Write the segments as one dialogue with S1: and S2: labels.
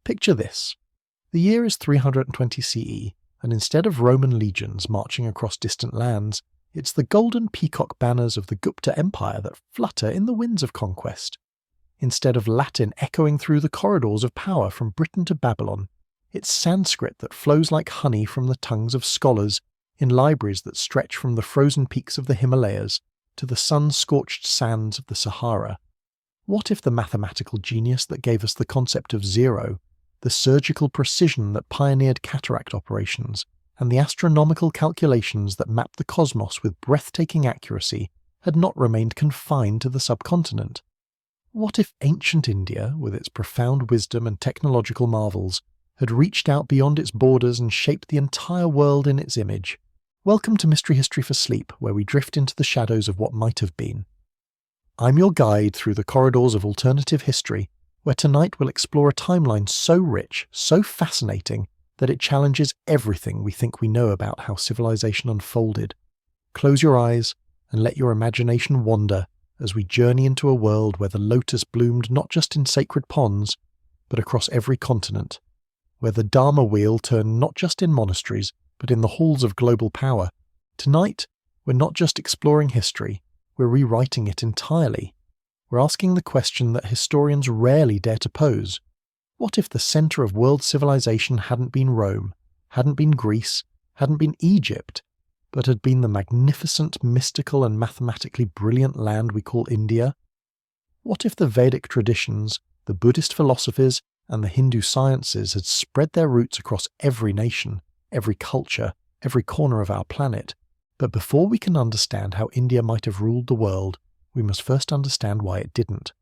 S1: Picture this. The year is 320 CE, and instead of Roman legions marching across distant lands, it's the golden peacock banners of the Gupta Empire that flutter in the winds of conquest. Instead of Latin echoing through the corridors of power from Britain to Babylon, it's Sanskrit that flows like honey from the tongues of scholars in libraries that stretch from the frozen peaks of the Himalayas to the sun-scorched sands of the Sahara. What if the mathematical genius that gave us the concept of zero, the surgical precision that pioneered cataract operations, and the astronomical calculations that mapped the cosmos with breathtaking accuracy had not remained confined to the subcontinent? What if ancient India, with its profound wisdom and technological marvels, had reached out beyond its borders and shaped the entire world in its image? Welcome to Mystery History for Sleep, where we drift into the shadows of what might have been. I'm your guide through the corridors of alternative history, where tonight we'll explore a timeline so rich, so fascinating, that it challenges everything we think we know about how civilization unfolded. Close your eyes and let your imagination wander as we journey into a world where the lotus bloomed not just in sacred ponds, but across every continent, where the Dharma wheel turned not just in monasteries, but in the halls of global power. Tonight, we're not just exploring history, we're rewriting it entirely. We're asking the question that historians rarely dare to pose. What if the centre of world civilization hadn't been Rome, hadn't been Greece, hadn't been Egypt, but had been the magnificent, mystical and mathematically brilliant land we call India? What if the Vedic traditions, the Buddhist philosophies, and the Hindu sciences had spread their roots across every nation, every culture, every corner of our planet? But before we can understand how India might have ruled the world, we must first understand why it didn't.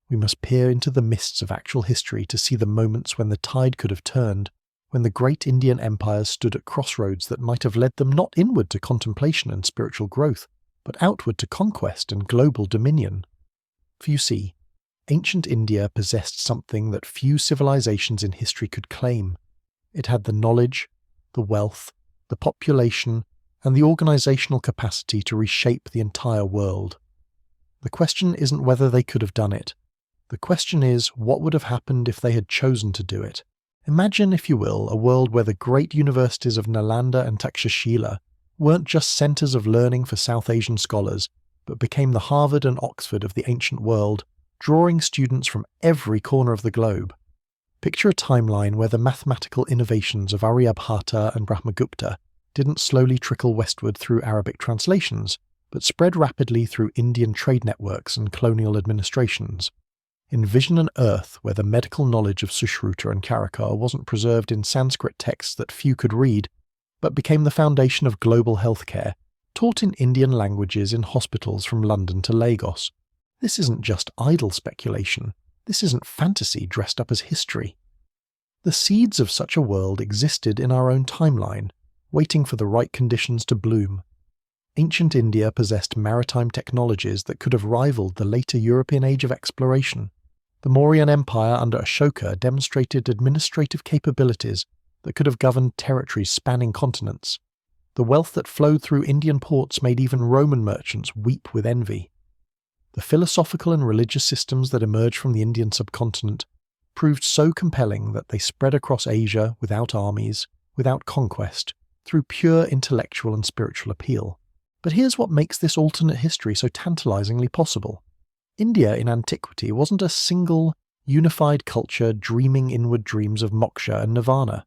S1: We must peer into the mists of actual history to see the moments when the tide could have turned, when the great Indian empires stood at crossroads that might have led them not inward to contemplation and spiritual growth, but outward to conquest and global dominion. For you see, ancient India possessed something that few civilizations in history could claim. It had the knowledge, the wealth, the population, and the organizational capacity to reshape the entire world. The question isn't whether they could have done it. The question is, what would have happened if they had chosen to do it? Imagine, if you will, a world where the great universities of Nalanda and Takshashila weren't just centers of learning for South Asian scholars, but became the Harvard and Oxford of the ancient world, drawing students from every corner of the globe. Picture a timeline where the mathematical innovations of Aryabhata and Brahmagupta didn't slowly trickle westward through Arabic translations, but spread rapidly through Indian trade networks and colonial administrations. Envision an Earth where the medical knowledge of Sushruta and Karakar wasn't preserved in Sanskrit texts that few could read, but became the foundation of global healthcare, taught in Indian languages in hospitals from London to Lagos. This isn't just idle speculation. This isn't fantasy dressed up as history. The seeds of such a world existed in our own timeline, waiting for the right conditions to bloom. Ancient India possessed maritime technologies that could have rivaled the later European age of exploration. The Mauryan Empire under Ashoka demonstrated administrative capabilities that could have governed territories spanning continents. The wealth that flowed through Indian ports made even Roman merchants weep with envy. The philosophical and religious systems that emerged from the Indian subcontinent proved so compelling that they spread across Asia without armies, without conquest, through pure intellectual and spiritual appeal. But here's what makes this alternate history so tantalizingly possible. India in antiquity wasn't a single, unified culture dreaming inward dreams of moksha and nirvana.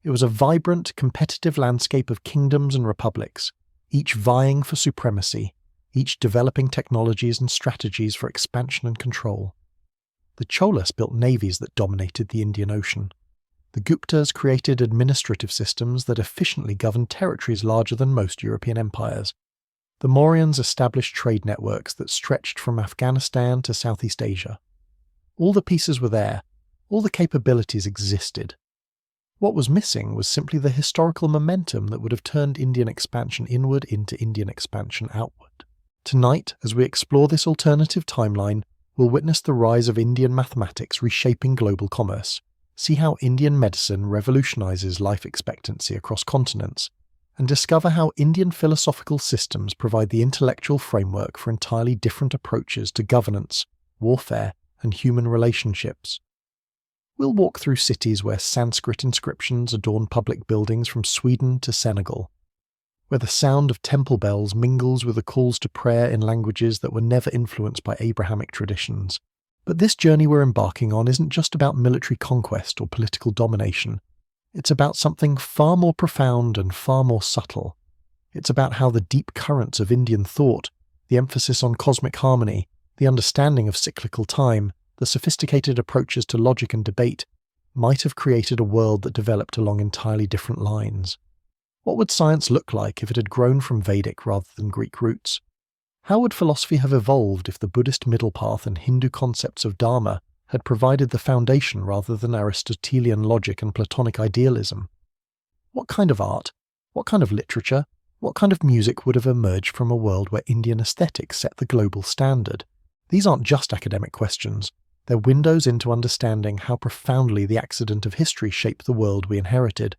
S1: It was a vibrant, competitive landscape of kingdoms and republics, each vying for supremacy, each developing technologies and strategies for expansion and control. The Cholas built navies that dominated the Indian Ocean. The Guptas created administrative systems that efficiently governed territories larger than most European empires. The Mauryans established trade networks that stretched from Afghanistan to Southeast Asia. All the pieces were there, all the capabilities existed. What was missing was simply the historical momentum that would have turned Indian expansion inward into Indian expansion outward. Tonight, as we explore this alternative timeline, we'll witness the rise of Indian mathematics reshaping global commerce, see how Indian medicine revolutionizes life expectancy across continents, and discover how Indian philosophical systems provide the intellectual framework for entirely different approaches to governance, warfare, and human relationships. We'll walk through cities where Sanskrit inscriptions adorn public buildings from Sweden to Senegal, where the sound of temple bells mingles with the calls to prayer in languages that were never influenced by Abrahamic traditions. But this journey we're embarking on isn't just about military conquest or political domination. It's about something far more profound and far more subtle. It's about how the deep currents of Indian thought, the emphasis on cosmic harmony, the understanding of cyclical time, the sophisticated approaches to logic and debate, might have created a world that developed along entirely different lines. What would science look like if it had grown from Vedic rather than Greek roots? How would philosophy have evolved if the Buddhist middle path and Hindu concepts of dharma had provided the foundation rather than Aristotelian logic and Platonic idealism? What kind of art, what kind of literature, what kind of music would have emerged from a world where Indian aesthetics set the global standard? These aren't just academic questions. They're windows into understanding how profoundly the accident of history shaped the world we inherited.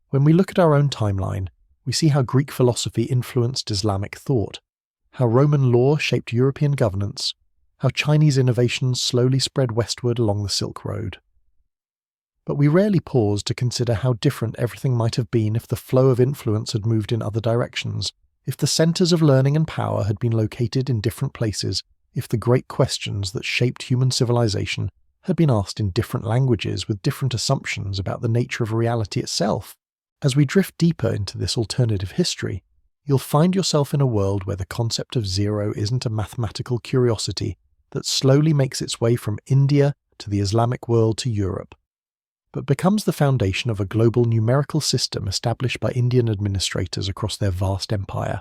S1: When we look at our own timeline, we see how Greek philosophy influenced Islamic thought, how Roman law shaped European governance, how Chinese innovations slowly spread westward along the Silk Road. But we rarely pause to consider how different everything might have been if the flow of influence had moved in other directions, if the centres of learning and power had been located in different places, if the great questions that shaped human civilization had been asked in different languages with different assumptions about the nature of reality itself. As we drift deeper into this alternative history, you'll find yourself in a world where the concept of zero isn't a mathematical curiosity that slowly makes its way from India to the Islamic world to Europe, but becomes the foundation of a global numerical system established by Indian administrators across their vast empire.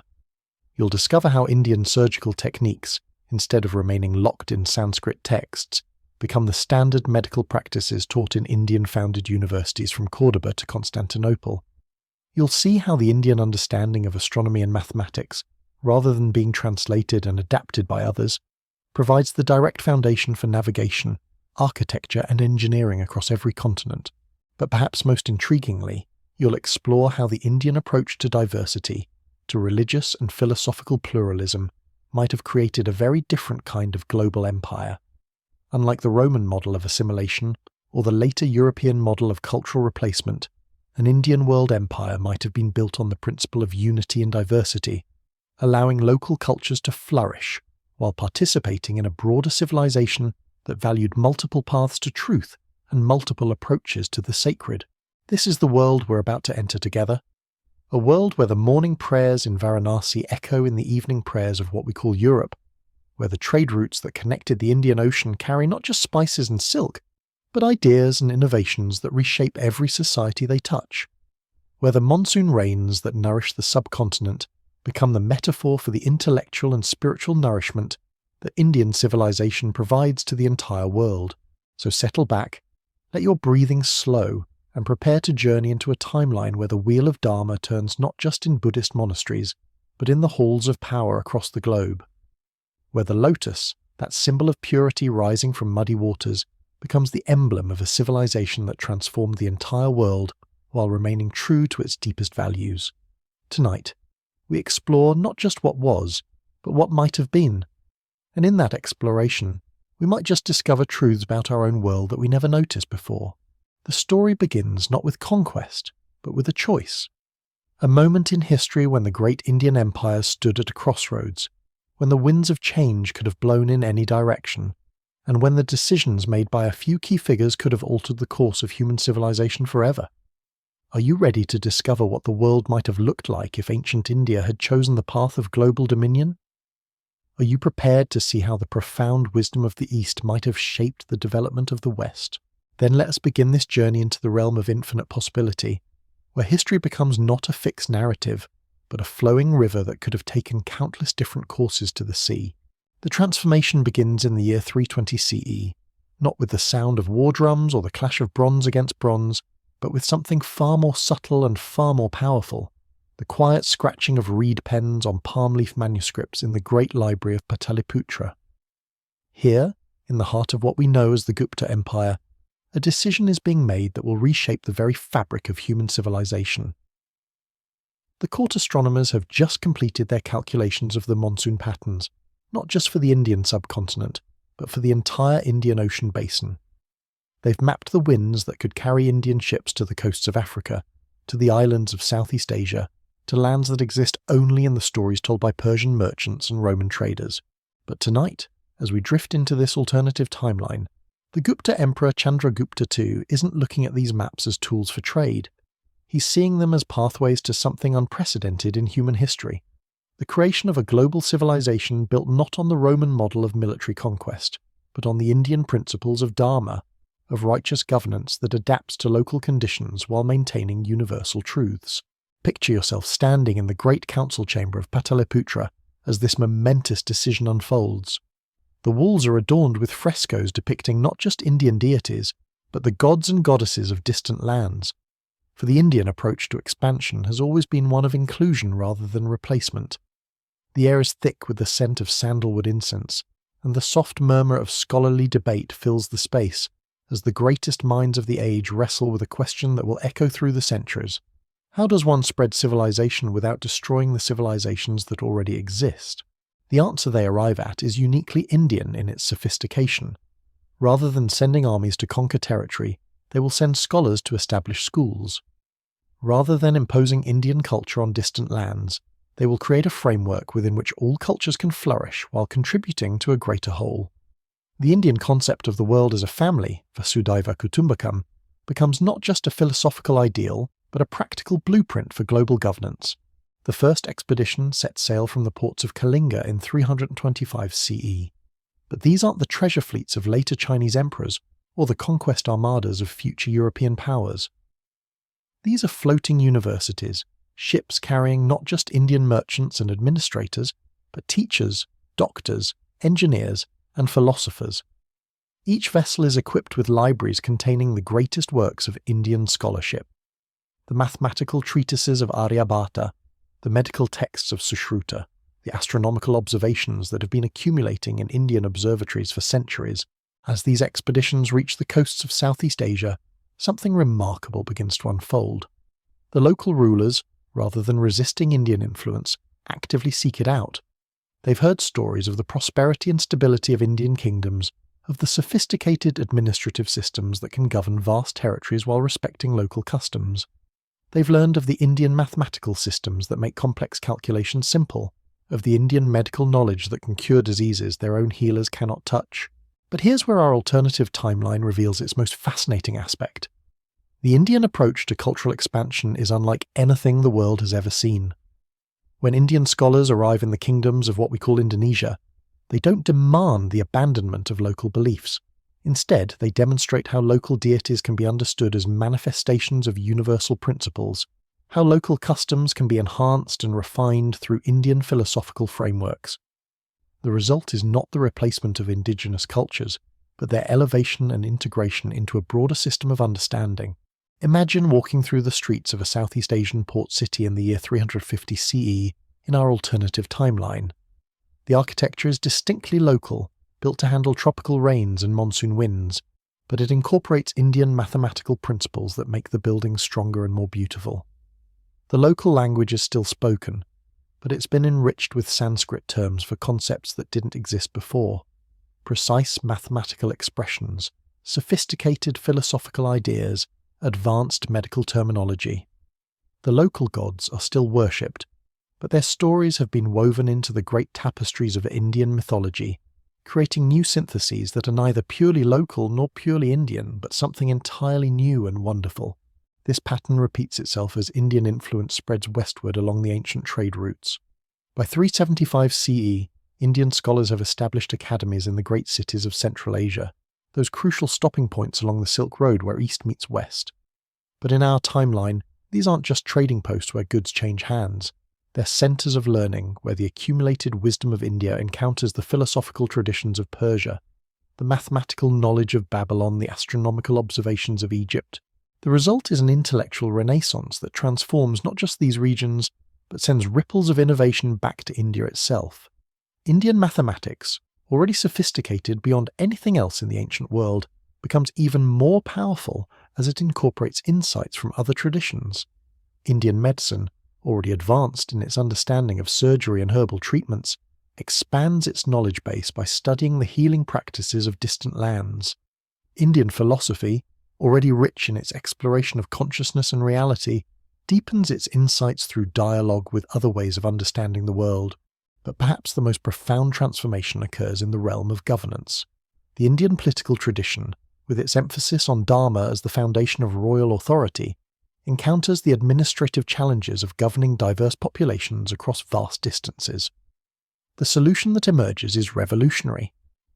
S1: You'll discover how Indian surgical techniques, instead of remaining locked in Sanskrit texts, become the standard medical practices taught in Indian-founded universities from Cordoba to Constantinople. You'll see how the Indian understanding of astronomy and mathematics, rather than being translated and adapted by others, provides the direct foundation for navigation, architecture and engineering across every continent. But perhaps most intriguingly, you'll explore how the Indian approach to diversity, to religious and philosophical pluralism, might have created a very different kind of global empire. Unlike the Roman model of assimilation or the later European model of cultural replacement, an Indian world empire might have been built on the principle of unity and diversity, allowing local cultures to flourish while participating in a broader civilization that valued multiple paths to truth and multiple approaches to the sacred. This is the world we're about to enter together. A world where the morning prayers in Varanasi echo in the evening prayers of what we call Europe, where the trade routes that connected the Indian Ocean carry not just spices and silk, but ideas and innovations that reshape every society they touch, where the monsoon rains that nourish the subcontinent become the metaphor for the intellectual and spiritual nourishment that Indian civilization provides to the entire world. So settle back, let your breathing slow, and prepare to journey into a timeline where the wheel of Dharma turns not just in Buddhist monasteries, but in the halls of power across the globe, where the lotus, that symbol of purity rising from muddy waters, becomes the emblem of a civilization that transformed the entire world while remaining true to its deepest values. Tonight, we explore not just what was, but what might have been. And in that exploration, we might just discover truths about our own world that we never noticed before. The story begins not with conquest, but with a choice. A moment in history when the great Indian empire stood at a crossroads, when the winds of change could have blown in any direction, and when the decisions made by a few key figures could have altered the course of human civilization forever. Are you ready to discover what the world might have looked like if ancient India had chosen the path of global dominion? Are you prepared to see how the profound wisdom of the East might have shaped the development of the West? Then let us begin this journey into the realm of infinite possibility, where history becomes not a fixed narrative, but a flowing river that could have taken countless different courses to the sea. The transformation begins in the year 320 CE, not with the sound of war drums or the clash of bronze against bronze, but with something far more subtle and far more powerful, the quiet scratching of reed pens on palm leaf manuscripts in the great library of Pataliputra. Here, in the heart of what we know as the Gupta Empire, a decision is being made that will reshape the very fabric of human civilization. The court astronomers have just completed their calculations of the monsoon patterns, not just for the Indian subcontinent, but for the entire Indian Ocean basin. They've mapped the winds that could carry Indian ships to the coasts of Africa, to the islands of Southeast Asia, to lands that exist only in the stories told by Persian merchants and Roman traders. But tonight, as we drift into this alternative timeline, the Gupta Emperor Chandragupta II isn't looking at these maps as tools for trade. He's seeing them as pathways to something unprecedented in human history: the creation of a global civilization built not on the Roman model of military conquest, but on the Indian principles of dharma, of righteous governance that adapts to local conditions while maintaining universal truths. Picture yourself standing in the great council chamber of Pataliputra as this momentous decision unfolds. The walls are adorned with frescoes depicting not just Indian deities, but the gods and goddesses of distant lands. For the Indian approach to expansion has always been one of inclusion rather than replacement. The air is thick with the scent of sandalwood incense, and the soft murmur of scholarly debate fills the space, as the greatest minds of the age wrestle with a question that will echo through the centuries. How does one spread civilization without destroying the civilizations that already exist? The answer they arrive at is uniquely Indian in its sophistication. Rather than sending armies to conquer territory, they will send scholars to establish schools. Rather than imposing Indian culture on distant lands, they will create a framework within which all cultures can flourish while contributing to a greater whole. The Indian concept of the world as a family, Vasudhaiva Kutumbakam, becomes not just a philosophical ideal, but a practical blueprint for global governance. The first expedition set sail from the ports of Kalinga in 325 CE. But these aren't the treasure fleets of later Chinese emperors or the conquest armadas of future European powers. These are floating universities, ships carrying not just Indian merchants and administrators, but teachers, doctors, engineers, and philosophers. Each vessel is equipped with libraries containing the greatest works of Indian scholarship: the mathematical treatises of Aryabhata, the medical texts of Sushruta, the astronomical observations that have been accumulating in Indian observatories for centuries. As these expeditions reach the coasts of Southeast Asia, something remarkable begins to unfold. The local rulers, rather than resisting Indian influence, actively seek it out. They've heard stories of the prosperity and stability of Indian kingdoms, of the sophisticated administrative systems that can govern vast territories while respecting local customs. They've learned of the Indian mathematical systems that make complex calculations simple, of the Indian medical knowledge that can cure diseases their own healers cannot touch. But here's where our alternative timeline reveals its most fascinating aspect. The Indian approach to cultural expansion is unlike anything the world has ever seen. When Indian scholars arrive in the kingdoms of what we call Indonesia, they don't demand the abandonment of local beliefs. Instead, they demonstrate how local deities can be understood as manifestations of universal principles, how local customs can be enhanced and refined through Indian philosophical frameworks. The result is not the replacement of indigenous cultures, but their elevation and integration into a broader system of understanding. Imagine walking through the streets of a Southeast Asian port city in the year 350 CE in our alternative timeline. The architecture is distinctly local, built to handle tropical rains and monsoon winds, but it incorporates Indian mathematical principles that make the buildings stronger and more beautiful. The local language is still spoken, but it's been enriched with Sanskrit terms for concepts that didn't exist before: precise mathematical expressions, sophisticated philosophical ideas, advanced medical terminology. The local gods are still worshipped, but their stories have been woven into the great tapestries of Indian mythology, creating new syntheses that are neither purely local nor purely Indian, but something entirely new and wonderful. This pattern repeats itself as Indian influence spreads westward along the ancient trade routes. By 375 CE, Indian scholars have established academies in the great cities of Central Asia, those crucial stopping points along the Silk Road where east meets west. But in our timeline, these aren't just trading posts where goods change hands. They're centres of learning where the accumulated wisdom of India encounters the philosophical traditions of Persia, the mathematical knowledge of Babylon, the astronomical observations of Egypt. The result is an intellectual renaissance that transforms not just these regions, but sends ripples of innovation back to India itself. Indian mathematics, already sophisticated beyond anything else in the ancient world, becomes even more powerful as it incorporates insights from other traditions. Indian medicine, already advanced in its understanding of surgery and herbal treatments, expands its knowledge base by studying the healing practices of distant lands. Indian philosophy, already rich in its exploration of consciousness and reality, deepens its insights through dialogue with other ways of understanding the world. But perhaps the most profound transformation occurs in the realm of governance. The Indian political tradition, with its emphasis on dharma as the foundation of royal authority, encounters the administrative challenges of governing diverse populations across vast distances. The solution that emerges is revolutionary,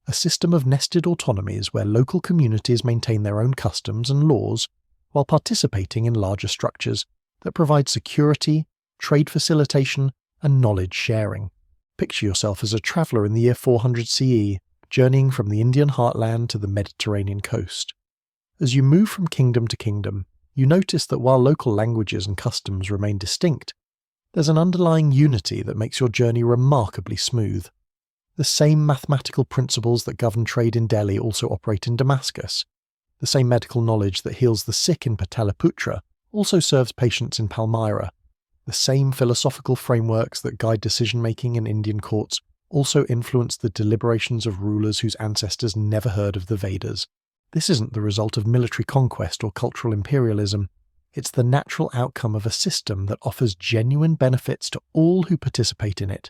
S1: a system of nested autonomies where local communities maintain their own customs and laws while participating in larger structures that provide security, trade facilitation, and knowledge sharing. Picture yourself as a traveller in the year 400 CE, journeying from the Indian heartland to the Mediterranean coast. As you move from kingdom to kingdom, you notice that while local languages and customs remain distinct, there's an underlying unity that makes your journey remarkably smooth. The same mathematical principles that govern trade in Delhi also operate in Damascus. The same medical knowledge that heals the sick in Pataliputra also serves patients in Palmyra. The same philosophical frameworks that guide decision-making in Indian courts also influence the deliberations of rulers whose ancestors never heard of the Vedas. This isn't the result of military conquest or cultural imperialism. It's the natural outcome of a system that offers genuine benefits to all who participate in it.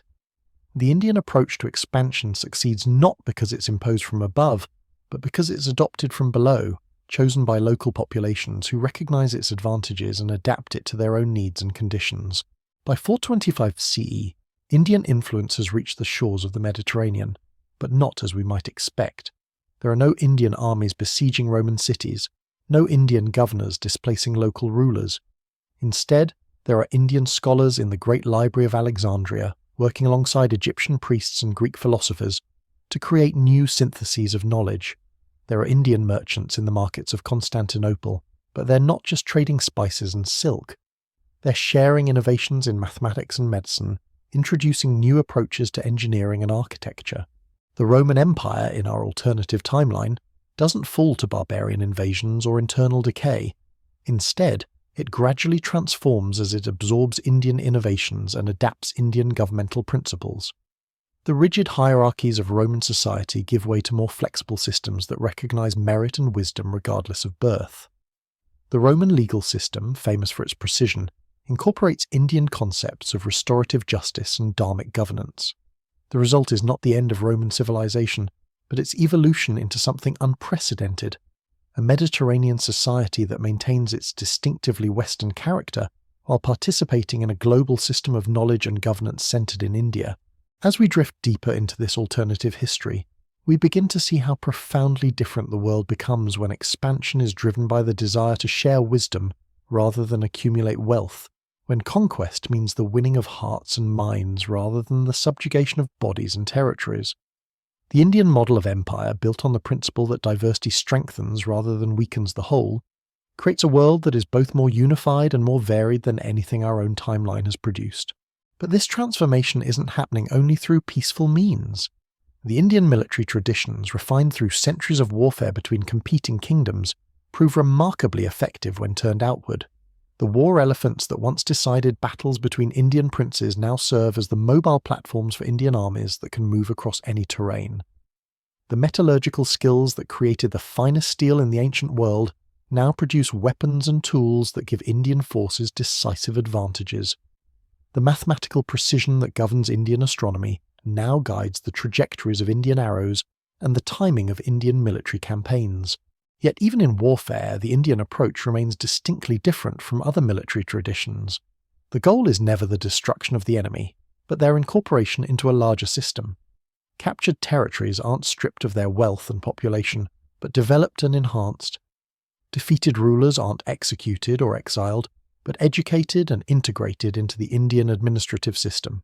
S1: The Indian approach to expansion succeeds not because it's imposed from above, but because it's adopted from below, chosen by local populations who recognize its advantages and adapt it to their own needs and conditions. By 425 CE, Indian influence has reached the shores of the Mediterranean, but not as we might expect. There are no Indian armies besieging Roman cities, no Indian governors displacing local rulers. Instead, there are Indian scholars in the Great Library of Alexandria, working alongside Egyptian priests and Greek philosophers to create new syntheses of knowledge. There are Indian merchants in the markets of Constantinople, but they're not just trading spices and silk. They're sharing innovations in mathematics and medicine, introducing new approaches to engineering and architecture. The Roman Empire, in our alternative timeline, doesn't fall to barbarian invasions or internal decay. Instead, it gradually transforms as it absorbs Indian innovations and adapts Indian governmental principles. The rigid hierarchies of Roman society give way to more flexible systems that recognize merit and wisdom regardless of birth. The Roman legal system, famous for its precision, incorporates Indian concepts of restorative justice and dharmic governance. The result is not the end of Roman civilization, but its evolution into something unprecedented, a Mediterranean society that maintains its distinctively Western character while participating in a global system of knowledge and governance centered in India. As we drift deeper into this alternative history, we begin to see how profoundly different the world becomes when expansion is driven by the desire to share wisdom rather than accumulate wealth, when conquest means the winning of hearts and minds rather than the subjugation of bodies and territories. The Indian model of empire, built on the principle that diversity strengthens rather than weakens the whole, creates a world that is both more unified and more varied than anything our own timeline has produced. But this transformation isn't happening only through peaceful means. The Indian military traditions, refined through centuries of warfare between competing kingdoms, prove remarkably effective when turned outward. The war elephants that once decided battles between Indian princes now serve as the mobile platforms for Indian armies that can move across any terrain. The metallurgical skills that created the finest steel in the ancient world now produce weapons and tools that give Indian forces decisive advantages. The mathematical precision that governs Indian astronomy now guides the trajectories of Indian arrows and the timing of Indian military campaigns. Yet even in warfare, the Indian approach remains distinctly different from other military traditions. The goal is never the destruction of the enemy, but their incorporation into a larger system. Captured territories aren't stripped of their wealth and population, but developed and enhanced. Defeated rulers aren't executed or exiled, but educated and integrated into the Indian administrative system.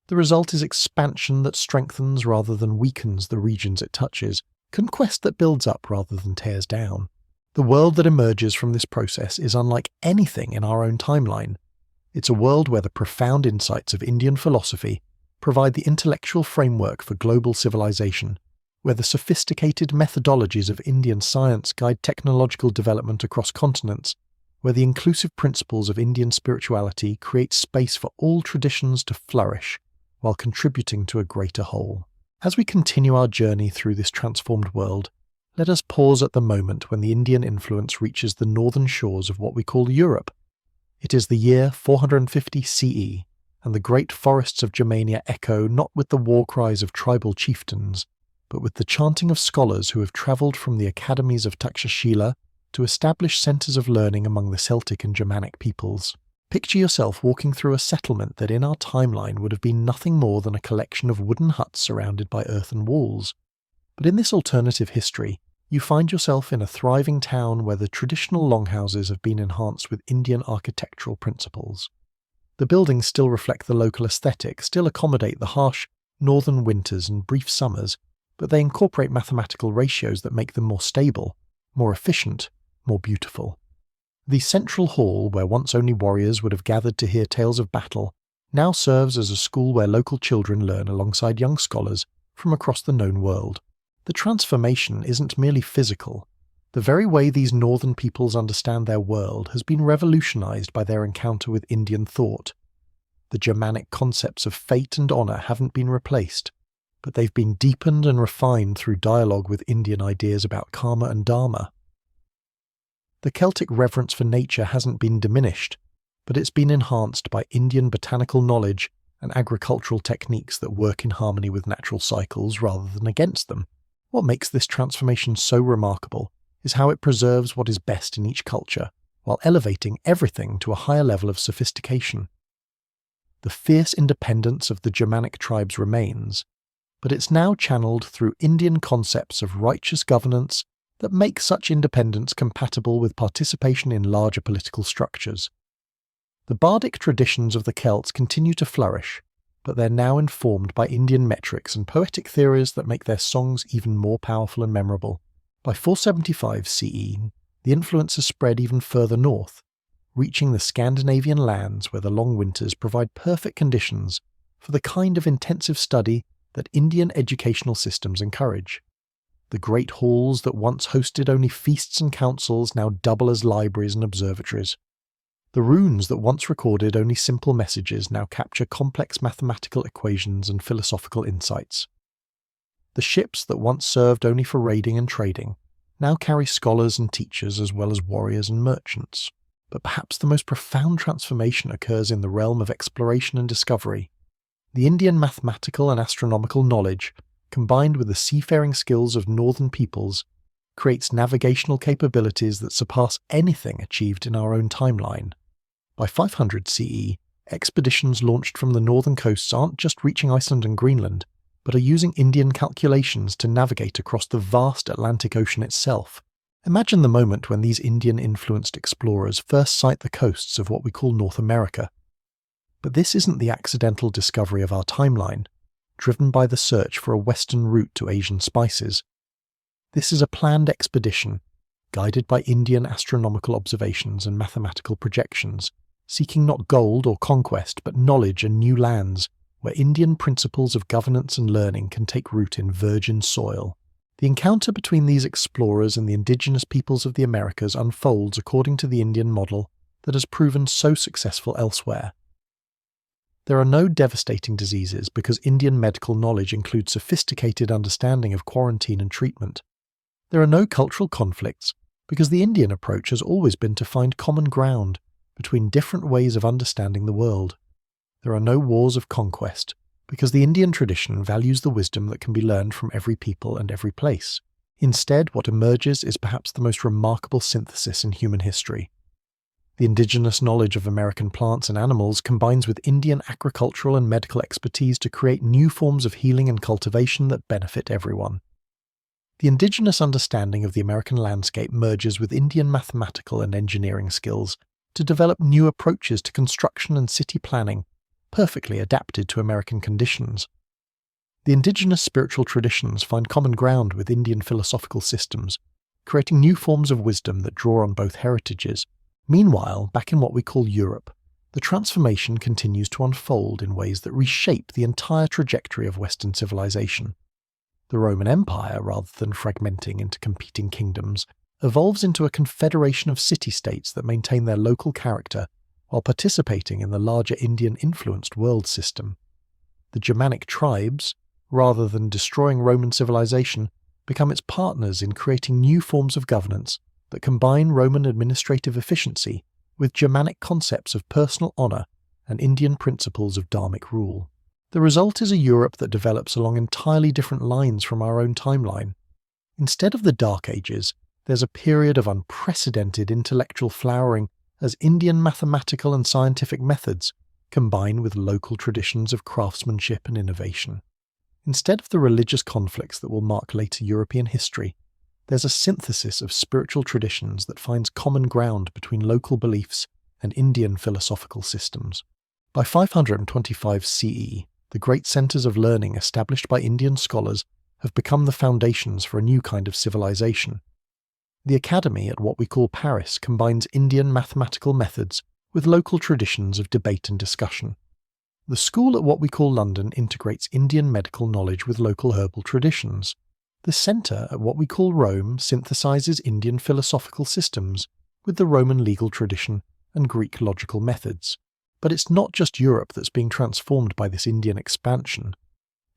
S1: The result is expansion that strengthens rather than weakens the regions it touches, conquest that builds up rather than tears down. The world that emerges from this process is unlike anything in our own timeline. It's a world where the profound insights of Indian philosophy provide the intellectual framework for global civilization, where the sophisticated methodologies of Indian science guide technological development across continents, where the inclusive principles of Indian spirituality create space for all traditions to flourish while contributing to a greater whole. As we continue our journey through this transformed world, let us pause at the moment when the Indian influence reaches the northern shores of what we call Europe. It is the year 450 CE, and the great forests of Germania echo not with the war cries of tribal chieftains, but with the chanting of scholars who have travelled from the academies of Takshashila to establish centres of learning among the Celtic and Germanic peoples. Picture yourself walking through a settlement that in our timeline would have been nothing more than a collection of wooden huts surrounded by earthen walls. But in this alternative history, you find yourself in a thriving town where the traditional longhouses have been enhanced with Indian architectural principles. The buildings still reflect the local aesthetic, still accommodate the harsh northern winters and brief summers, but they incorporate mathematical ratios that make them more stable, more efficient, more beautiful. The central hall, where once only warriors would have gathered to hear tales of battle, now serves as a school where local children learn alongside young scholars from across the known world. The transformation isn't merely physical. The very way these northern peoples understand their world has been revolutionized by their encounter with Indian thought. The Germanic concepts of fate and honor haven't been replaced, but they've been deepened and refined through dialogue with Indian ideas about karma and dharma. The Celtic reverence for nature hasn't been diminished, but it's been enhanced by Indian botanical knowledge and agricultural techniques that work in harmony with natural cycles rather than against them. What makes this transformation so remarkable is how it preserves what is best in each culture, while elevating everything to a higher level of sophistication. The fierce independence of the Germanic tribes remains, but it's now channeled through Indian concepts of righteous governance that make such independence compatible with participation in larger political structures. The bardic traditions of the Celts continue to flourish, but they're now informed by Indian metrics and poetic theories that make their songs even more powerful and memorable. By 475 CE, the influence has spread even further north, reaching the Scandinavian lands where the long winters provide perfect conditions for the kind of intensive study that Indian educational systems encourage. The great halls that once hosted only feasts and councils now double as libraries and observatories. The runes that once recorded only simple messages now capture complex mathematical equations and philosophical insights. The ships that once served only for raiding and trading now carry scholars and teachers as well as warriors and merchants. But perhaps the most profound transformation occurs in the realm of exploration and discovery. The Indian mathematical and astronomical knowledge, combined with the seafaring skills of northern peoples, creates navigational capabilities that surpass anything achieved in our own timeline. By 500 CE, expeditions launched from the northern coasts aren't just reaching Iceland and Greenland, but are using Indian calculations to navigate across the vast Atlantic Ocean itself. Imagine the moment when these Indian-influenced explorers first sight the coasts of what we call North America. But this isn't the accidental discovery of our timeline, driven by the search for a western route to Asian spices. This is a planned expedition, guided by Indian astronomical observations and mathematical projections, seeking not gold or conquest but knowledge and new lands, where Indian principles of governance and learning can take root in virgin soil. The encounter between these explorers and the indigenous peoples of the Americas unfolds according to the Indian model that has proven so successful elsewhere. There are no devastating diseases because Indian medical knowledge includes sophisticated understanding of quarantine and treatment. There are no cultural conflicts because the Indian approach has always been to find common ground between different ways of understanding the world. There are no wars of conquest because the Indian tradition values the wisdom that can be learned from every people and every place. Instead, what emerges is perhaps the most remarkable synthesis in human history. The indigenous knowledge of American plants and animals combines with Indian agricultural and medical expertise to create new forms of healing and cultivation that benefit everyone. The indigenous understanding of the American landscape merges with Indian mathematical and engineering skills to develop new approaches to construction and city planning, perfectly adapted to American conditions. The indigenous spiritual traditions find common ground with Indian philosophical systems, creating new forms of wisdom that draw on both heritages. Meanwhile, back in what we call Europe, the transformation continues to unfold in ways that reshape the entire trajectory of Western civilization. The Roman Empire, rather than fragmenting into competing kingdoms, evolves into a confederation of city-states that maintain their local character while participating in the larger Indian-influenced world system. The Germanic tribes, rather than destroying Roman civilization, become its partners in creating new forms of governance that combine Roman administrative efficiency with Germanic concepts of personal honour and Indian principles of dharmic rule. The result is a Europe that develops along entirely different lines from our own timeline. Instead of the Dark Ages, there's a period of unprecedented intellectual flowering as Indian mathematical and scientific methods combine with local traditions of craftsmanship and innovation. Instead of the religious conflicts that will mark later European history, there's a synthesis of spiritual traditions that finds common ground between local beliefs and Indian philosophical systems. By 525 CE, the great centres of learning established by Indian scholars have become the foundations for a new kind of civilization. The academy at what we call Paris combines Indian mathematical methods with local traditions of debate and discussion. The school at what we call London integrates Indian medical knowledge with local herbal traditions. The centre at what we call Rome synthesises Indian philosophical systems with the Roman legal tradition and Greek logical methods. But it's not just Europe that's being transformed by this Indian expansion.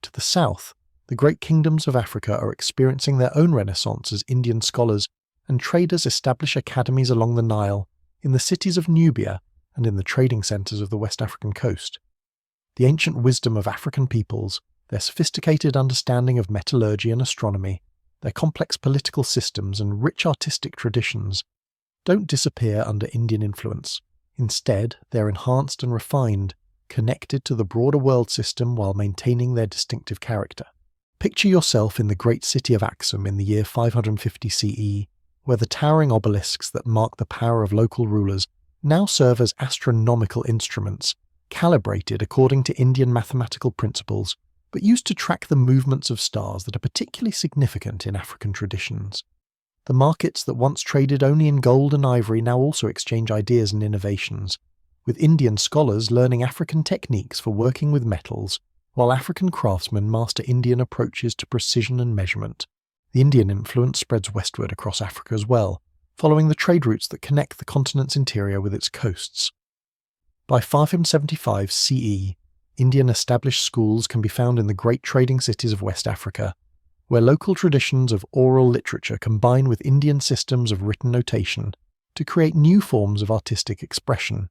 S1: To the south, the great kingdoms of Africa are experiencing their own renaissance as Indian scholars and traders establish academies along the Nile, in the cities of Nubia, and in the trading centres of the West African coast. The ancient wisdom of African peoples, their sophisticated understanding of metallurgy and astronomy, their complex political systems and rich artistic traditions, don't disappear under Indian influence. Instead, they're enhanced and refined, connected to the broader world system while maintaining their distinctive character. Picture yourself in the great city of Aksum in the year 550 CE, where the towering obelisks that mark the power of local rulers now serve as astronomical instruments, calibrated according to Indian mathematical principles, but used to track the movements of stars that are particularly significant in African traditions. The markets that once traded only in gold and ivory now also exchange ideas and innovations, with Indian scholars learning African techniques for working with metals, while African craftsmen master Indian approaches to precision and measurement. The Indian influence spreads westward across Africa as well, following the trade routes that connect the continent's interior with its coasts. By 575 CE, Indian established schools can be found in the great trading cities of West Africa, where local traditions of oral literature combine with Indian systems of written notation to create new forms of artistic expression.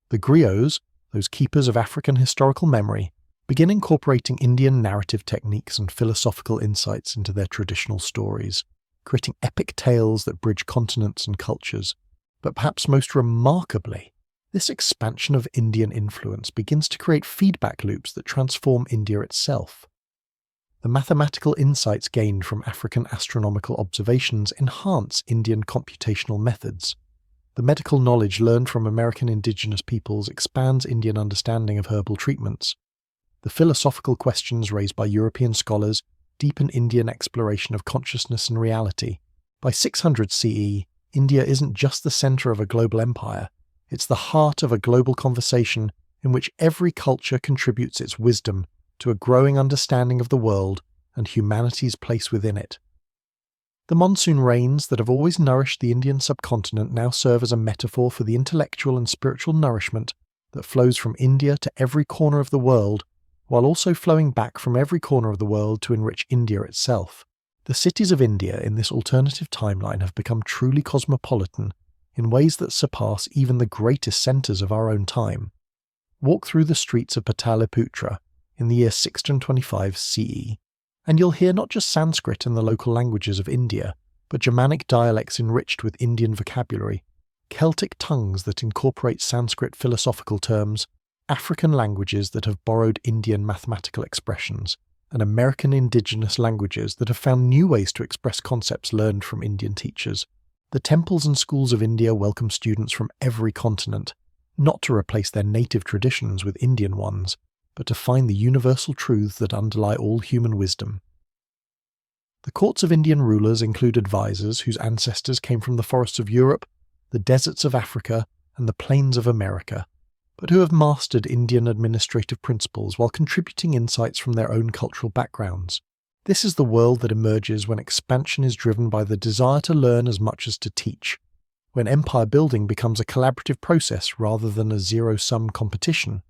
S1: The griots, those keepers of African historical memory, begin incorporating Indian narrative techniques and philosophical insights into their traditional stories, creating epic tales that bridge continents and cultures. But perhaps most remarkably, this expansion of Indian influence begins to create feedback loops that transform India itself. The mathematical insights gained from African astronomical observations enhance Indian computational methods. The medical knowledge learned from American indigenous peoples expands Indian understanding of herbal treatments. The philosophical questions raised by European scholars deepen Indian exploration of consciousness and reality. By 600 CE, India isn't just the centre of a global empire, it's the heart of a global conversation in which every culture contributes its wisdom to a growing understanding of the world and humanity's place within it. The monsoon rains that have always nourished the Indian subcontinent now serve as a metaphor for the intellectual and spiritual nourishment that flows from India to every corner of the world, while also flowing back from every corner of the world to enrich India itself. The cities of India in this alternative timeline have become truly cosmopolitan in ways that surpass even the greatest centres of our own time. Walk through the streets of Pataliputra in the year 625 CE, and you'll hear not just Sanskrit and the local languages of India, but Germanic dialects enriched with Indian vocabulary, Celtic tongues that incorporate Sanskrit philosophical terms, African languages that have borrowed Indian mathematical expressions, and American indigenous languages that have found new ways to express concepts learned from Indian teachers. The temples and schools of India welcome students from every continent, not to replace their native traditions with Indian ones, but to find the universal truths that underlie all human wisdom. The courts of Indian rulers include advisors whose ancestors came from the forests of Europe, the deserts of Africa, and the plains of America, but who have mastered Indian administrative principles while contributing insights from their own cultural backgrounds. This is the world that emerges when expansion is driven by the desire to learn as much as to teach, when empire building becomes a collaborative process rather than a zero-sum competition.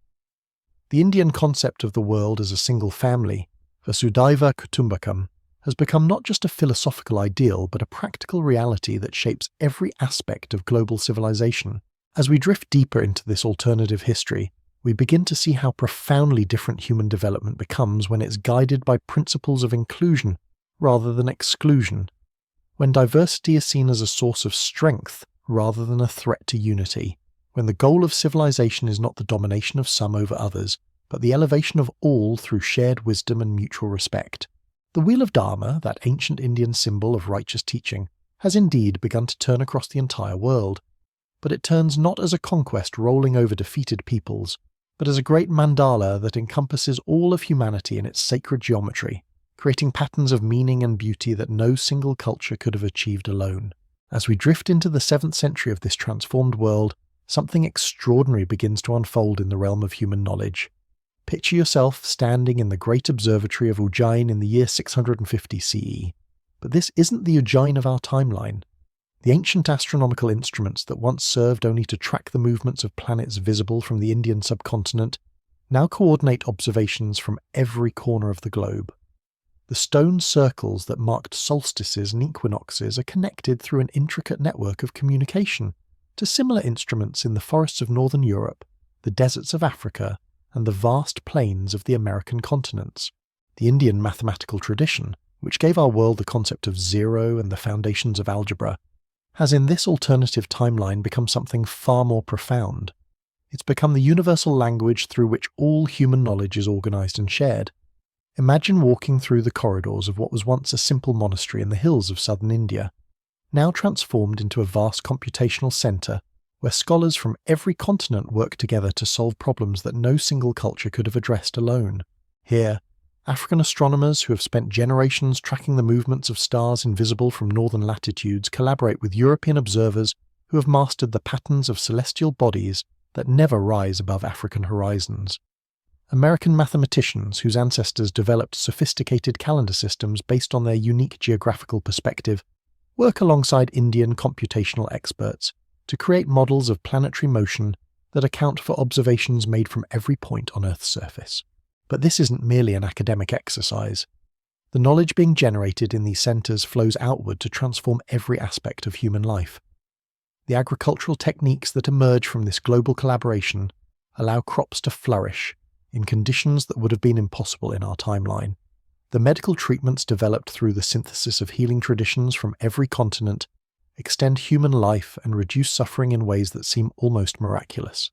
S1: The Indian concept of the world as a single family, Vasudhaiva Kutumbakam, has become not just a philosophical ideal but a practical reality that shapes every aspect of global civilization. As we drift deeper into this alternative history, we begin to see how profoundly different human development becomes when it's guided by principles of inclusion rather than exclusion, when diversity is seen as a source of strength rather than a threat to unity, when the goal of civilization is not the domination of some over others, but the elevation of all through shared wisdom and mutual respect. The Wheel of Dharma, that ancient Indian symbol of righteous teaching, has indeed begun to turn across the entire world, but it turns not as a conquest rolling over defeated peoples, but as a great mandala that encompasses all of humanity in its sacred geometry, creating patterns of meaning and beauty that no single culture could have achieved alone. As we drift into the 7th century of this transformed world, something extraordinary begins to unfold in the realm of human knowledge. Picture yourself standing in the great observatory of Ujjain in the year 650 CE. But this isn't the Ujjain of our timeline. The ancient astronomical instruments that once served only to track the movements of planets visible from the Indian subcontinent now coordinate observations from every corner of the globe. The stone circles that marked solstices and equinoxes are connected through an intricate network of communication to similar instruments in the forests of northern Europe, the deserts of Africa, and the vast plains of the American continents. The Indian mathematical tradition, which gave our world the concept of zero and the foundations of algebra, has in this alternative timeline become something far more profound. It's become the universal language through which all human knowledge is organized and shared. Imagine walking through the corridors of what was once a simple monastery in the hills of southern India, now transformed into a vast computational center where scholars from every continent work together to solve problems that no single culture could have addressed alone. Here, African astronomers who have spent generations tracking the movements of stars invisible from northern latitudes collaborate with European observers who have mastered the patterns of celestial bodies that never rise above African horizons. American mathematicians whose ancestors developed sophisticated calendar systems based on their unique geographical perspective work alongside Indian computational experts to create models of planetary motion that account for observations made from every point on Earth's surface. But this isn't merely an academic exercise. The knowledge being generated in these centres flows outward to transform every aspect of human life. The agricultural techniques that emerge from this global collaboration allow crops to flourish in conditions that would have been impossible in our timeline. The medical treatments developed through the synthesis of healing traditions from every continent extend human life and reduce suffering in ways that seem almost miraculous.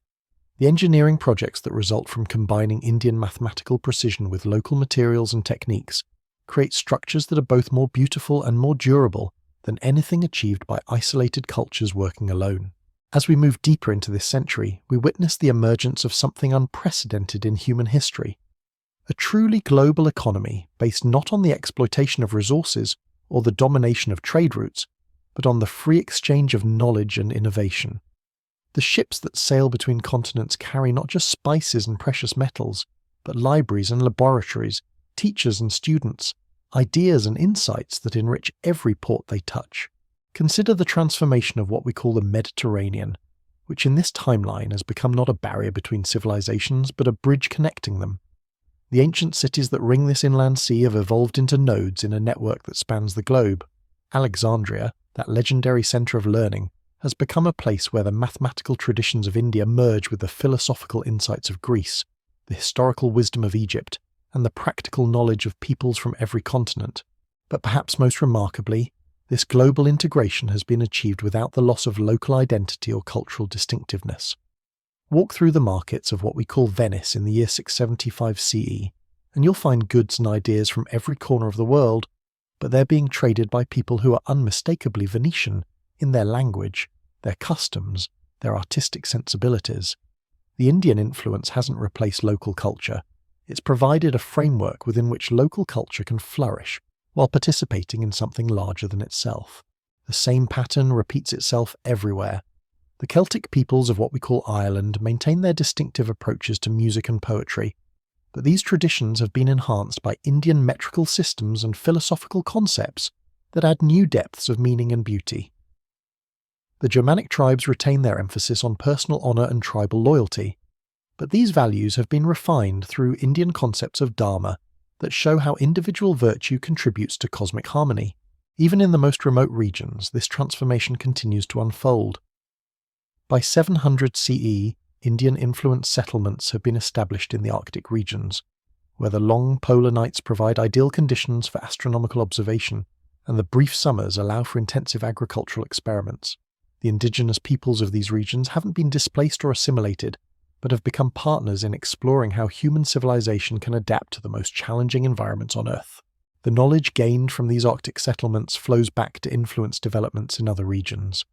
S1: The engineering projects that result from combining Indian mathematical precision with local materials and techniques create structures that are both more beautiful and more durable than anything achieved by isolated cultures working alone. As we move deeper into this century, we witness the emergence of something unprecedented in human history. A truly global economy based not on the exploitation of resources or the domination of trade routes, but on the free exchange of knowledge and innovation. The ships that sail between continents carry not just spices and precious metals, but libraries and laboratories, teachers and students, ideas and insights that enrich every port they touch. Consider the transformation of what we call the Mediterranean, which in this timeline has become not a barrier between civilizations, but a bridge connecting them. The ancient cities that ring this inland sea have evolved into nodes in a network that spans the globe. Alexandria, that legendary center of learning, has become a place where the mathematical traditions of India merge with the philosophical insights of Greece, the historical wisdom of Egypt, and the practical knowledge of peoples from every continent. But perhaps most remarkably, this global integration has been achieved without the loss of local identity or cultural distinctiveness. Walk through the markets of what we call Venice in the year 675 CE, and you'll find goods and ideas from every corner of the world, but they're being traded by people who are unmistakably Venetian in their language, their customs, their artistic sensibilities. The Indian influence hasn't replaced local culture. It's provided a framework within which local culture can flourish while participating in something larger than itself. The same pattern repeats itself everywhere. The Celtic peoples of what we call Ireland maintain their distinctive approaches to music and poetry, but these traditions have been enhanced by Indian metrical systems and philosophical concepts that add new depths of meaning and beauty. The Germanic tribes retain their emphasis on personal honour and tribal loyalty, but these values have been refined through Indian concepts of dharma that show how individual virtue contributes to cosmic harmony. Even in the most remote regions, this transformation continues to unfold. By 700 CE, Indian-influenced settlements have been established in the Arctic regions, where the long polar nights provide ideal conditions for astronomical observation, and the brief summers allow for intensive agricultural experiments. The indigenous peoples of these regions haven't been displaced or assimilated, but have become partners in exploring how human civilization can adapt to the most challenging environments on Earth. The knowledge gained from these Arctic settlements flows back to influence developments in other regions.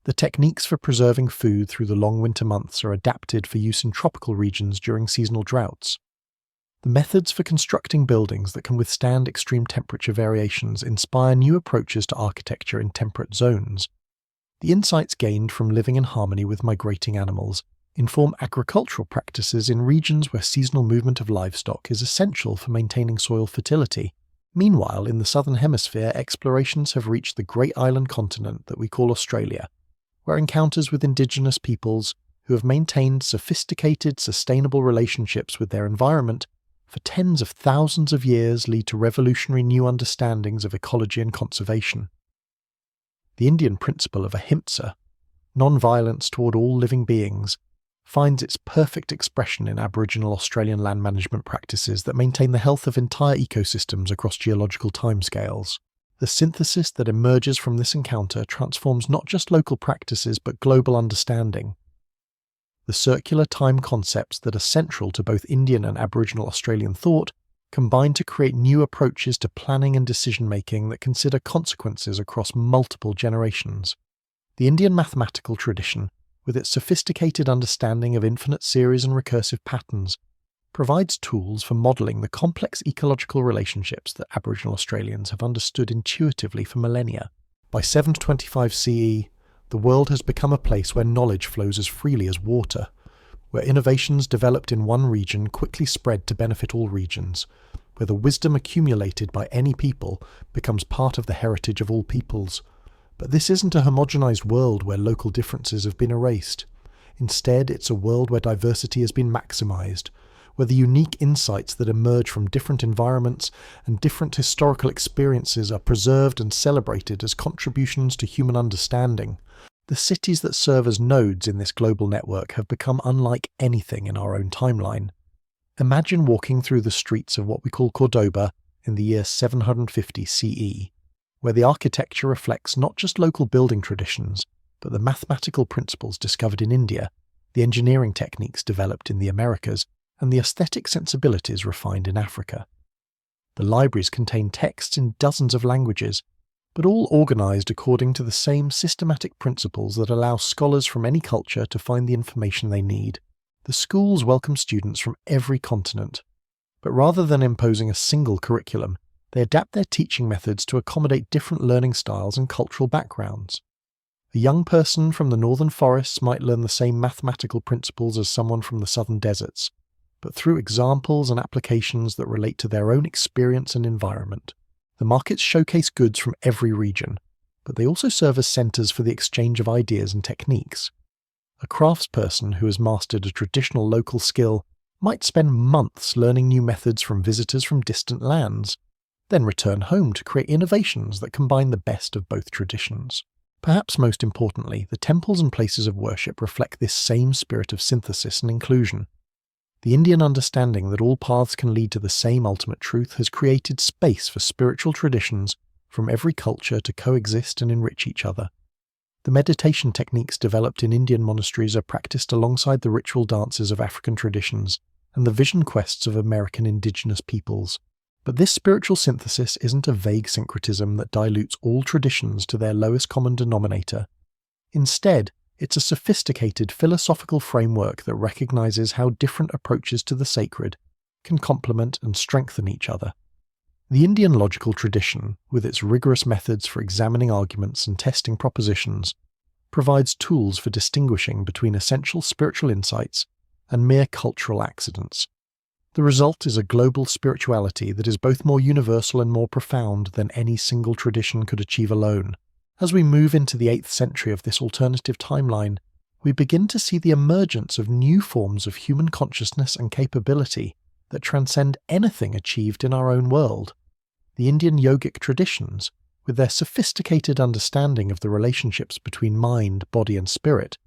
S1: The techniques for preserving food through the long winter months are adapted for use in tropical regions during seasonal droughts. The methods for constructing buildings that can withstand extreme temperature variations inspire new approaches to architecture in temperate zones. The insights gained from living in harmony with migrating animals inform agricultural practices in regions where seasonal movement of livestock is essential for maintaining soil fertility. Meanwhile, in the southern hemisphere, explorations have reached the great island continent that we call Australia, where encounters with indigenous peoples who have maintained sophisticated, sustainable relationships with their environment for tens of thousands of years lead to revolutionary new understandings of ecology and conservation. The Indian principle of ahimsa, non-violence toward all living beings, finds its perfect expression in Aboriginal Australian land management practices that maintain the health of entire ecosystems across geological timescales. The synthesis that emerges from this encounter transforms not just local practices but global understanding. The circular time concepts that are central to both Indian and Aboriginal Australian thought combine to create new approaches to planning and decision-making that consider consequences across multiple generations. The Indian mathematical tradition, with its sophisticated understanding of infinite series and recursive patterns, provides tools for modelling the complex ecological relationships that Aboriginal Australians have understood intuitively for millennia. By 725 CE, the world has become a place where knowledge flows as freely as water, where innovations developed in one region quickly spread to benefit all regions, where the wisdom accumulated by any people becomes part of the heritage of all peoples. But this isn't a homogenized world where local differences have been erased. Instead, it's a world where diversity has been maximized, where the unique insights that emerge from different environments and different historical experiences are preserved and celebrated as contributions to human understanding. The cities that serve as nodes in this global network have become unlike anything in our own timeline. Imagine walking through the streets of what we call Cordoba in the year 750 CE, where the architecture reflects not just local building traditions, but the mathematical principles discovered in India, the engineering techniques developed in the Americas, and the aesthetic sensibilities refined in Africa. The libraries contain texts in dozens of languages, but all organised according to the same systematic principles that allow scholars from any culture to find the information they need. The schools welcome students from every continent, but rather than imposing a single curriculum, they adapt their teaching methods to accommodate different learning styles and cultural backgrounds. A young person from the northern forests might learn the same mathematical principles as someone from the southern deserts, but through examples and applications that relate to their own experience and environment. The markets showcase goods from every region, but they also serve as centres for the exchange of ideas and techniques. A craftsperson who has mastered a traditional local skill might spend months learning new methods from visitors from distant lands, then return home to create innovations that combine the best of both traditions. Perhaps most importantly, the temples and places of worship reflect this same spirit of synthesis and inclusion. The Indian understanding that all paths can lead to the same ultimate truth has created space for spiritual traditions from every culture to coexist and enrich each other. The meditation techniques developed in Indian monasteries are practiced alongside the ritual dances of African traditions and the vision quests of American indigenous peoples. But this spiritual synthesis isn't a vague syncretism that dilutes all traditions to their lowest common denominator. Instead, it's a sophisticated philosophical framework that recognizes how different approaches to the sacred can complement and strengthen each other. The Indian logical tradition, with its rigorous methods for examining arguments and testing propositions, provides tools for distinguishing between essential spiritual insights and mere cultural accidents. The result is a global spirituality that is both more universal and more profound than any single tradition could achieve alone. As we move into the 8th century of this alternative timeline, we begin to see the emergence of new forms of human consciousness and capability that transcend anything achieved in our own world. The Indian yogic traditions, with their sophisticated understanding of the relationships between mind, body and spirit,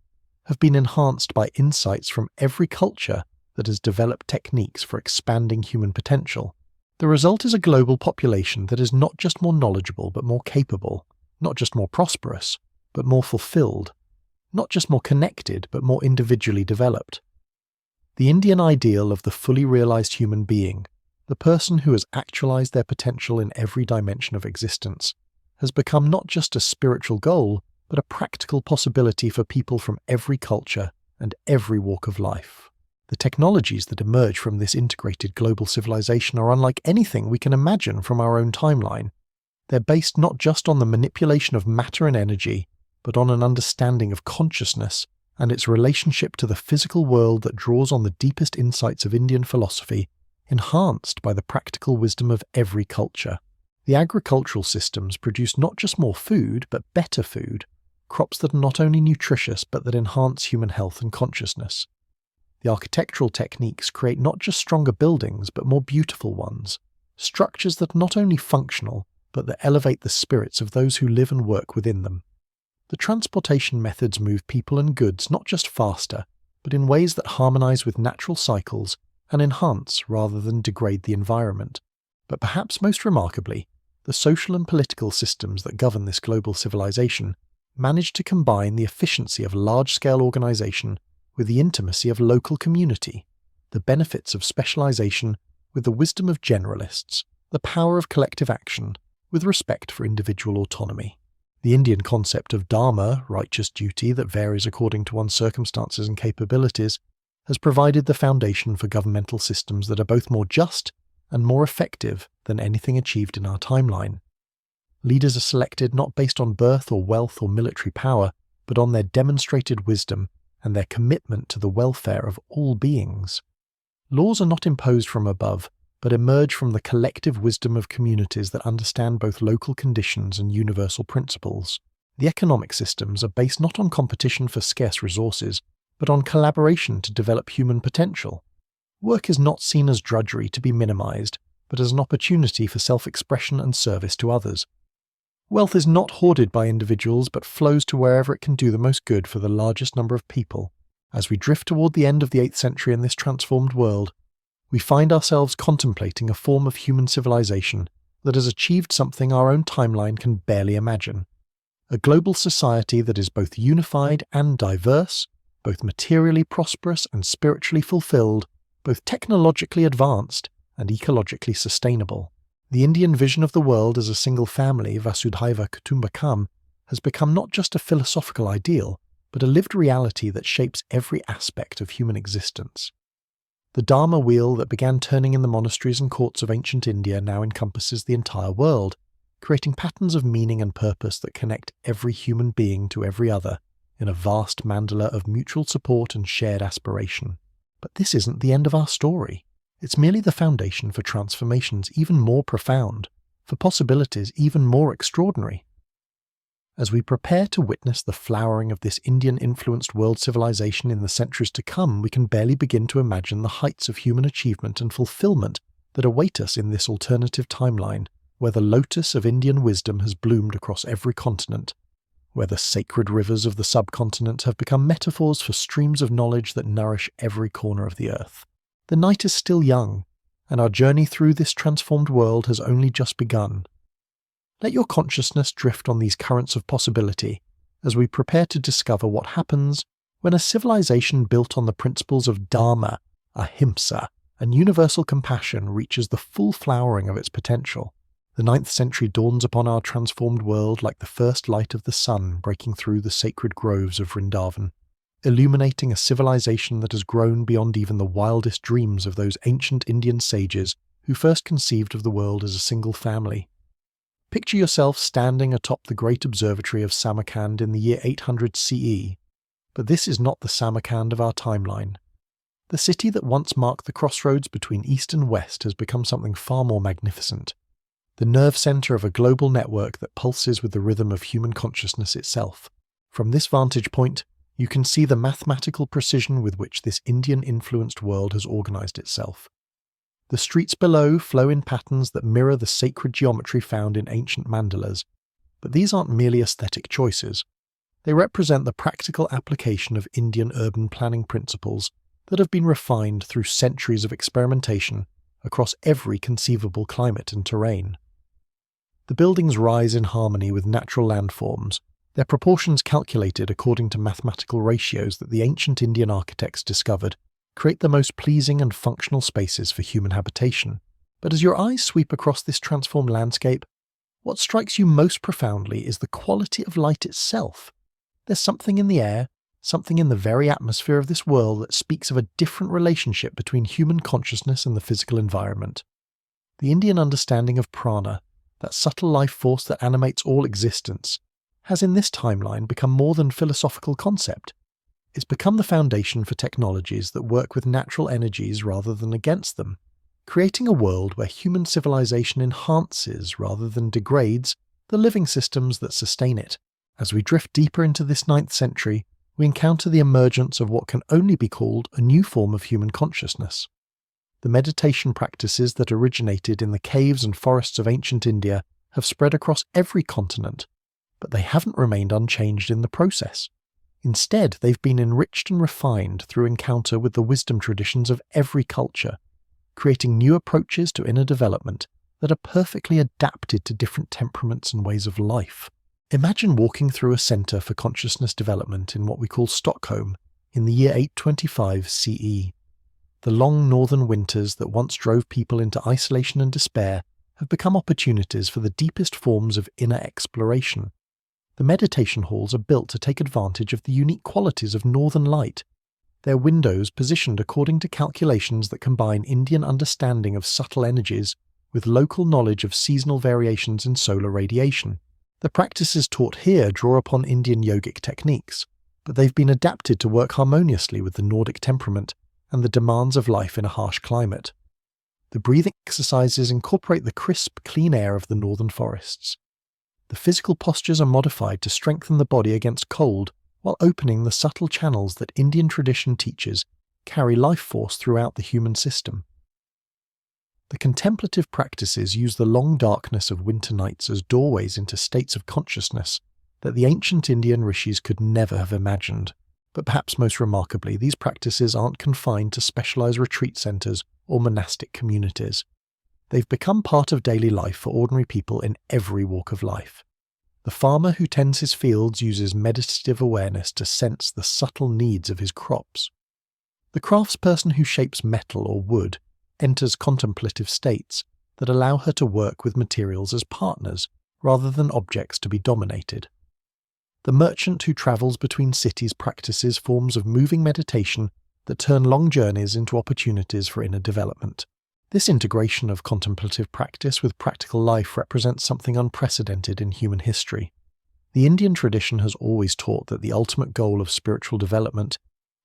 S1: have been enhanced by insights from every culture that has developed techniques for expanding human potential. The result is a global population that is not just more knowledgeable but more capable, not just more prosperous but more fulfilled, not just more connected but more individually developed. The Indian ideal of the fully realized human being, the person who has actualized their potential in every dimension of existence, has become not just a spiritual goal but a practical possibility for people from every culture and every walk of life. The technologies that emerge from this integrated global civilization are unlike anything we can imagine from our own timeline. They're based not just on the manipulation of matter and energy, but on an understanding of consciousness and its relationship to the physical world that draws on the deepest insights of Indian philosophy, enhanced by the practical wisdom of every culture. The agricultural systems produce not just more food, but better food, crops that are not only nutritious but that enhance human health and consciousness. The architectural techniques create not just stronger buildings but more beautiful ones, structures that are not only functional but that elevate the spirits of those who live and work within them. The transportation methods move people and goods not just faster, but in ways that harmonize with natural cycles and enhance rather than degrade the environment. But perhaps most remarkably, the social and political systems that govern this global civilization manage to combine the efficiency of large-scale organization with the intimacy of local community, the benefits of specialization with the wisdom of generalists, the power of collective action with respect for individual autonomy. The Indian concept of dharma, righteous duty that varies according to one's circumstances and capabilities, has provided the foundation for governmental systems that are both more just and more effective than anything achieved in our timeline. Leaders are selected not based on birth or wealth or military power, but on their demonstrated wisdom and their commitment to the welfare of all beings. Laws are not imposed from above, but emerge from the collective wisdom of communities that understand both local conditions and universal principles. The economic systems are based not on competition for scarce resources, but on collaboration to develop human potential. Work is not seen as drudgery to be minimized, but as an opportunity for self-expression and service to others. Wealth is not hoarded by individuals but flows to wherever it can do the most good for the largest number of people. As we drift toward the end of the 8th century in this transformed world, we find ourselves contemplating a form of human civilization that has achieved something our own timeline can barely imagine. A global society that is both unified and diverse, both materially prosperous and spiritually fulfilled, both technologically advanced and ecologically sustainable. The Indian vision of the world as a single family, Vasudhaiva Kutumbakam, has become not just a philosophical ideal, but a lived reality that shapes every aspect of human existence. The Dharma wheel that began turning in the monasteries and courts of ancient India now encompasses the entire world, creating patterns of meaning and purpose that connect every human being to every other in a vast mandala of mutual support and shared aspiration. But this isn't the end of our story. It's merely the foundation for transformations even more profound, for possibilities even more extraordinary. As we prepare to witness the flowering of this Indian-influenced world civilization in the centuries to come, we can barely begin to imagine the heights of human achievement and fulfillment that await us in this alternative timeline, where the lotus of Indian wisdom has bloomed across every continent, where the sacred rivers of the subcontinent have become metaphors for streams of knowledge that nourish every corner of the earth. The night is still young, and our journey through this transformed world has only just begun. Let your consciousness drift on these currents of possibility as we prepare to discover what happens when a civilization built on the principles of dharma, ahimsa, and universal compassion reaches the full flowering of its potential. The 9th century dawns upon our transformed world like the first light of the sun breaking through the sacred groves of Vrindavan, illuminating a civilization that has grown beyond even the wildest dreams of those ancient Indian sages who first conceived of the world as a single family. Picture yourself standing atop the great observatory of Samarkand in the year 800 CE, but this is not the Samarkand of our timeline. The city that once marked the crossroads between East and West has become something far more magnificent, the nerve center of a global network that pulses with the rhythm of human consciousness itself. From this vantage point, you can see the mathematical precision with which this Indian-influenced world has organized itself. The streets below flow in patterns that mirror the sacred geometry found in ancient mandalas, but these aren't merely aesthetic choices. They represent the practical application of Indian urban planning principles that have been refined through centuries of experimentation across every conceivable climate and terrain. The buildings rise in harmony with natural landforms, their proportions calculated according to mathematical ratios that the ancient Indian architects discovered create the most pleasing and functional spaces for human habitation. But as your eyes sweep across this transformed landscape, what strikes you most profoundly is the quality of light itself. There's something in the air, something in the very atmosphere of this world that speaks of a different relationship between human consciousness and the physical environment. The Indian understanding of prana, that subtle life force that animates all existence, has in this timeline become more than a philosophical concept. It's become the foundation for technologies that work with natural energies rather than against them, creating a world where human civilization enhances rather than degrades the living systems that sustain it. As we drift deeper into this 9th century, we encounter the emergence of what can only be called a new form of human consciousness. The meditation practices that originated in the caves and forests of ancient India have spread across every continent, but they haven't remained unchanged in the process. Instead, they've been enriched and refined through encounter with the wisdom traditions of every culture, creating new approaches to inner development that are perfectly adapted to different temperaments and ways of life. Imagine walking through a centre for consciousness development in what we call Stockholm in the year 825 CE. The long northern winters that once drove people into isolation and despair have become opportunities for the deepest forms of inner exploration. The meditation halls are built to take advantage of the unique qualities of northern light, their windows positioned according to calculations that combine Indian understanding of subtle energies with local knowledge of seasonal variations in solar radiation. The practices taught here draw upon Indian yogic techniques, but they've been adapted to work harmoniously with the Nordic temperament and the demands of life in a harsh climate. The breathing exercises incorporate the crisp, clean air of the northern forests. The physical postures are modified to strengthen the body against cold, while opening the subtle channels that Indian tradition teaches carry life force throughout the human system. The contemplative practices use the long darkness of winter nights as doorways into states of consciousness that the ancient Indian rishis could never have imagined. But perhaps most remarkably, these practices aren't confined to specialized retreat centers or monastic communities. They've become part of daily life for ordinary people in every walk of life. The farmer who tends his fields uses meditative awareness to sense the subtle needs of his crops. The craftsperson who shapes metal or wood enters contemplative states that allow her to work with materials as partners rather than objects to be dominated. The merchant who travels between cities practices forms of moving meditation that turn long journeys into opportunities for inner development. This integration of contemplative practice with practical life represents something unprecedented in human history. The Indian tradition has always taught that the ultimate goal of spiritual development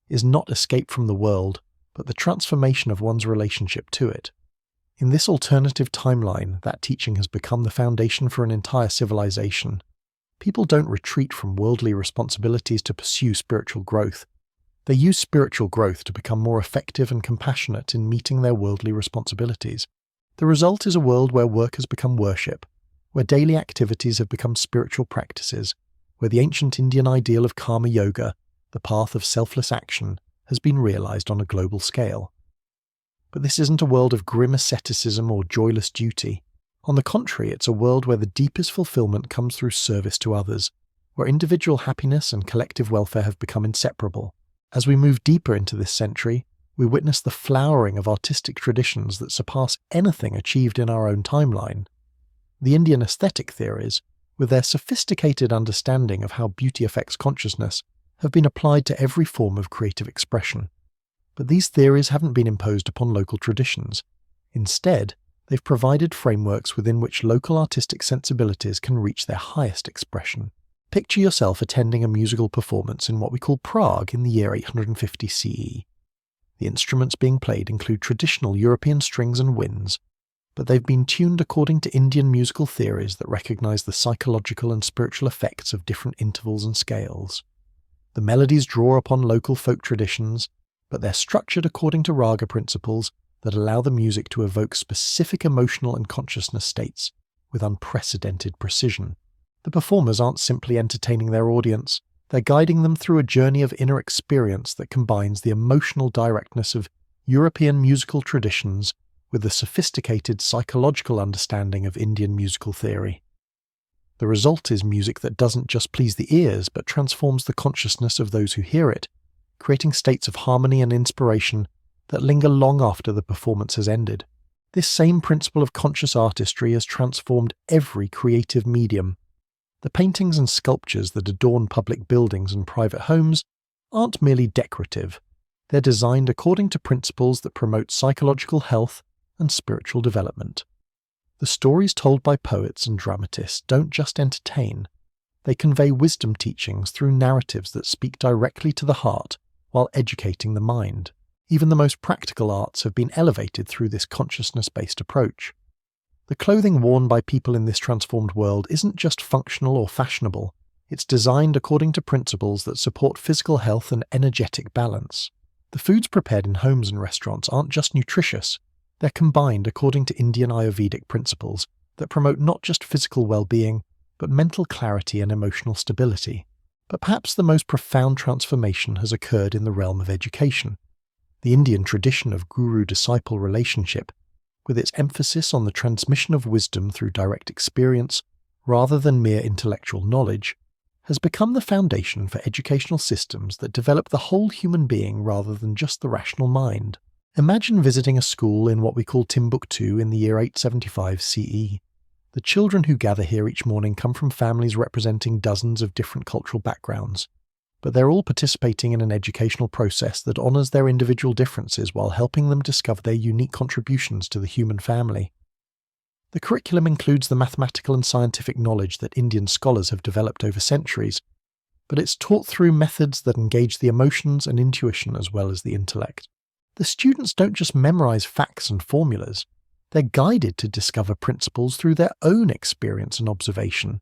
S1: is not escape from the world, but the transformation of one's relationship to it. In this alternative timeline, that teaching has become the foundation for an entire civilization. People don't retreat from worldly responsibilities to pursue spiritual growth. They use spiritual growth to become more effective and compassionate in meeting their worldly responsibilities. The result is a world where work has become worship, where daily activities have become spiritual practices, where the ancient Indian ideal of karma yoga, the path of selfless action, has been realized on a global scale. But this isn't a world of grim asceticism or joyless duty. On the contrary, it's a world where the deepest fulfillment comes through service to others, where individual happiness and collective welfare have become inseparable. As we move deeper into this century, we witness the flowering of artistic traditions that surpass anything achieved in our own timeline. The Indian aesthetic theories, with their sophisticated understanding of how beauty affects consciousness, have been applied to every form of creative expression. But these theories haven't been imposed upon local traditions. Instead, they've provided frameworks within which local artistic sensibilities can reach their highest expression. Picture yourself attending a musical performance in what we call Prague in the year 850 CE. The instruments being played include traditional European strings and winds, but they've been tuned according to Indian musical theories that recognize the psychological and spiritual effects of different intervals and scales. The melodies draw upon local folk traditions, but they're structured according to raga principles that allow the music to evoke specific emotional and consciousness states with unprecedented precision. The performers aren't simply entertaining their audience, they're guiding them through a journey of inner experience that combines the emotional directness of European musical traditions with the sophisticated psychological understanding of Indian musical theory. The result is music that doesn't just please the ears but transforms the consciousness of those who hear it, creating states of harmony and inspiration that linger long after the performance has ended. This same principle of conscious artistry has transformed every creative medium. The paintings and sculptures that adorn public buildings and private homes aren't merely decorative. They're designed according to principles that promote psychological health and spiritual development. The stories told by poets and dramatists don't just entertain, they convey wisdom teachings through narratives that speak directly to the heart while educating the mind. Even the most practical arts have been elevated through this consciousness-based approach. The clothing worn by people in this transformed world isn't just functional or fashionable, it's designed according to principles that support physical health and energetic balance. The foods prepared in homes and restaurants aren't just nutritious, they're combined according to Indian Ayurvedic principles that promote not just physical well-being, but mental clarity and emotional stability. But perhaps the most profound transformation has occurred in the realm of education. The Indian tradition of guru-disciple relationship, with its emphasis on the transmission of wisdom through direct experience rather than mere intellectual knowledge, has become the foundation for educational systems that develop the whole human being rather than just the rational mind. Imagine visiting a school in what we call Timbuktu in the year 875 CE. The children who gather here each morning come from families representing dozens of different cultural backgrounds, but they're all participating in an educational process that honours their individual differences while helping them discover their unique contributions to the human family. The curriculum includes the mathematical and scientific knowledge that Indian scholars have developed over centuries, but it's taught through methods that engage the emotions and intuition as well as the intellect. The students don't just memorise facts and formulas, they're guided to discover principles through their own experience and observation.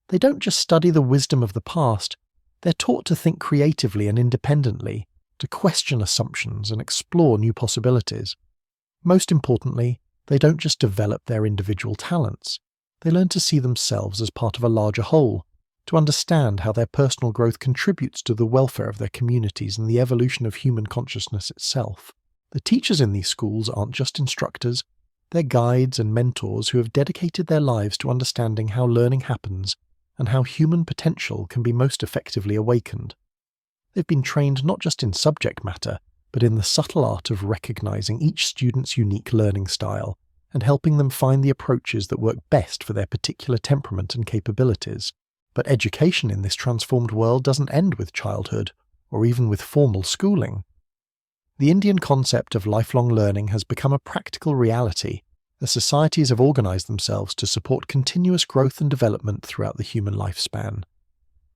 S1: They don't just study the wisdom of the past, they're taught to think creatively and independently, to question assumptions and explore new possibilities. Most importantly, they don't just develop their individual talents, they learn to see themselves as part of a larger whole, to understand how their personal growth contributes to the welfare of their communities and the evolution of human consciousness itself. The teachers in these schools aren't just instructors, they're guides and mentors who have dedicated their lives to understanding how learning happens and how human potential can be most effectively awakened. They've been trained not just in subject matter, but in the subtle art of recognizing each student's unique learning style and helping them find the approaches that work best for their particular temperament and capabilities. But education in this transformed world doesn't end with childhood, or even with formal schooling. The Indian concept of lifelong learning has become a practical reality, as societies have organized themselves to support continuous growth and development throughout the human lifespan.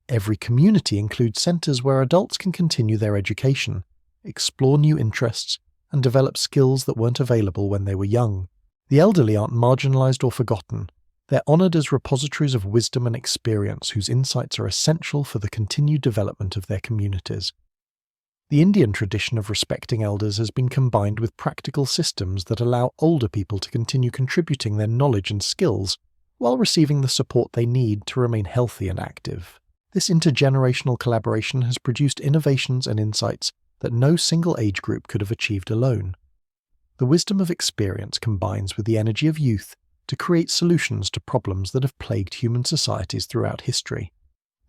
S1: Every community includes centers where adults can continue their education, explore new interests, and develop skills that weren't available when they were young. The elderly aren't marginalized or forgotten. They're honored as repositories of wisdom and experience whose insights are essential for the continued development of their communities. The Indian tradition of respecting elders has been combined with practical systems that allow older people to continue contributing their knowledge and skills while receiving the support they need to remain healthy and active. This intergenerational collaboration has produced innovations and insights that no single age group could have achieved alone. The wisdom of experience combines with the energy of youth to create solutions to problems that have plagued human societies throughout history.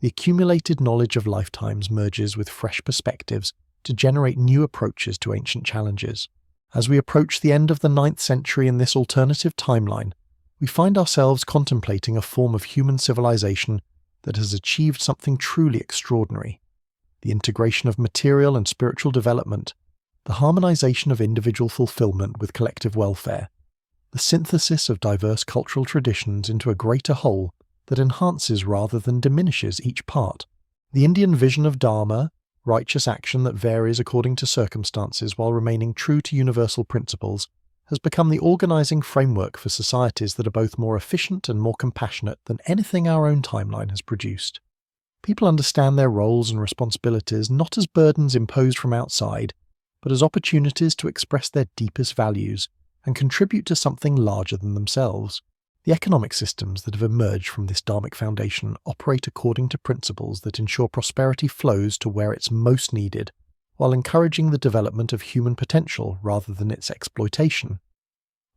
S1: The accumulated knowledge of lifetimes merges with fresh perspectives to generate new approaches to ancient challenges. As we approach the end of the 9th century in this alternative timeline, we find ourselves contemplating a form of human civilization that has achieved something truly extraordinary. The integration of material and spiritual development, the harmonization of individual fulfillment with collective welfare, the synthesis of diverse cultural traditions into a greater whole that enhances rather than diminishes each part. The Indian vision of dharma, righteous action that varies according to circumstances while remaining true to universal principles, has become the organizing framework for societies that are both more efficient and more compassionate than anything our own timeline has produced. People understand their roles and responsibilities not as burdens imposed from outside, but as opportunities to express their deepest values and contribute to something larger than themselves. The economic systems that have emerged from this Dharmic foundation operate according to principles that ensure prosperity flows to where it's most needed, while encouraging the development of human potential rather than its exploitation.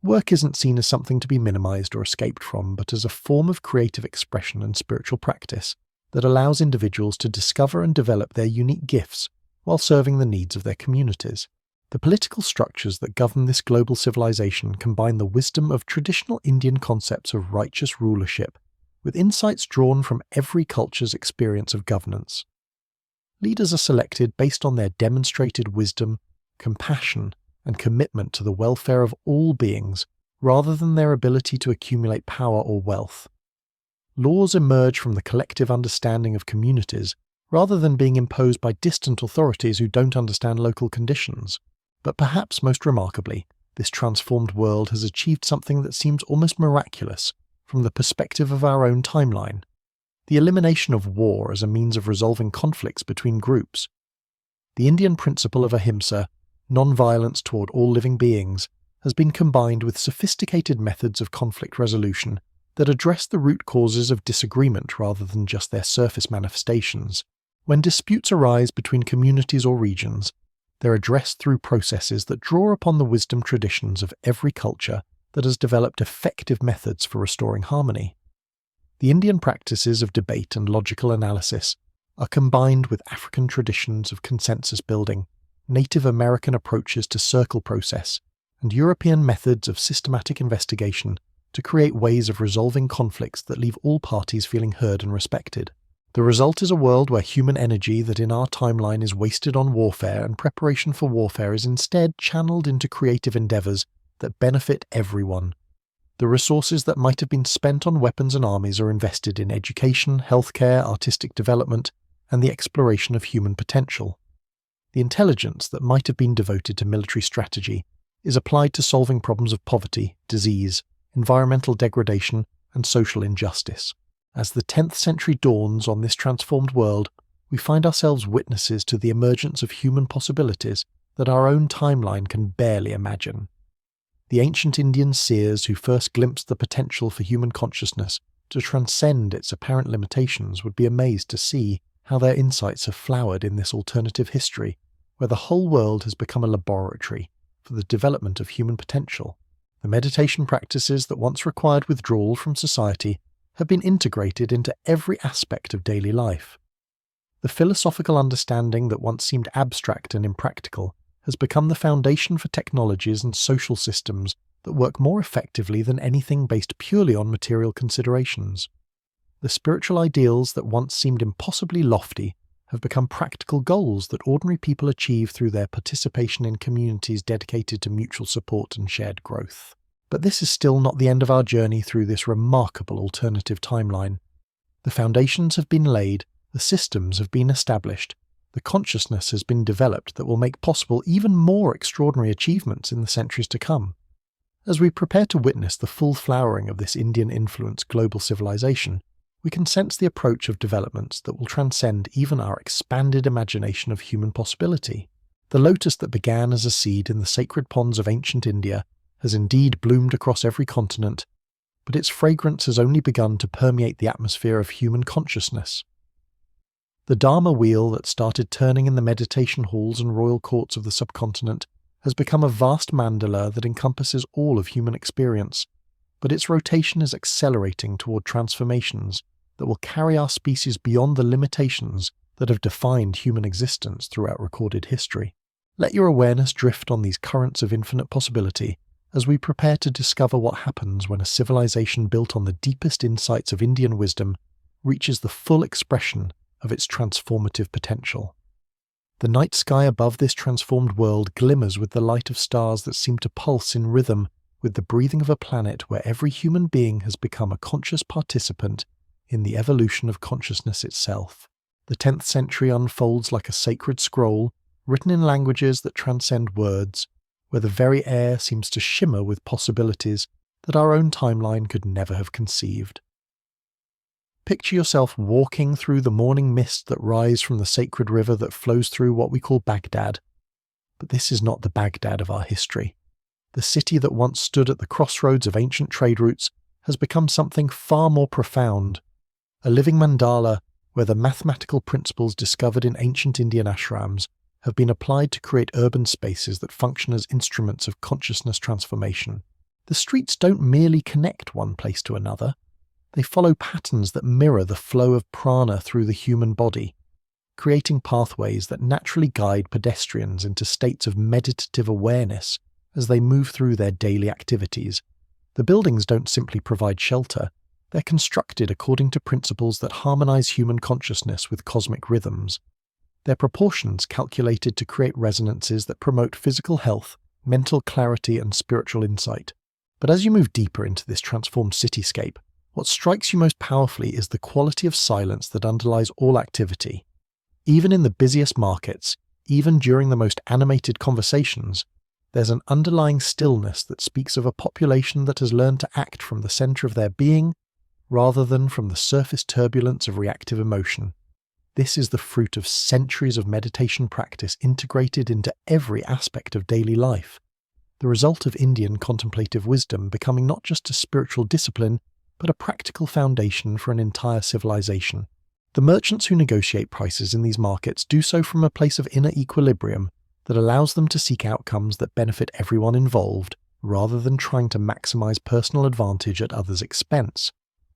S1: Work isn't seen as something to be minimized or escaped from, but as a form of creative expression and spiritual practice that allows individuals to discover and develop their unique gifts while serving the needs of their communities. The political structures that govern this global civilization combine the wisdom of traditional Indian concepts of righteous rulership with insights drawn from every culture's experience of governance. Leaders are selected based on their demonstrated wisdom, compassion, and commitment to the welfare of all beings, rather than their ability to accumulate power or wealth. Laws emerge from the collective understanding of communities, rather than being imposed by distant authorities who don't understand local conditions. But perhaps most remarkably, this transformed world has achieved something that seems almost miraculous from the perspective of our own timeline: the elimination of war as a means of resolving conflicts between groups. The Indian principle of ahimsa, non-violence toward all living beings, has been combined with sophisticated methods of conflict resolution that address the root causes of disagreement rather than just their surface manifestations. When disputes arise between communities or regions, they're addressed through processes that draw upon the wisdom traditions of every culture that has developed effective methods for restoring harmony. The Indian practices of debate and logical analysis are combined with African traditions of consensus building, Native American approaches to circle process, and European methods of systematic investigation to create ways of resolving conflicts that leave all parties feeling heard and respected. The result is a world where human energy that in our timeline is wasted on warfare and preparation for warfare is instead channeled into creative endeavors that benefit everyone. The resources that might have been spent on weapons and armies are invested in education, healthcare, artistic development, and the exploration of human potential. The intelligence that might have been devoted to military strategy is applied to solving problems of poverty, disease, environmental degradation, and social injustice. As the 10th century dawns on this transformed world, we find ourselves witnesses to the emergence of human possibilities that our own timeline can barely imagine. The ancient Indian seers who first glimpsed the potential for human consciousness to transcend its apparent limitations would be amazed to see how their insights have flowered in this alternative history, where the whole world has become a laboratory for the development of human potential. The meditation practices that once required withdrawal from society have been integrated into every aspect of daily life. The philosophical understanding that once seemed abstract and impractical has become the foundation for technologies and social systems that work more effectively than anything based purely on material considerations. The spiritual ideals that once seemed impossibly lofty have become practical goals that ordinary people achieve through their participation in communities dedicated to mutual support and shared growth. But this is still not the end of our journey through this remarkable alternative timeline. The foundations have been laid, the systems have been established, the consciousness has been developed that will make possible even more extraordinary achievements in the centuries to come. As we prepare to witness the full flowering of this Indian-influenced global civilization, we can sense the approach of developments that will transcend even our expanded imagination of human possibility. The lotus that began as a seed in the sacred ponds of ancient India has indeed bloomed across every continent, but its fragrance has only begun to permeate the atmosphere of human consciousness. The Dharma wheel that started turning in the meditation halls and royal courts of the subcontinent has become a vast mandala that encompasses all of human experience, but its rotation is accelerating toward transformations that will carry our species beyond the limitations that have defined human existence throughout recorded history. Let your awareness drift on these currents of infinite possibility as we prepare to discover what happens when a civilization built on the deepest insights of Indian wisdom reaches the full expression of its transformative potential. The night sky above this transformed world glimmers with the light of stars that seem to pulse in rhythm with the breathing of a planet where every human being has become a conscious participant in the evolution of consciousness itself. The 10th century unfolds like a sacred scroll, written in languages that transcend words, where the very air seems to shimmer with possibilities that our own timeline could never have conceived. Picture yourself walking through the morning mist that rise from the sacred river that flows through what we call Baghdad. But this is not the Baghdad of our history. The city that once stood at the crossroads of ancient trade routes has become something far more profound, a living mandala where the mathematical principles discovered in ancient Indian ashrams have been applied to create urban spaces that function as instruments of consciousness transformation. The streets don't merely connect one place to another, they follow patterns that mirror the flow of prana through the human body, creating pathways that naturally guide pedestrians into states of meditative awareness as they move through their daily activities. The buildings don't simply provide shelter, they're constructed according to principles that harmonize human consciousness with cosmic rhythms. Their proportions calculated to create resonances that promote physical health, mental clarity, and spiritual insight. But as you move deeper into this transformed cityscape, what strikes you most powerfully is the quality of silence that underlies all activity. Even in the busiest markets, even during the most animated conversations, there's an underlying stillness that speaks of a population that has learned to act from the center of their being, rather than from the surface turbulence of reactive emotion. This is the fruit of centuries of meditation practice integrated into every aspect of daily life, the result of Indian contemplative wisdom becoming not just a spiritual discipline, but a practical foundation for an entire civilization. The merchants who negotiate prices in these markets do so from a place of inner equilibrium that allows them to seek outcomes that benefit everyone involved, rather than trying to maximize personal advantage at others' expense.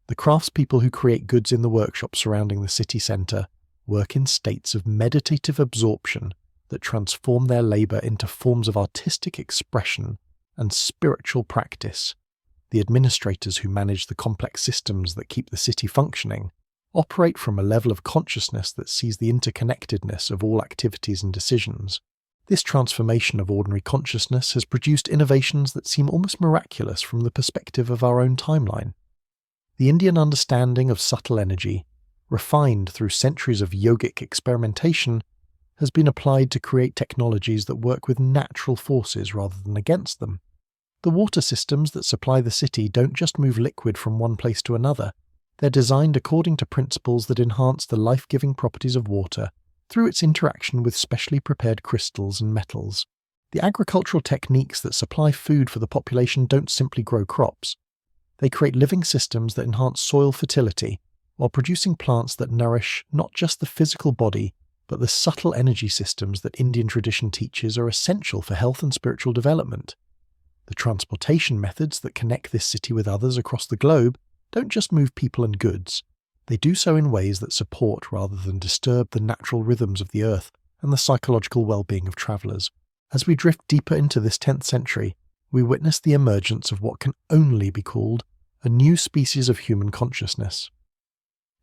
S1: The craftspeople who create goods in the workshops surrounding the city centre work in states of meditative absorption that transform their labour into forms of artistic expression and spiritual practice. The administrators who manage the complex systems that keep the city functioning operate from a level of consciousness that sees the interconnectedness of all activities and decisions. This transformation of ordinary consciousness has produced innovations that seem almost miraculous from the perspective of our own timeline. The Indian understanding of subtle energy, refined through centuries of yogic experimentation, has been applied to create technologies that work with natural forces rather than against them. The water systems that supply the city don't just move liquid from one place to another, they're designed according to principles that enhance the life-giving properties of water through its interaction with specially prepared crystals and metals. The agricultural techniques that supply food for the population don't simply grow crops. They create living systems that enhance soil fertility while producing plants that nourish not just the physical body, but the subtle energy systems that Indian tradition teaches are essential for health and spiritual development. The transportation methods that connect this city with others across the globe don't just move people and goods. They do so in ways that support rather than disturb the natural rhythms of the earth and the psychological well-being of travellers. As we drift deeper into this 10th century, we witness the emergence of what can only be called a new species of human consciousness.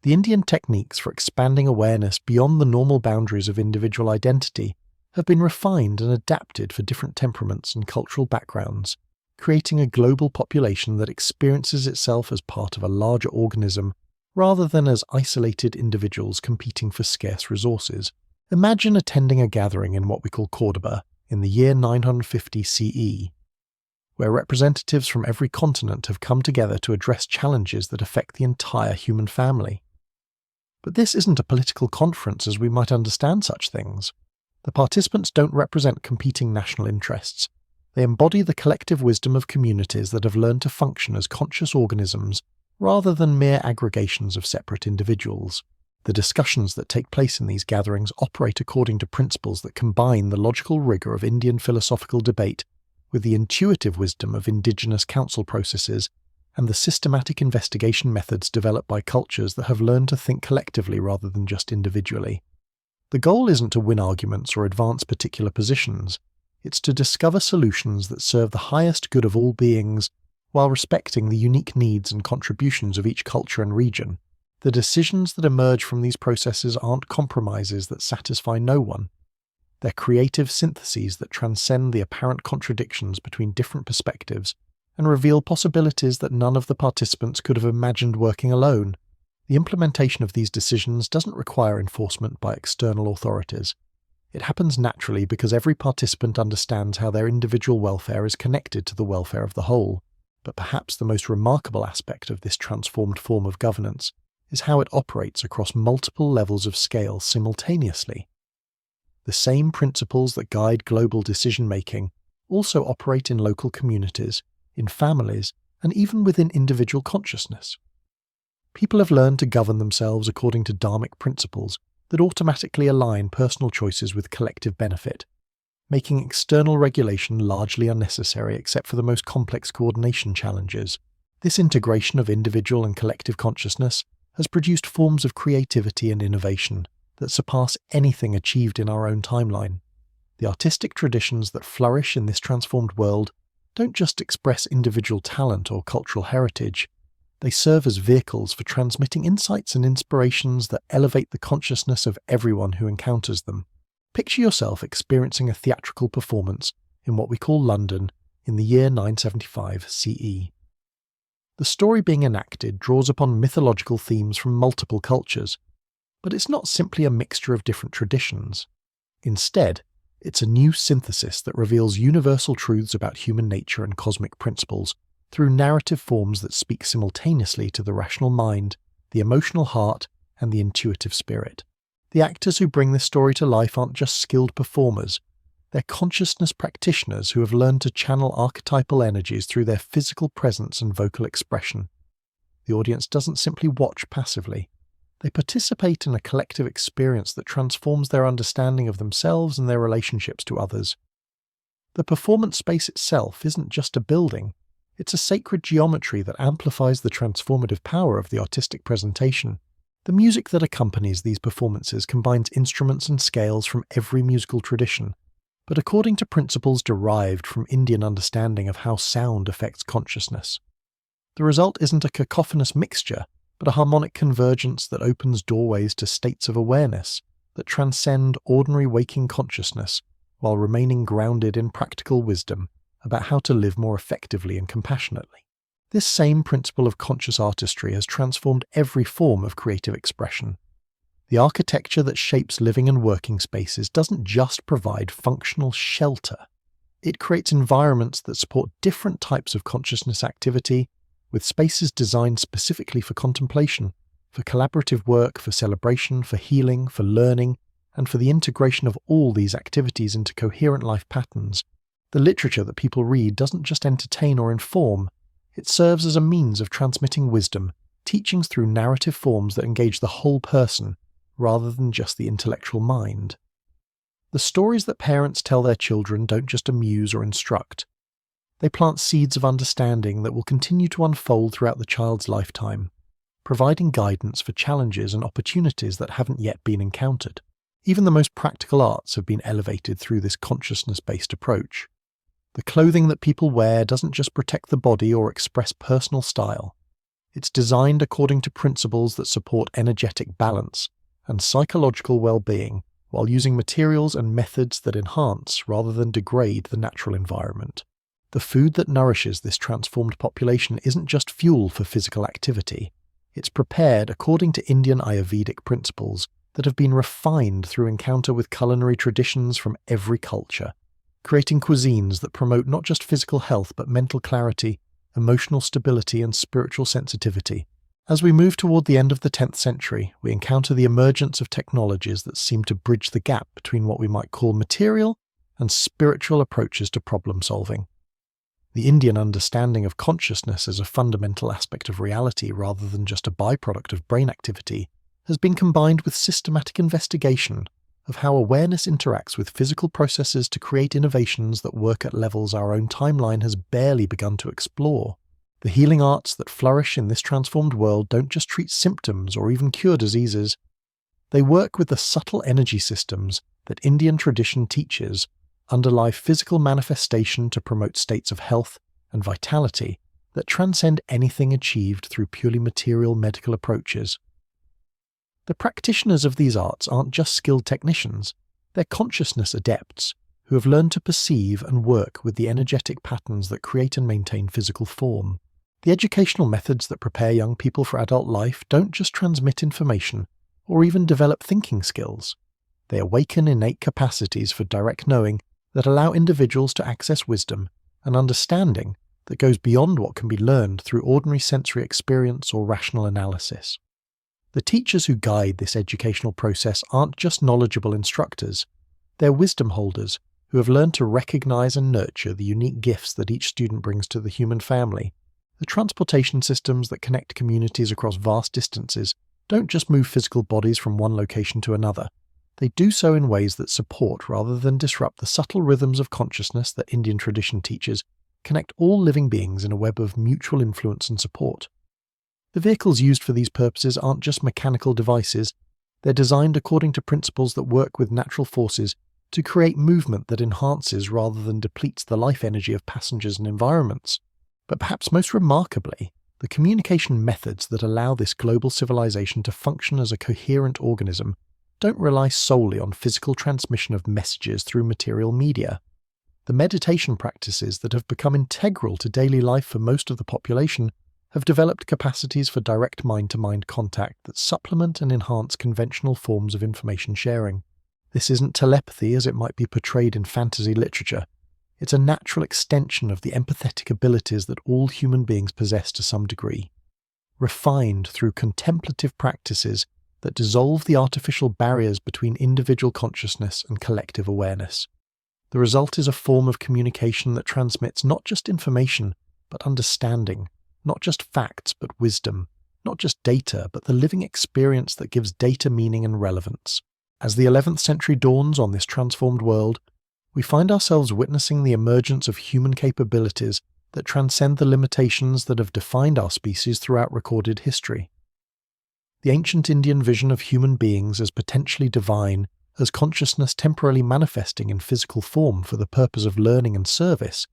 S1: The Indian techniques for expanding awareness beyond the normal boundaries of individual identity have been refined and adapted for different temperaments and cultural backgrounds, creating a global population that experiences itself as part of a larger organism rather than as isolated individuals competing for scarce resources. Imagine attending a gathering in what we call Cordoba in the year 950 CE, where representatives from every continent have come together to address challenges that affect the entire human family. But this isn't a political conference as we might understand such things. The participants don't represent competing national interests. They embody the collective wisdom of communities that have learned to function as conscious organisms rather than mere aggregations of separate individuals. The discussions that take place in these gatherings operate according to principles that combine the logical rigour of Indian philosophical debate with the intuitive wisdom of indigenous council processes and the systematic investigation methods developed by cultures that have learned to think collectively rather than just individually. The goal isn't to win arguments or advance particular positions. It's to discover solutions that serve the highest good of all beings while respecting the unique needs and contributions of each culture and region. The decisions that emerge from these processes aren't compromises that satisfy no one. They're creative syntheses that transcend the apparent contradictions between different perspectives and reveal possibilities that none of the participants could have imagined working alone. The implementation of these decisions doesn't require enforcement by external authorities. It happens naturally because every participant understands how their individual welfare is connected to the welfare of the whole. But perhaps the most remarkable aspect of this transformed form of governance is how it operates across multiple levels of scale simultaneously. The same principles that guide global decision-making also operate in local communities, in families, and even within individual consciousness. People have learned to govern themselves according to dharmic principles that automatically align personal choices with collective benefit, making external regulation largely unnecessary except for the most complex coordination challenges. This integration of individual and collective consciousness has produced forms of creativity and innovation that surpass anything achieved in our own timeline. The artistic traditions that flourish in this transformed world don't just express individual talent or cultural heritage, they serve as vehicles for transmitting insights and inspirations that elevate the consciousness of everyone who encounters them. Picture yourself experiencing a theatrical performance in what we call London in the year 975 CE. The story being enacted draws upon mythological themes from multiple cultures, but it's not simply a mixture of different traditions. Instead, it's a new synthesis that reveals universal truths about human nature and cosmic principles through narrative forms that speak simultaneously to the rational mind, the emotional heart, and the intuitive spirit. The actors who bring this story to life aren't just skilled performers, they're consciousness practitioners who have learned to channel archetypal energies through their physical presence and vocal expression. The audience doesn't simply watch passively. They participate in a collective experience that transforms their understanding of themselves and their relationships to others. The performance space itself isn't just a building, it's a sacred geometry that amplifies the transformative power of the artistic presentation. The music that accompanies these performances combines instruments and scales from every musical tradition, but according to principles derived from Indian understanding of how sound affects consciousness. The result isn't a cacophonous mixture, but a harmonic convergence that opens doorways to states of awareness that transcend ordinary waking consciousness while remaining grounded in practical wisdom about how to live more effectively and compassionately. This same principle of conscious artistry has transformed every form of creative expression. The architecture that shapes living and working spaces doesn't just provide functional shelter. It creates environments that support different types of consciousness activity, with spaces designed specifically for contemplation, for collaborative work, for celebration, for healing, for learning, and for the integration of all these activities into coherent life patterns. The literature that people read doesn't just entertain or inform, it serves as a means of transmitting wisdom, teachings through narrative forms that engage the whole person, rather than just the intellectual mind. The stories that parents tell their children don't just amuse or instruct. They plant seeds of understanding that will continue to unfold throughout the child's lifetime, providing guidance for challenges and opportunities that haven't yet been encountered. Even the most practical arts have been elevated through this consciousness-based approach. The clothing that people wear doesn't just protect the body or express personal style. It's designed according to principles that support energetic balance and psychological well-being, while using materials and methods that enhance rather than degrade the natural environment. The food that nourishes this transformed population isn't just fuel for physical activity. It's prepared according to Indian Ayurvedic principles that have been refined through encounter with culinary traditions from every culture, creating cuisines that promote not just physical health but mental clarity, emotional stability, and spiritual sensitivity. As we move toward the end of the 10th century, we encounter the emergence of technologies that seem to bridge the gap between what we might call material and spiritual approaches to problem solving. The Indian understanding of consciousness as a fundamental aspect of reality rather than just a byproduct of brain activity has been combined with systematic investigation of how awareness interacts with physical processes to create innovations that work at levels our own timeline has barely begun to explore. The healing arts that flourish in this transformed world don't just treat symptoms or even cure diseases. They work with the subtle energy systems that Indian tradition teaches underlie physical manifestation to promote states of health and vitality that transcend anything achieved through purely material medical approaches. The practitioners of these arts aren't just skilled technicians, they're consciousness adepts who have learned to perceive and work with the energetic patterns that create and maintain physical form. The educational methods that prepare young people for adult life don't just transmit information or even develop thinking skills. They awaken innate capacities for direct knowing that allow individuals to access wisdom and understanding that goes beyond what can be learned through ordinary sensory experience or rational analysis. The teachers who guide this educational process aren't just knowledgeable instructors, They're wisdom holders who have learned to recognize and nurture the unique gifts that each student brings to the human family. The transportation systems that connect communities across vast distances don't just move physical bodies from one location to another. They do so in ways that support rather than disrupt the subtle rhythms of consciousness that Indian tradition teaches, connect all living beings in a web of mutual influence and support. The vehicles used for these purposes aren't just mechanical devices. They're designed according to principles that work with natural forces to create movement that enhances rather than depletes the life energy of passengers and environments. But perhaps most remarkably, the communication methods that allow this global civilization to function as a coherent organism don't rely solely on physical transmission of messages through material media. The meditation practices that have become integral to daily life for most of the population have developed capacities for direct mind-to-mind contact that supplement and enhance conventional forms of information sharing. This isn't telepathy as it might be portrayed in fantasy literature. It's a natural extension of the empathetic abilities that all human beings possess to some degree, refined through contemplative practices that dissolve the artificial barriers between individual consciousness and collective awareness. The result is a form of communication that transmits not just information, but understanding, not just facts, but wisdom, not just data, but the living experience that gives data meaning and relevance. As the 11th century dawns on this transformed world, we find ourselves witnessing the emergence of human capabilities that transcend the limitations that have defined our species throughout recorded history. The ancient Indian vision of human beings as potentially divine, as consciousness temporarily manifesting in physical form for the purpose of learning and service,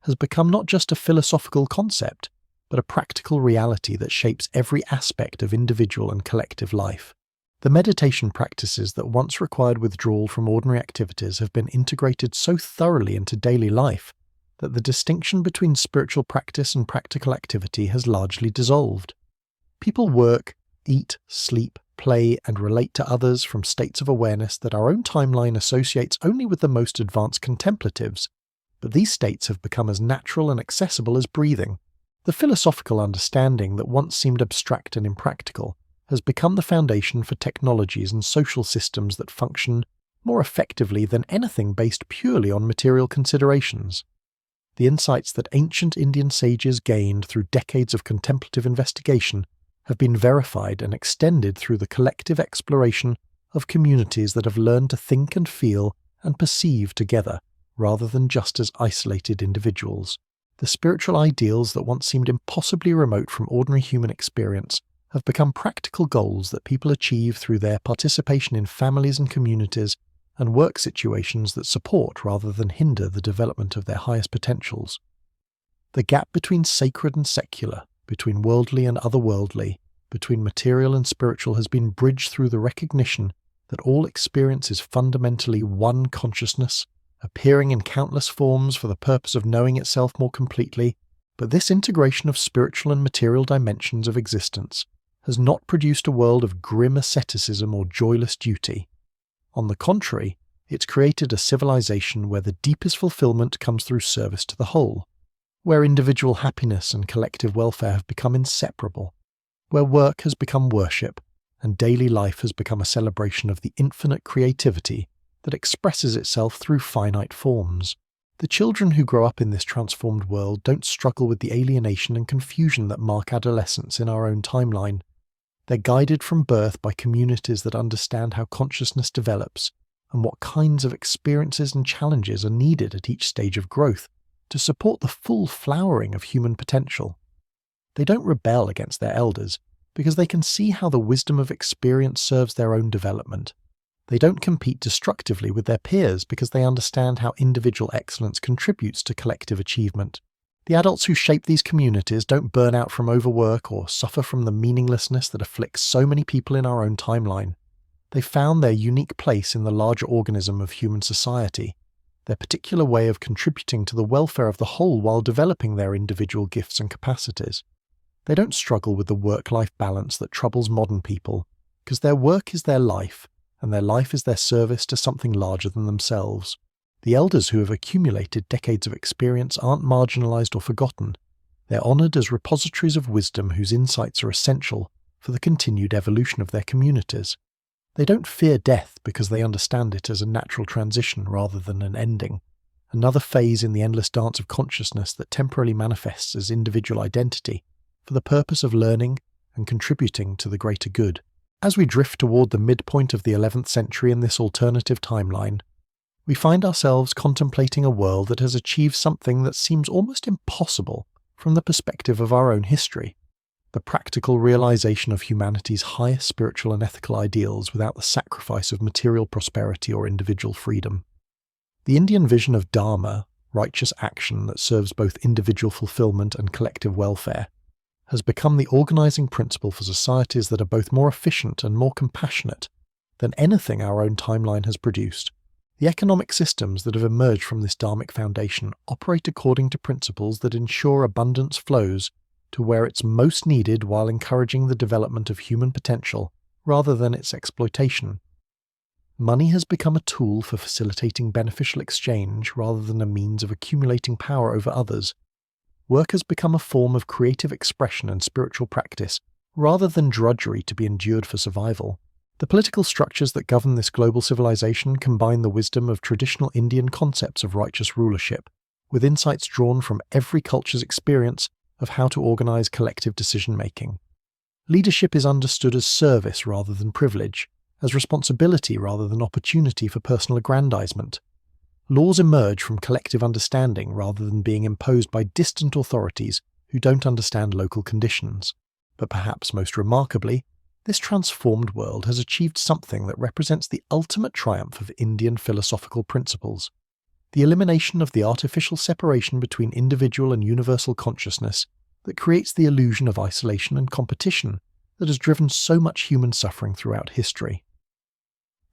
S1: has become not just a philosophical concept, but a practical reality that shapes every aspect of individual and collective life. The meditation practices that once required withdrawal from ordinary activities have been integrated so thoroughly into daily life that the distinction between spiritual practice and practical activity has largely dissolved. People work, eat, sleep, play, and relate to others from states of awareness that our own timeline associates only with the most advanced contemplatives, but these states have become as natural and accessible as breathing. The philosophical understanding that once seemed abstract and impractical has become the foundation for technologies and social systems that function more effectively than anything based purely on material considerations. The insights that ancient Indian sages gained through decades of contemplative investigation have been verified and extended through the collective exploration of communities that have learned to think and feel and perceive together, rather than just as isolated individuals. The spiritual ideals that once seemed impossibly remote from ordinary human experience have become practical goals that people achieve through their participation in families and communities and work situations that support rather than hinder the development of their highest potentials. The gap between sacred and secular, between worldly and otherworldly, between material and spiritual has been bridged through the recognition that all experience is fundamentally one consciousness, appearing in countless forms for the purpose of knowing itself more completely, but this integration of spiritual and material dimensions of existence has not produced a world of grim asceticism or joyless duty. On the contrary, it's created a civilization where the deepest fulfillment comes through service to the whole, where individual happiness and collective welfare have become inseparable, where work has become worship, and daily life has become a celebration of the infinite creativity that expresses itself through finite forms. The children who grow up in this transformed world don't struggle with the alienation and confusion that mark adolescence in our own timeline. They're guided from birth by communities that understand how consciousness develops and what kinds of experiences and challenges are needed at each stage of growth to support the full flowering of human potential. They don't rebel against their elders because they can see how the wisdom of experience serves their own development. They don't compete destructively with their peers because they understand how individual excellence contributes to collective achievement. The adults who shape these communities don't burn out from overwork or suffer from the meaninglessness that afflicts so many people in our own timeline. They found their unique place in the larger organism of human society, their particular way of contributing to the welfare of the whole while developing their individual gifts and capacities. They don't struggle with the work-life balance that troubles modern people, because their work is their life, and their life is their service to something larger than themselves. The elders who have accumulated decades of experience aren't marginalized or forgotten. They're honored as repositories of wisdom whose insights are essential for the continued evolution of their communities. They don't fear death because they understand it as a natural transition rather than an ending, another phase in the endless dance of consciousness that temporarily manifests as individual identity for the purpose of learning and contributing to the greater good. As we drift toward the midpoint of the 11th century in this alternative timeline, we find ourselves contemplating a world that has achieved something that seems almost impossible from the perspective of our own history: the practical realization of humanity's highest spiritual and ethical ideals without the sacrifice of material prosperity or individual freedom. The Indian vision of dharma, righteous action that serves both individual fulfillment and collective welfare, has become the organizing principle for societies that are both more efficient and more compassionate than anything our own timeline has produced. The economic systems that have emerged from this dharmic foundation operate according to principles that ensure abundance flows to where it's most needed while encouraging the development of human potential rather than its exploitation. Money has become a tool for facilitating beneficial exchange rather than a means of accumulating power over others. Work has become a form of creative expression and spiritual practice rather than drudgery to be endured for survival. The political structures that govern this global civilization combine the wisdom of traditional Indian concepts of righteous rulership with insights drawn from every culture's experience of how to organize collective decision-making. Leadership is understood as service rather than privilege, as responsibility rather than opportunity for personal aggrandizement. Laws emerge from collective understanding rather than being imposed by distant authorities who don't understand local conditions. But perhaps most remarkably, this transformed world has achieved something that represents the ultimate triumph of Indian philosophical principles: the elimination of the artificial separation between individual and universal consciousness that creates the illusion of isolation and competition that has driven so much human suffering throughout history.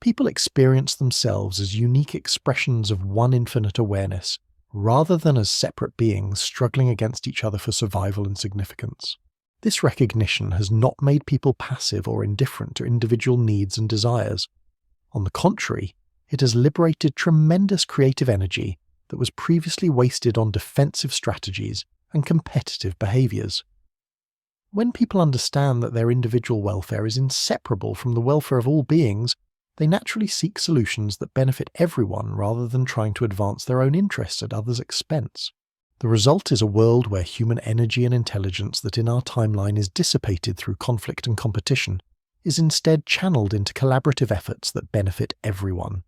S1: People experience themselves as unique expressions of one infinite awareness, rather than as separate beings struggling against each other for survival and significance. This recognition has not made people passive or indifferent to individual needs and desires. On the contrary, it has liberated tremendous creative energy that was previously wasted on defensive strategies and competitive behaviors. When people understand that their individual welfare is inseparable from the welfare of all beings, they naturally seek solutions that benefit everyone rather than trying to advance their own interests at others' expense. The result is a world where human energy and intelligence that in our timeline is dissipated through conflict and competition is instead channeled into collaborative efforts that benefit everyone.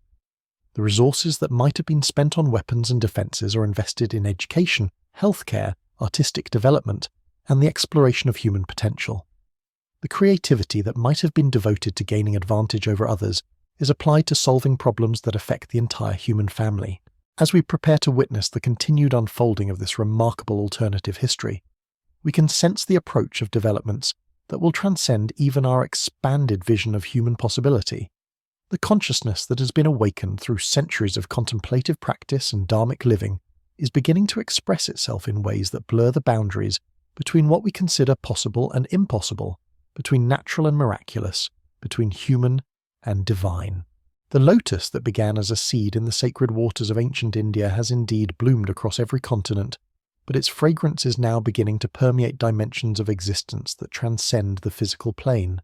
S1: The resources that might have been spent on weapons and defences are invested in education, healthcare, artistic development, and the exploration of human potential. The creativity that might have been devoted to gaining advantage over others is applied to solving problems that affect the entire human family. As we prepare to witness the continued unfolding of this remarkable alternative history, we can sense the approach of developments that will transcend even our expanded vision of human possibility. The consciousness that has been awakened through centuries of contemplative practice and dharmic living is beginning to express itself in ways that blur the boundaries between what we consider possible and impossible, between natural and miraculous, between human and divine. The lotus that began as a seed in the sacred waters of ancient India has indeed bloomed across every continent, but its fragrance is now beginning to permeate dimensions of existence that transcend the physical plane.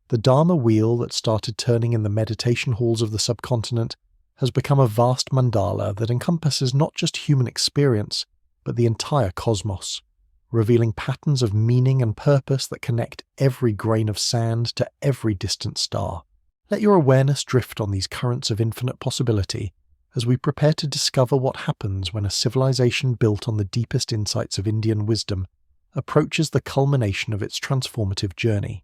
S1: The Dharma wheel that started turning in the meditation halls of the subcontinent has become a vast mandala that encompasses not just human experience, but the entire cosmos, revealing patterns of meaning and purpose that connect every grain of sand to every distant star. Let your awareness drift on these currents of infinite possibility as we prepare to discover what happens when a civilization built on the deepest insights of Indian wisdom approaches the culmination of its transformative journey.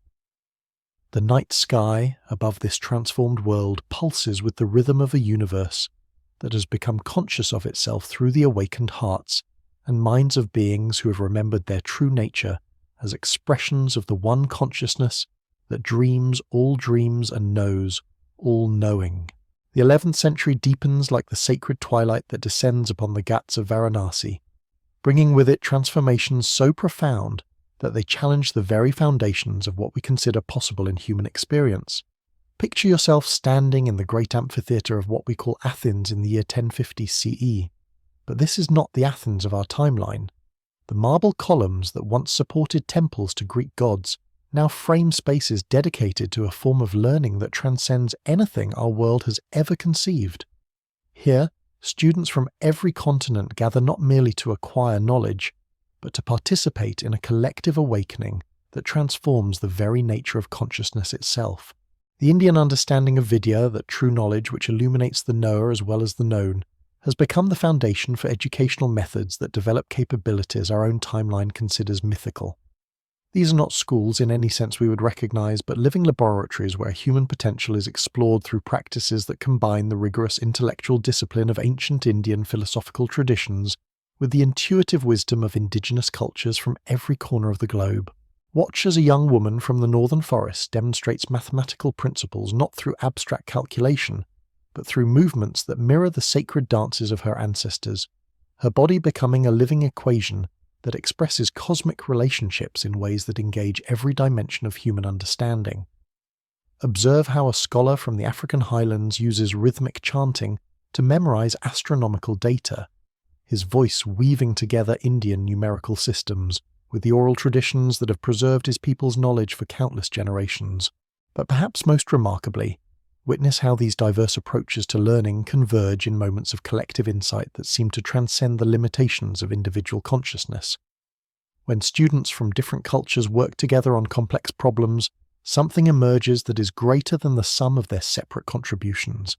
S1: The night sky above this transformed world pulses with the rhythm of a universe that has become conscious of itself through the awakened hearts and minds of beings who have remembered their true nature as expressions of the one consciousness that dreams all dreams and knows all knowing. The 11th century deepens like the sacred twilight that descends upon the Ghats of Varanasi, bringing with it transformations so profound that they challenge the very foundations of what we consider possible in human experience. Picture yourself standing in the great amphitheatre of what we call Athens in the year 1050 CE. But this is not the Athens of our timeline. The marble columns that once supported temples to Greek gods now frame spaces dedicated to a form of learning that transcends anything our world has ever conceived. Here, students from every continent gather not merely to acquire knowledge, but to participate in a collective awakening that transforms the very nature of consciousness itself. The Indian understanding of Vidya, that true knowledge which illuminates the knower as well as the known, has become the foundation for educational methods that develop capabilities our own timeline considers mythical. These are not schools in any sense we would recognize, but living laboratories where human potential is explored through practices that combine the rigorous intellectual discipline of ancient Indian philosophical traditions with the intuitive wisdom of indigenous cultures from every corner of the globe. Watch as a young woman from the northern forest demonstrates mathematical principles not through abstract calculation, but through movements that mirror the sacred dances of her ancestors, her body becoming a living equation that expresses cosmic relationships in ways that engage every dimension of human understanding. Observe how a scholar from the African highlands uses rhythmic chanting to memorize astronomical data, his voice weaving together Indian numerical systems with the oral traditions that have preserved his people's knowledge for countless generations. But perhaps most remarkably, witness how these diverse approaches to learning converge in moments of collective insight that seem to transcend the limitations of individual consciousness. When students from different cultures work together on complex problems, something emerges that is greater than the sum of their separate contributions.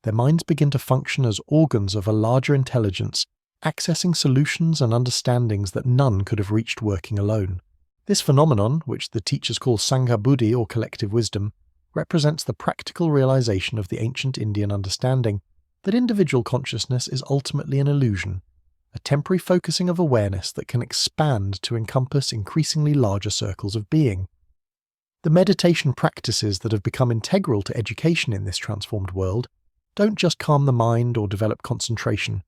S1: Their minds begin to function as organs of a larger intelligence, accessing solutions and understandings that none could have reached working alone. This phenomenon, which the teachers call Sangha Buddhi or collective wisdom, represents the practical realization of the ancient Indian understanding that individual consciousness is ultimately an illusion, a temporary focusing of awareness that can expand to encompass increasingly larger circles of being. The meditation practices that have become integral to education in this transformed world don't just calm the mind or develop concentration.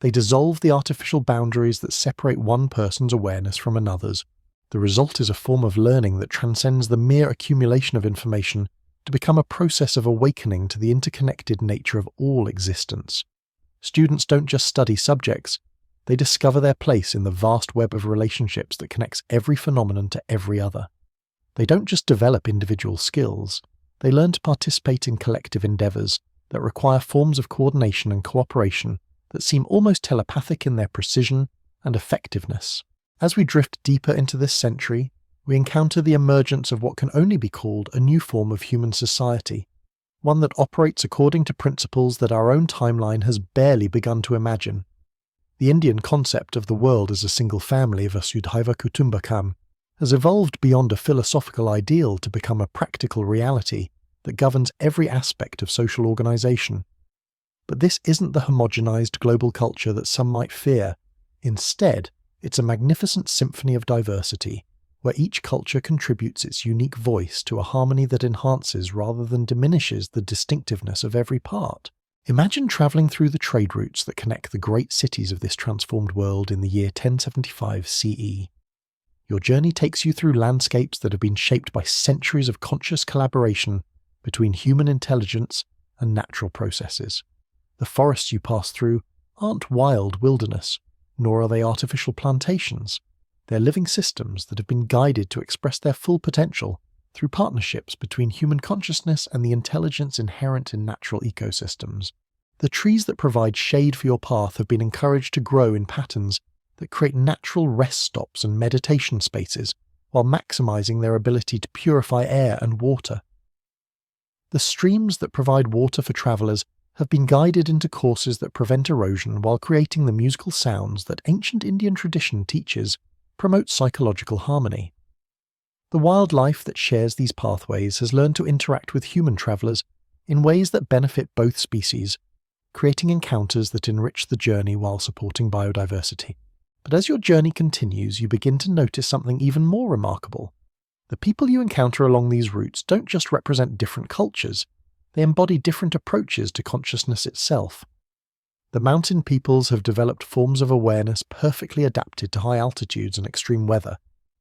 S1: They dissolve the artificial boundaries that separate one person's awareness from another's. The result is a form of learning that transcends the mere accumulation of information to become a process of awakening to the interconnected nature of all existence. Students don't just study subjects, they discover their place in the vast web of relationships that connects every phenomenon to every other. They don't just develop individual skills, they learn to participate in collective endeavors that require forms of coordination and cooperation that seem almost telepathic in their precision and effectiveness. As we drift deeper into this century, we encounter the emergence of what can only be called a new form of human society, one that operates according to principles that our own timeline has barely begun to imagine. The Indian concept of the world as a single family, Vasudhaiva Kutumbakam, has evolved beyond a philosophical ideal to become a practical reality that governs every aspect of social organization. But this isn't the homogenized global culture that some might fear. Instead, it's a magnificent symphony of diversity, where each culture contributes its unique voice to a harmony that enhances rather than diminishes the distinctiveness of every part. Imagine travelling through the trade routes that connect the great cities of this transformed world in the year 1075 CE. Your journey takes you through landscapes that have been shaped by centuries of conscious collaboration between human intelligence and natural processes. The forests you pass through aren't wild wilderness, nor are they artificial plantations. They're living systems that have been guided to express their full potential through partnerships between human consciousness and the intelligence inherent in natural ecosystems. The trees that provide shade for your path have been encouraged to grow in patterns that create natural rest stops and meditation spaces while maximizing their ability to purify air and water. The streams that provide water for travelers have been guided into courses that prevent erosion while creating the musical sounds that ancient Indian tradition teaches promote psychological harmony. The wildlife that shares these pathways has learned to interact with human travelers in ways that benefit both species, creating encounters that enrich the journey while supporting biodiversity. But as your journey continues, you begin to notice something even more remarkable. The people you encounter along these routes don't just represent different cultures, they embody different approaches to consciousness itself. The mountain peoples have developed forms of awareness perfectly adapted to high altitudes and extreme weather.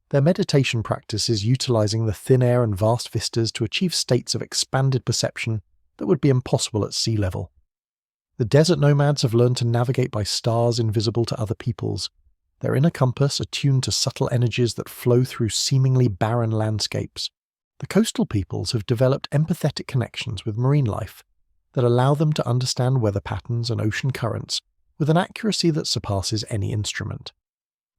S1: Their meditation practice is utilizing the thin air and vast vistas to achieve states of expanded perception that would be impossible at sea level. The desert nomads have learned to navigate by stars invisible to other peoples, their inner compass attuned to subtle energies that flow through seemingly barren landscapes. The coastal peoples have developed empathetic connections with marine life that allow them to understand weather patterns and ocean currents with an accuracy that surpasses any instrument.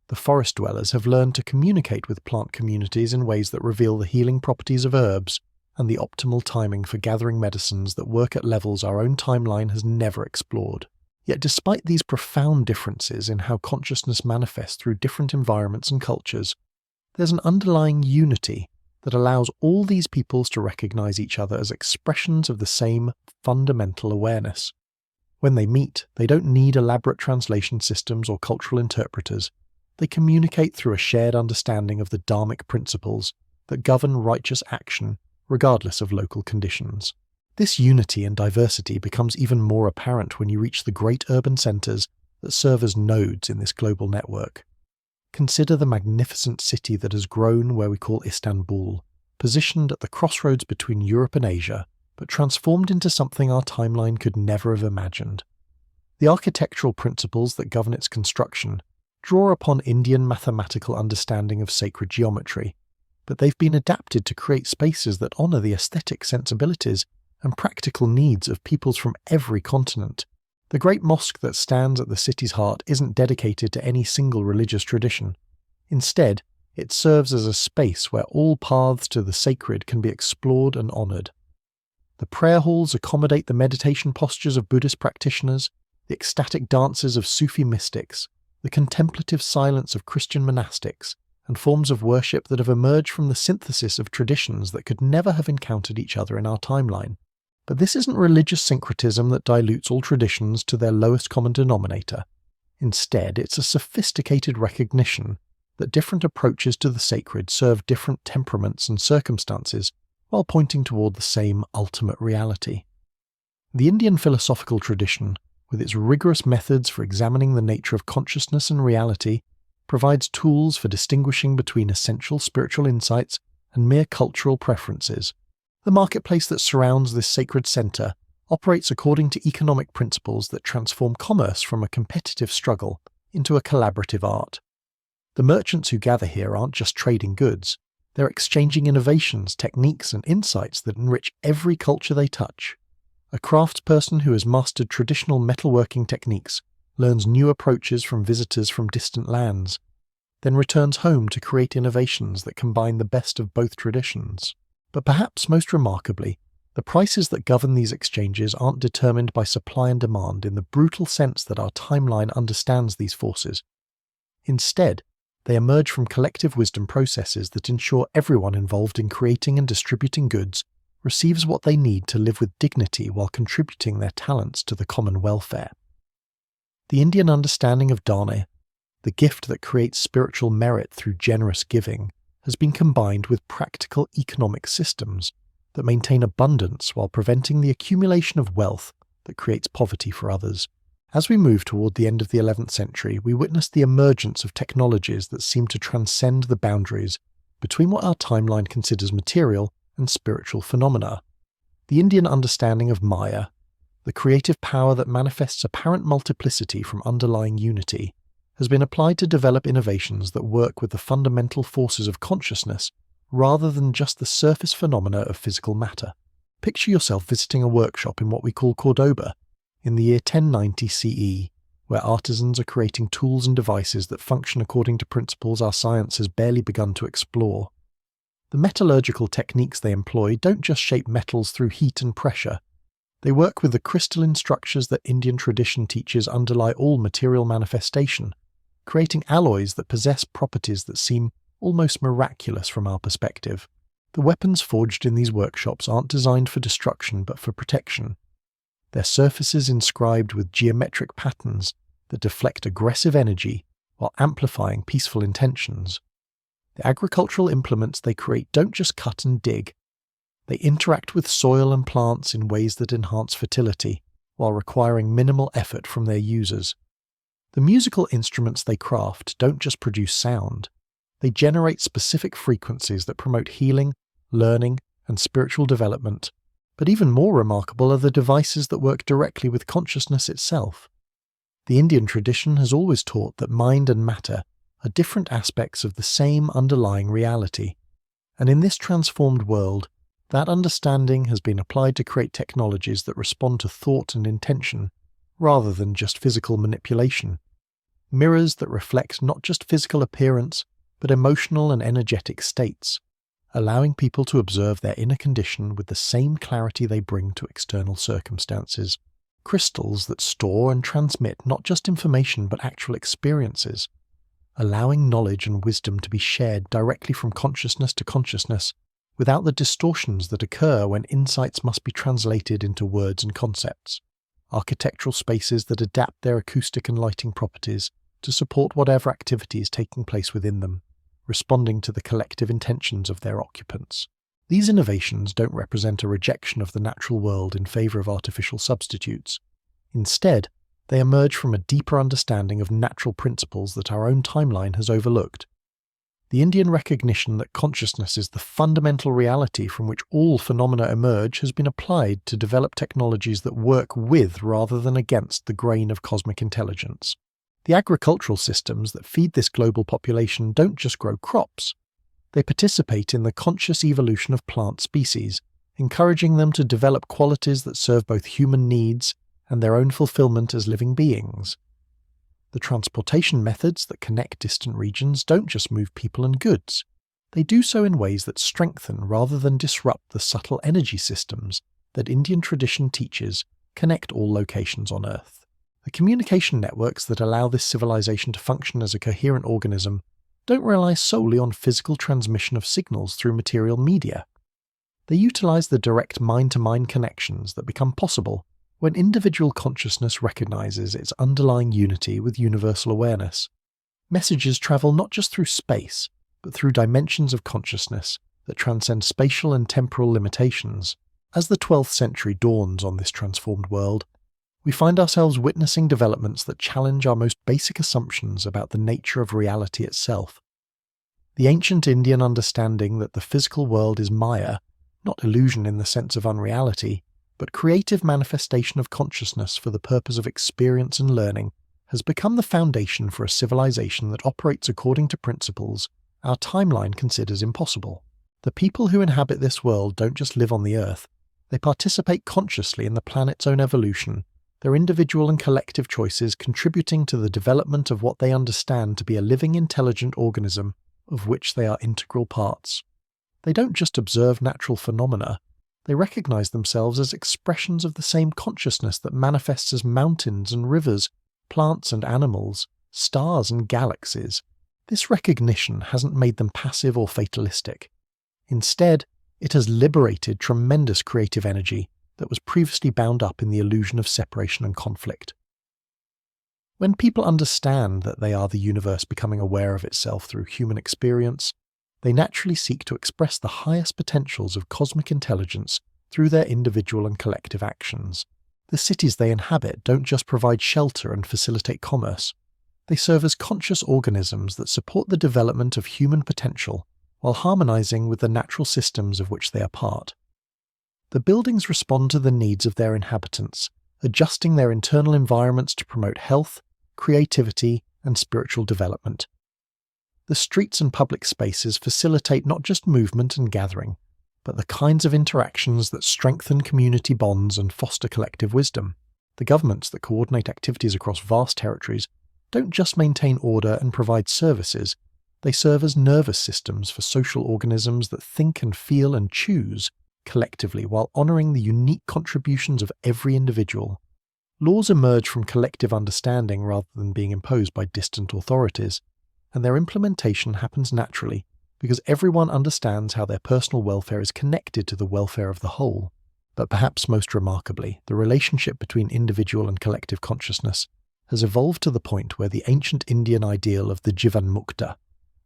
S1: The forest dwellers have learned to communicate with plant communities in ways that reveal the healing properties of herbs and the optimal timing for gathering medicines that work at levels our own timeline has never explored. Yet despite these profound differences in how consciousness manifests through different environments and cultures, there's an underlying unity that allows all these peoples to recognize each other as expressions of the same fundamental awareness. When they meet, they don't need elaborate translation systems or cultural interpreters. They communicate through a shared understanding of the Dharmic principles that govern righteous action regardless of local conditions. This unity and diversity becomes even more apparent when you reach the great urban centres that serve as nodes in this global network. Consider the magnificent city that has grown where we call Istanbul, positioned at the crossroads between Europe and Asia, but transformed into something our timeline could never have imagined. The architectural principles that govern its construction draw upon Indian mathematical understanding of sacred geometry, but they've been adapted to create spaces that honour the aesthetic sensibilities and practical needs of peoples from every continent. The great mosque that stands at the city's heart isn't dedicated to any single religious tradition. Instead, it serves as a space where all paths to the sacred can be explored and honoured. The prayer halls accommodate the meditation postures of Buddhist practitioners, the ecstatic dances of Sufi mystics, the contemplative silence of Christian monastics, and forms of worship that have emerged from the synthesis of traditions that could never have encountered each other in our timeline. But this isn't religious syncretism that dilutes all traditions to their lowest common denominator. Instead, it's a sophisticated recognition that different approaches to the sacred serve different temperaments and circumstances while pointing toward the same ultimate reality. The Indian philosophical tradition, with its rigorous methods for examining the nature of consciousness and reality, provides tools for distinguishing between essential spiritual insights and mere cultural preferences. The marketplace that surrounds this sacred centre operates according to economic principles that transform commerce from a competitive struggle into a collaborative art. The merchants who gather here aren't just trading goods, they're exchanging innovations, techniques, and insights that enrich every culture they touch. A craftsperson who has mastered traditional metalworking techniques learns new approaches from visitors from distant lands, then returns home to create innovations that combine the best of both traditions. But perhaps most remarkably, the prices that govern these exchanges aren't determined by supply and demand in the brutal sense that our timeline understands these forces. Instead, they emerge from collective wisdom processes that ensure everyone involved in creating and distributing goods receives what they need to live with dignity while contributing their talents to the common welfare. The Indian understanding of dharma, the gift that creates spiritual merit through generous giving, has been combined with practical economic systems that maintain abundance while preventing the accumulation of wealth that creates poverty for others. As we move toward the end of the 11th century, we witness the emergence of technologies that seem to transcend the boundaries between what our timeline considers material and spiritual phenomena. The Indian understanding of Maya, the creative power that manifests apparent multiplicity from underlying unity, has been applied to develop innovations that work with the fundamental forces of consciousness rather than just the surface phenomena of physical matter. Picture yourself visiting a workshop in what we call Cordoba in the year 1090 CE, where artisans are creating tools and devices that function according to principles our science has barely begun to explore. The metallurgical techniques they employ don't just shape metals through heat and pressure. They work with the crystalline structures that Indian tradition teaches underlie all material manifestation, creating alloys that possess properties that seem almost miraculous from our perspective. The weapons forged in these workshops aren't designed for destruction but for protection. Their surfaces inscribed with geometric patterns that deflect aggressive energy while amplifying peaceful intentions. The agricultural implements they create don't just cut and dig. They interact with soil and plants in ways that enhance fertility, while requiring minimal effort from their users. The musical instruments they craft don't just produce sound. They generate specific frequencies that promote healing, learning, and spiritual development. But even more remarkable are the devices that work directly with consciousness itself. The Indian tradition has always taught that mind and matter are different aspects of the same underlying reality, and in this transformed world, that understanding has been applied to create technologies that respond to thought and intention, rather than just physical manipulation. Mirrors that reflect not just physical appearance, but emotional and energetic states, allowing people to observe their inner condition with the same clarity they bring to external circumstances. Crystals that store and transmit not just information but actual experiences, allowing knowledge and wisdom to be shared directly from consciousness to consciousness, without the distortions that occur when insights must be translated into words and concepts. Architectural spaces that adapt their acoustic and lighting properties to support whatever activity is taking place within them, responding to the collective intentions of their occupants. These innovations don't represent a rejection of the natural world in favour of artificial substitutes. Instead, they emerge from a deeper understanding of natural principles that our own timeline has overlooked. The Indian recognition that consciousness is the fundamental reality from which all phenomena emerge has been applied to develop technologies that work with rather than against the grain of cosmic intelligence. The agricultural systems that feed this global population don't just grow crops. They participate in the conscious evolution of plant species, encouraging them to develop qualities that serve both human needs and their own fulfillment as living beings. The transportation methods that connect distant regions don't just move people and goods. They do so in ways that strengthen rather than disrupt the subtle energy systems that Indian tradition teaches connect all locations on Earth. The communication networks that allow this civilization to function as a coherent organism don't rely solely on physical transmission of signals through material media. They utilize the direct mind-to-mind connections that become possible when individual consciousness recognizes its underlying unity with universal awareness. Messages travel not just through space, but through dimensions of consciousness that transcend spatial and temporal limitations. As the 12th century dawns on this transformed world, we find ourselves witnessing developments that challenge our most basic assumptions about the nature of reality itself. The ancient Indian understanding that the physical world is Maya, not illusion in the sense of unreality, but creative manifestation of consciousness for the purpose of experience and learning, has become the foundation for a civilization that operates according to principles our timeline considers impossible. The people who inhabit this world don't just live on the Earth, they participate consciously in the planet's own evolution, their individual and collective choices contributing to the development of what they understand to be a living intelligent organism of which they are integral parts. They don't just observe natural phenomena, they recognize themselves as expressions of the same consciousness that manifests as mountains and rivers, plants and animals, stars and galaxies. This recognition hasn't made them passive or fatalistic. Instead, it has liberated tremendous creative energy that was previously bound up in the illusion of separation and conflict. When people understand that they are the universe becoming aware of itself through human experience, they naturally seek to express the highest potentials of cosmic intelligence through their individual and collective actions. The cities they inhabit don't just provide shelter and facilitate commerce. They serve as conscious organisms that support the development of human potential while harmonizing with the natural systems of which they are part. The buildings respond to the needs of their inhabitants, adjusting their internal environments to promote health, creativity, and spiritual development. The streets and public spaces facilitate not just movement and gathering, but the kinds of interactions that strengthen community bonds and foster collective wisdom. The governments that coordinate activities across vast territories don't just maintain order and provide services, they serve as nervous systems for social organisms that think and feel and choose collectively while honouring the unique contributions of every individual. Laws emerge from collective understanding rather than being imposed by distant authorities, and their implementation happens naturally because everyone understands how their personal welfare is connected to the welfare of the whole. But perhaps most remarkably, the relationship between individual and collective consciousness has evolved to the point where the ancient Indian ideal of the Jivanmukta,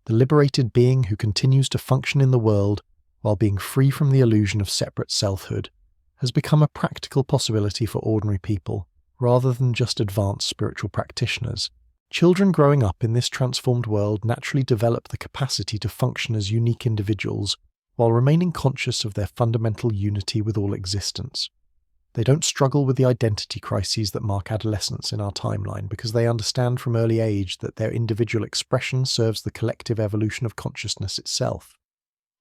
S1: the liberated being who continues to function in the world while being free from the illusion of separate selfhood, has become a practical possibility for ordinary people, rather than just advanced spiritual practitioners. Children growing up in this transformed world naturally develop the capacity to function as unique individuals, while remaining conscious of their fundamental unity with all existence. They don't struggle with the identity crises that mark adolescence in our timeline because they understand from early age that their individual expression serves the collective evolution of consciousness itself.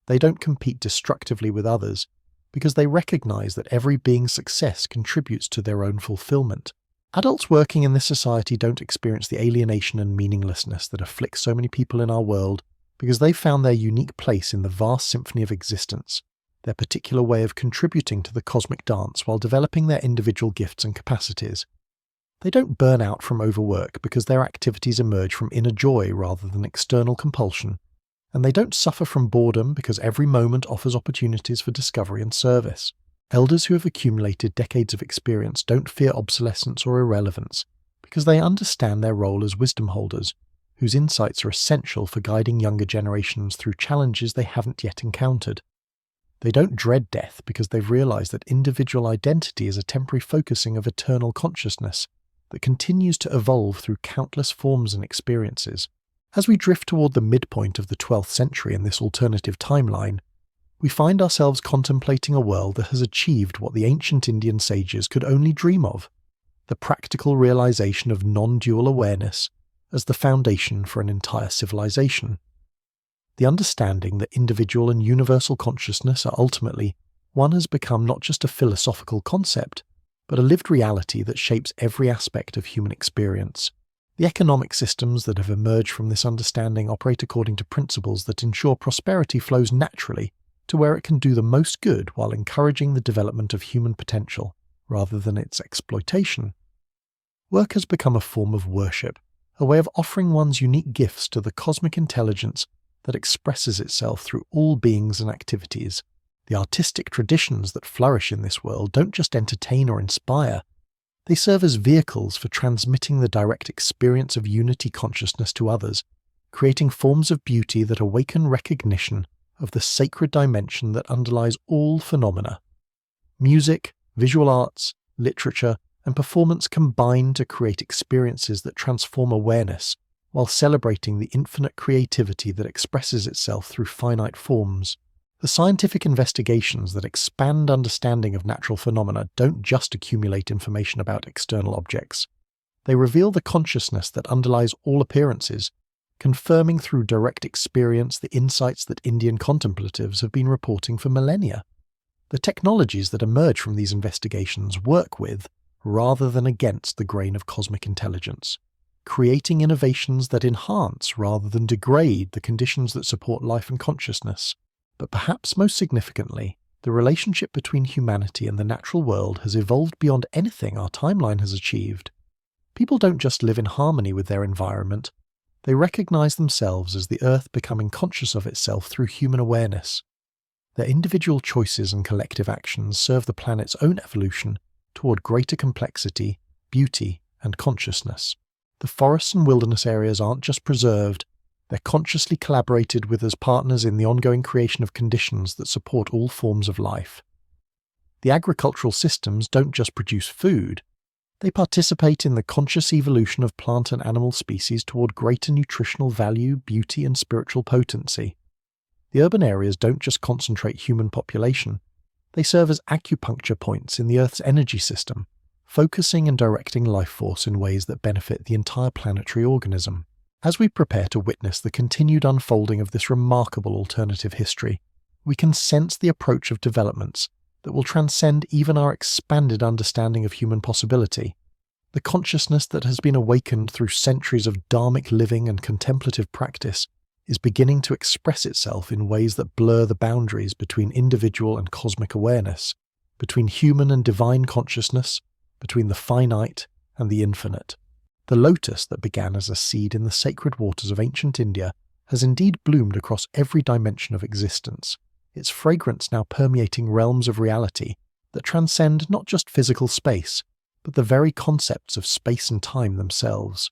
S1: They don't compete destructively with others because they recognize that every being's success contributes to their own fulfillment. Adults working in this society don't experience the alienation and meaninglessness that afflicts so many people in our world because they've found their unique place in the vast symphony of existence, their particular way of contributing to the cosmic dance while developing their individual gifts and capacities. They don't burn out from overwork because their activities emerge from inner joy rather than external compulsion, and they don't suffer from boredom because every moment offers opportunities for discovery and service. Elders who have accumulated decades of experience don't fear obsolescence or irrelevance because they understand their role as wisdom holders, whose insights are essential for guiding younger generations through challenges they haven't yet encountered. They don't dread death because they've realized that individual identity is a temporary focusing of eternal consciousness that continues to evolve through countless forms and experiences. As we drift toward the midpoint of the 12th century in this alternative timeline, we find ourselves contemplating a world that has achieved what the ancient Indian sages could only dream of, the practical realization of non-dual awareness as the foundation for an entire civilization. The understanding that individual and universal consciousness are ultimately one has become not just a philosophical concept, but a lived reality that shapes every aspect of human experience. The economic systems that have emerged from this understanding operate according to principles that ensure prosperity flows naturally to where it can do the most good while encouraging the development of human potential, rather than its exploitation. Work has become a form of worship, a way of offering one's unique gifts to the cosmic intelligence that expresses itself through all beings and activities. The artistic traditions that flourish in this world don't just entertain or inspire, they serve as vehicles for transmitting the direct experience of unity consciousness to others, creating forms of beauty that awaken recognition of the sacred dimension that underlies all phenomena. Music, visual arts, literature, and performance combine to create experiences that transform awareness, while celebrating the infinite creativity that expresses itself through finite forms. The scientific investigations that expand understanding of natural phenomena don't just accumulate information about external objects. They reveal the consciousness that underlies all appearances, confirming through direct experience the insights that Indian contemplatives have been reporting for millennia. The technologies that emerge from these investigations work with, rather than against, the grain of cosmic intelligence, creating innovations that enhance rather than degrade the conditions that support life and consciousness. But perhaps most significantly, the relationship between humanity and the natural world has evolved beyond anything our timeline has achieved. People don't just live in harmony with their environment, they recognize themselves as the earth becoming conscious of itself through human awareness. Their individual choices and collective actions serve the planet's own evolution toward greater complexity, beauty, and consciousness. The forests and wilderness areas aren't just preserved, they're consciously collaborated with as partners in the ongoing creation of conditions that support all forms of life. The agricultural systems don't just produce food, they participate in the conscious evolution of plant and animal species toward greater nutritional value, beauty, and spiritual potency. The urban areas don't just concentrate human population, they serve as acupuncture points in the Earth's energy system, focusing and directing life force in ways that benefit the entire planetary organism. As we prepare to witness the continued unfolding of this remarkable alternative history, we can sense the approach of developments that will transcend even our expanded understanding of human possibility. The consciousness that has been awakened through centuries of dharmic living and contemplative practice is beginning to express itself in ways that blur the boundaries between individual and cosmic awareness, between human and divine consciousness, between the finite and the infinite. The lotus that began as a seed in the sacred waters of ancient India has indeed bloomed across every dimension of existence, its fragrance now permeating realms of reality that transcend not just physical space, but the very concepts of space and time themselves.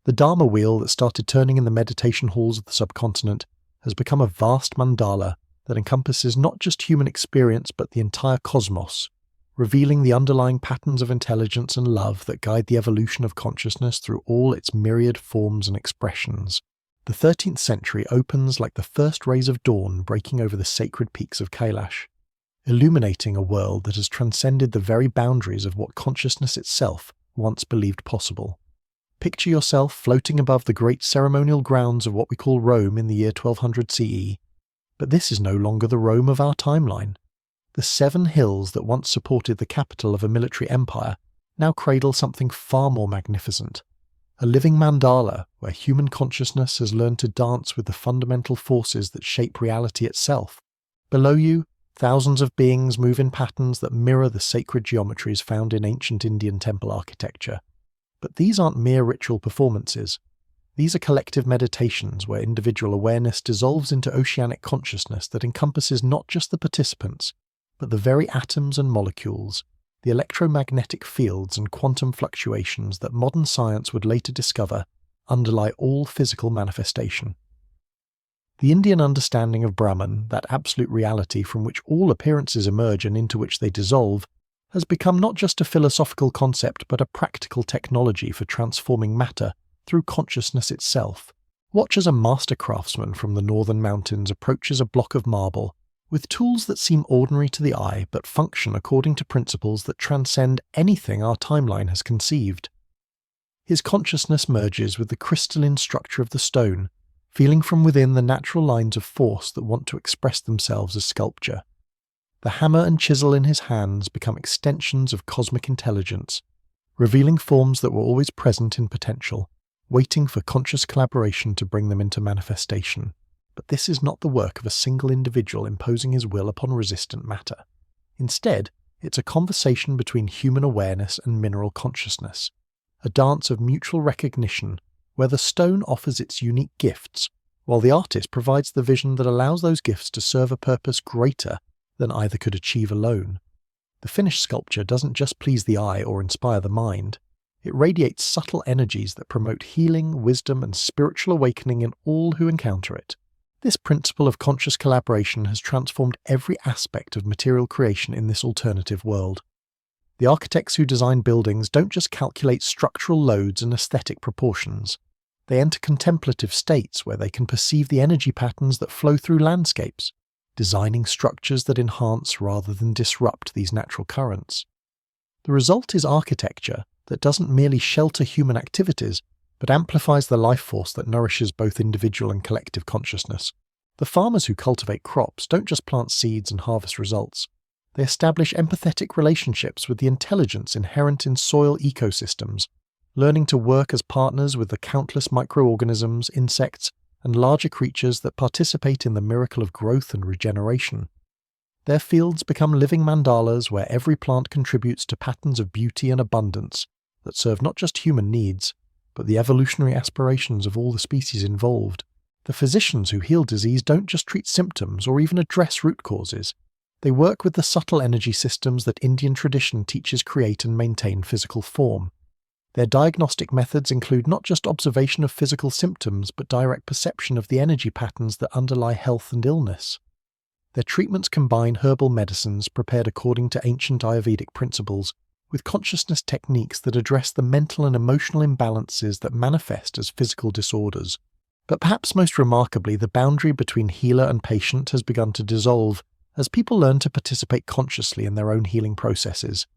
S1: The Dharma wheel that started turning in the meditation halls of the subcontinent has become a vast mandala that encompasses not just human experience but the entire cosmos, revealing the underlying patterns of intelligence and love that guide the evolution of consciousness through all its myriad forms and expressions. The 13th century opens like the first rays of dawn breaking over the sacred peaks of Kailash. illuminating a world that has transcended the very boundaries of what consciousness itself once believed possible. Picture yourself floating above the great ceremonial grounds of what we call Rome in the year 1200 CE, but this is no longer the Rome of our timeline. The 7 hills that once supported the capital of a military empire now cradle something far more magnificent. A living mandala where human consciousness has learned to dance with the fundamental forces that shape reality itself. Below you, thousands of beings move in patterns that mirror the sacred geometries found in ancient Indian temple architecture. But these aren't mere ritual performances. These are collective meditations where individual awareness dissolves into oceanic consciousness that encompasses not just the participants, but the very atoms and molecules, the electromagnetic fields and quantum fluctuations that modern science would later discover underlie all physical manifestation. The Indian understanding of Brahman, that absolute reality from which all appearances emerge and into which they dissolve, has become not just a philosophical concept but a practical technology for transforming matter through consciousness itself. Watch as a master craftsman from the northern mountains approaches a block of marble with tools that seem ordinary to the eye but function according to principles that transcend anything our timeline has conceived. His consciousness merges with the crystalline structure of the stone, feeling from within the natural lines of force that want to express themselves as sculpture. The hammer and chisel in his hands become extensions of cosmic intelligence, revealing forms that were always present in potential, waiting for conscious collaboration to bring them into manifestation. But this is not the work of a single individual imposing his will upon resistant matter. Instead, it's a conversation between human awareness and mineral consciousness, a dance of mutual recognition where the stone offers its unique gifts, while the artist provides the vision that allows those gifts to serve a purpose greater than either could achieve alone. The finished sculpture doesn't just please the eye or inspire the mind. It radiates subtle energies that promote healing, wisdom, and spiritual awakening in all who encounter it. This principle of conscious collaboration has transformed every aspect of material creation in this alternative world. The architects who design buildings don't just calculate structural loads and aesthetic proportions. They enter contemplative states where they can perceive the energy patterns that flow through landscapes, designing structures that enhance rather than disrupt these natural currents. The result is architecture that doesn't merely shelter human activities, but amplifies the life force that nourishes both individual and collective consciousness. The farmers who cultivate crops don't just plant seeds and harvest results. They establish empathetic relationships with the intelligence inherent in soil ecosystems, learning to work as partners with the countless microorganisms, insects, and larger creatures that participate in the miracle of growth and regeneration. Their fields become living mandalas where every plant contributes to patterns of beauty and abundance that serve not just human needs, but the evolutionary aspirations of all the species involved. The physicians who heal disease don't just treat symptoms or even address root causes. They work with the subtle energy systems that Indian tradition teaches create and maintain physical form. Their diagnostic methods include not just observation of physical symptoms, but direct perception of the energy patterns that underlie health and illness. Their treatments combine herbal medicines prepared according to ancient Ayurvedic principles with consciousness techniques that address the mental and emotional imbalances that manifest as physical disorders. But perhaps most remarkably, the boundary between healer and patient has begun to dissolve as people learn to participate consciously in their own healing processes.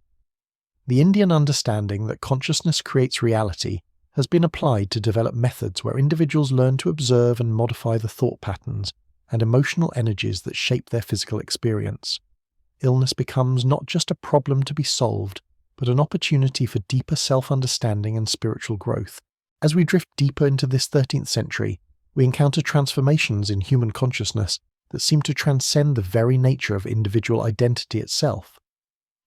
S1: The Indian understanding that consciousness creates reality has been applied to develop methods where individuals learn to observe and modify the thought patterns and emotional energies that shape their physical experience. Illness becomes not just a problem to be solved, but an opportunity for deeper self-understanding and spiritual growth. As we drift deeper into this 13th century, we encounter transformations in human consciousness that seem to transcend the very nature of individual identity itself.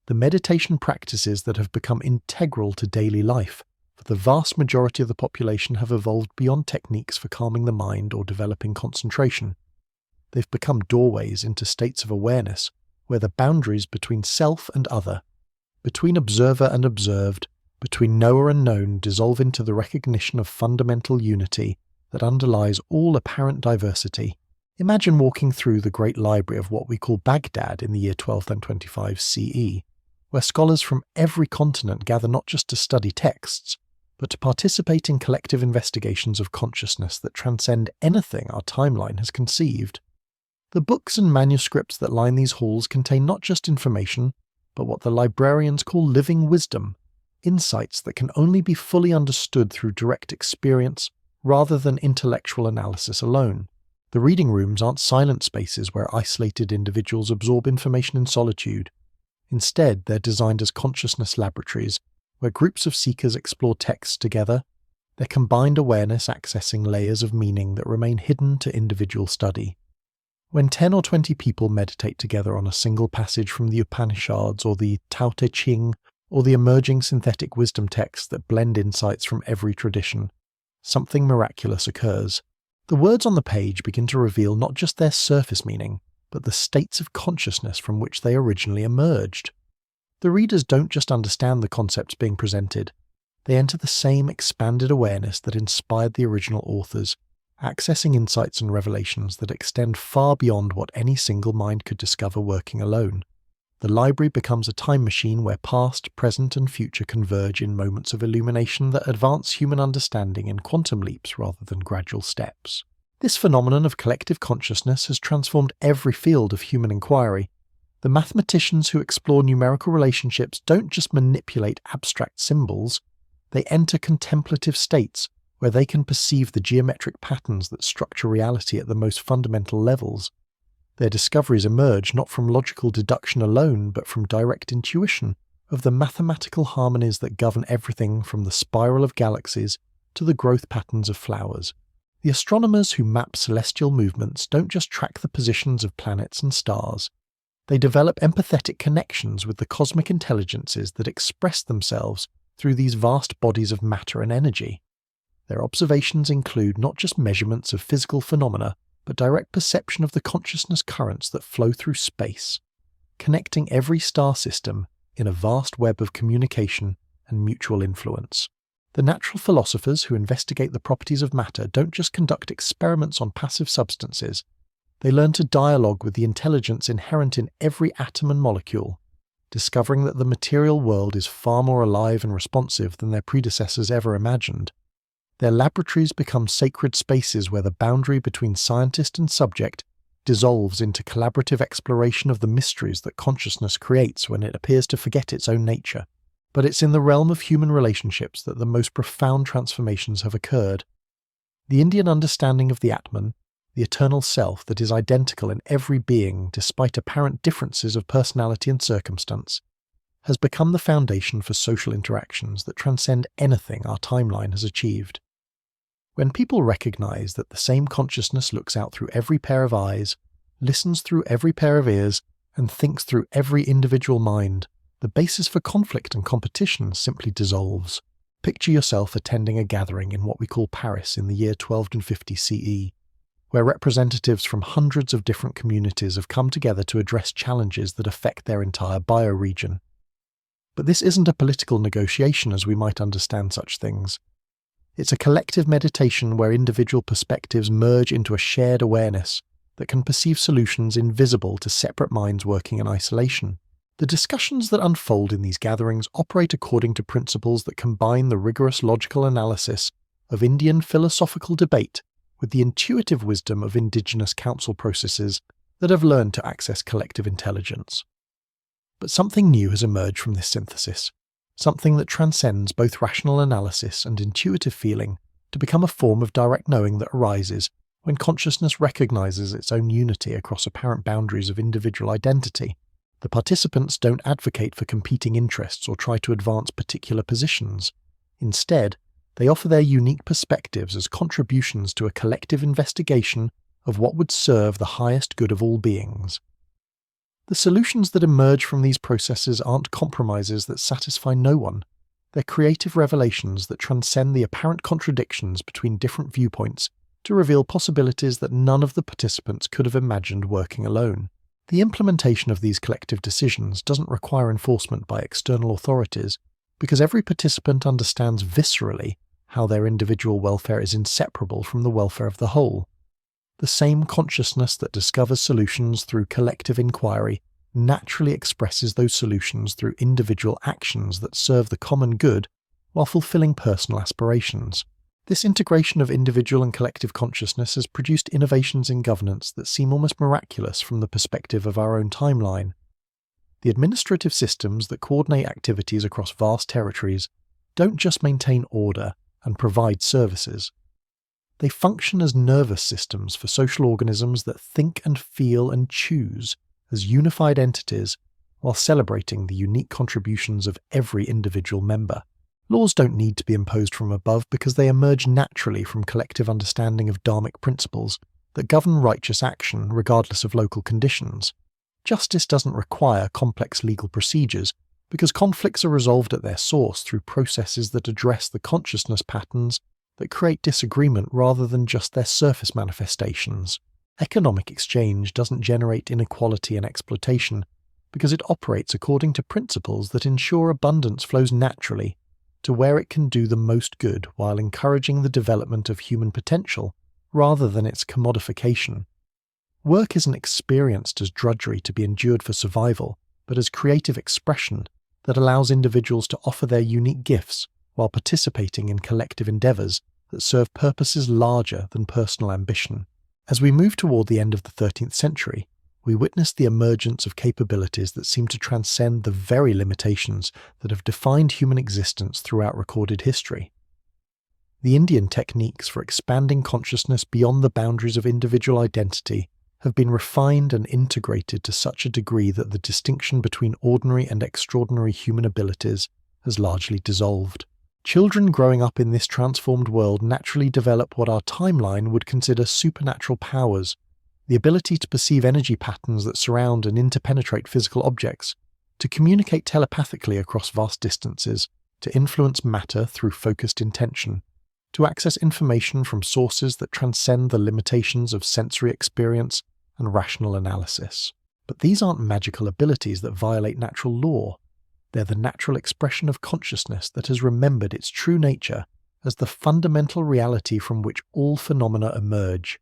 S1: The meditation practices that have become integral to daily life for the vast majority of the population have evolved beyond techniques for calming the mind or developing concentration. They've become doorways into states of awareness where the boundaries between self and other, between observer and observed, between knower and known dissolve into the recognition of fundamental unity that underlies all apparent diversity. Imagine walking through the great library of what we call Baghdad in the year 1225 CE, where scholars from every continent gather not just to study texts, but to participate in collective investigations of consciousness that transcend anything our timeline has conceived. The books and manuscripts that line these halls contain not just information, but what the librarians call living wisdom, insights that can only be fully understood through direct experience rather than intellectual analysis alone. The reading rooms aren't silent spaces where isolated individuals absorb information in solitude. Instead, they're designed as consciousness laboratories, where groups of seekers explore texts together, their combined awareness accessing layers of meaning that remain hidden to individual study. When 10 or 20 people meditate together on a single passage from the Upanishads or the Tao Te Ching or the emerging synthetic wisdom texts that blend insights from every tradition, something miraculous occurs. The words on the page begin to reveal not just their surface meaning, but the states of consciousness from which they originally emerged. The readers don't just understand the concepts being presented, they enter the same expanded awareness that inspired the original authors, accessing insights and revelations that extend far beyond what any single mind could discover working alone. The library becomes a time machine where past, present, and future converge in moments of illumination that advance human understanding in quantum leaps rather than gradual steps. This phenomenon of collective consciousness has transformed every field of human inquiry. The mathematicians who explore numerical relationships don't just manipulate abstract symbols, they enter contemplative states where they can perceive the geometric patterns that structure reality at the most fundamental levels. Their discoveries emerge not from logical deduction alone, but from direct intuition of the mathematical harmonies that govern everything from the spiral of galaxies to the growth patterns of flowers. The astronomers who map celestial movements don't just track the positions of planets and stars. They develop empathetic connections with the cosmic intelligences that express themselves through these vast bodies of matter and energy. Their observations include not just measurements of physical phenomena, but direct perception of the consciousness currents that flow through space, connecting every star system in a vast web of communication and mutual influence. The natural philosophers who investigate the properties of matter don't just conduct experiments on passive substances, they learn to dialogue with the intelligence inherent in every atom and molecule, discovering that the material world is far more alive and responsive than their predecessors ever imagined. Their laboratories become sacred spaces where the boundary between scientist and subject dissolves into collaborative exploration of the mysteries that consciousness creates when it appears to forget its own nature. But it's in the realm of human relationships that the most profound transformations have occurred. The Indian understanding of the Atman, the eternal self that is identical in every being despite apparent differences of personality and circumstance, has become the foundation for social interactions that transcend anything our timeline has achieved. When people recognize that the same consciousness looks out through every pair of eyes, listens through every pair of ears, and thinks through every individual mind, the basis for conflict and competition simply dissolves. Picture yourself attending a gathering in what we call Paris in the year 1250 CE, where representatives from hundreds of different communities have come together to address challenges that affect their entire bioregion. But this isn't a political negotiation as we might understand such things. It's a collective meditation where individual perspectives merge into a shared awareness that can perceive solutions invisible to separate minds working in isolation. The discussions that unfold in these gatherings operate according to principles that combine the rigorous logical analysis of Indian philosophical debate with the intuitive wisdom of indigenous council processes that have learned to access collective intelligence. But something new has emerged from this synthesis, something that transcends both rational analysis and intuitive feeling to become a form of direct knowing that arises when consciousness recognizes its own unity across apparent boundaries of individual identity. The participants don't advocate for competing interests or try to advance particular positions. Instead, they offer their unique perspectives as contributions to a collective investigation of what would serve the highest good of all beings. The solutions that emerge from these processes aren't compromises that satisfy no one. They're creative revelations that transcend the apparent contradictions between different viewpoints to reveal possibilities that none of the participants could have imagined working alone. The implementation of these collective decisions doesn't require enforcement by external authorities, because every participant understands viscerally how their individual welfare is inseparable from the welfare of the whole. The same consciousness that discovers solutions through collective inquiry naturally expresses those solutions through individual actions that serve the common good while fulfilling personal aspirations. This integration of individual and collective consciousness has produced innovations in governance that seem almost miraculous from the perspective of our own timeline. The administrative systems that coordinate activities across vast territories don't just maintain order and provide services. They function as nervous systems for social organisms that think and feel and choose as unified entities while celebrating the unique contributions of every individual member. Laws don't need to be imposed from above because they emerge naturally from collective understanding of dharmic principles that govern righteous action regardless of local conditions. Justice doesn't require complex legal procedures because conflicts are resolved at their source through processes that address the consciousness patterns that create disagreement rather than just their surface manifestations. Economic exchange doesn't generate inequality and exploitation because it operates according to principles that ensure abundance flows naturally to where it can do the most good while encouraging the development of human potential rather than its commodification. Work isn't experienced as drudgery to be endured for survival, but as creative expression that allows individuals to offer their unique gifts while participating in collective endeavours that serve purposes larger than personal ambition. As we move toward the end of the 13th century, we witness the emergence of capabilities that seem to transcend the very limitations that have defined human existence throughout recorded history. The Indian techniques for expanding consciousness beyond the boundaries of individual identity have been refined and integrated to such a degree that the distinction between ordinary and extraordinary human abilities has largely dissolved. Children growing up in this transformed world naturally develop what our timeline would consider supernatural powers, the ability to perceive energy patterns that surround and interpenetrate physical objects, to communicate telepathically across vast distances, to influence matter through focused intention, to access information from sources that transcend the limitations of sensory experience and rational analysis. But these aren't magical abilities that violate natural law. They're the natural expression of consciousness that has remembered its true nature as the fundamental reality from which all phenomena emerge.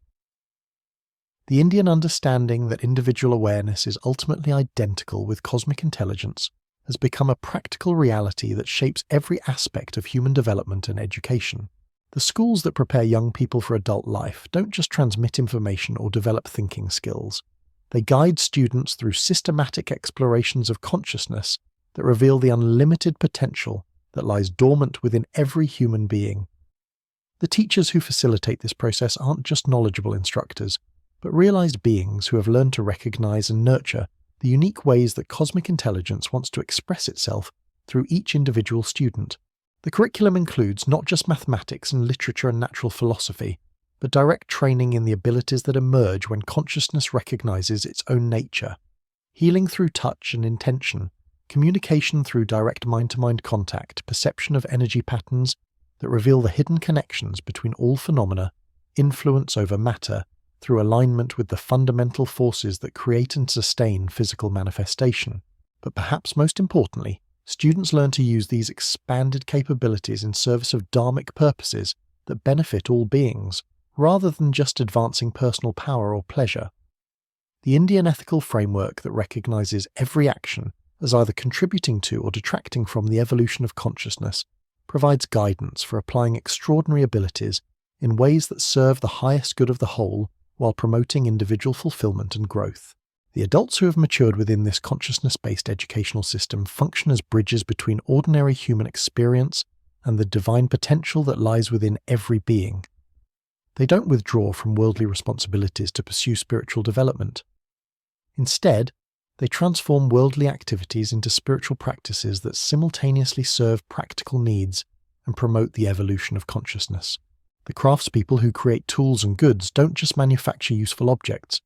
S1: The Indian understanding that individual awareness is ultimately identical with cosmic intelligence has become a practical reality that shapes every aspect of human development and education. The schools that prepare young people for adult life don't just transmit information or develop thinking skills. They guide students through systematic explorations of consciousness that reveal the unlimited potential that lies dormant within every human being. The teachers who facilitate this process aren't just knowledgeable instructors, but realized beings who have learned to recognize and nurture the unique ways that cosmic intelligence wants to express itself through each individual student. The curriculum includes not just mathematics and literature and natural philosophy, but direct training in the abilities that emerge when consciousness recognizes its own nature. Healing through touch and intention, communication through direct mind-to-mind contact, perception of energy patterns that reveal the hidden connections between all phenomena, influence over matter, through alignment with the fundamental forces that create and sustain physical manifestation. But perhaps most importantly, students learn to use these expanded capabilities in service of dharmic purposes that benefit all beings, rather than just advancing personal power or pleasure. The Indian ethical framework that recognizes every action as either contributing to or detracting from the evolution of consciousness provides guidance for applying extraordinary abilities in ways that serve the highest good of the whole while promoting individual fulfillment and growth. The adults who have matured within this consciousness-based educational system function as bridges between ordinary human experience and the divine potential that lies within every being. They don't withdraw from worldly responsibilities to pursue spiritual development. Instead, they transform worldly activities into spiritual practices that simultaneously serve practical needs and promote the evolution of consciousness. The craftspeople who create tools and goods don't just manufacture useful objects.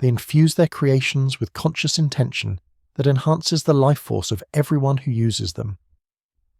S1: They infuse their creations with conscious intention that enhances the life force of everyone who uses them.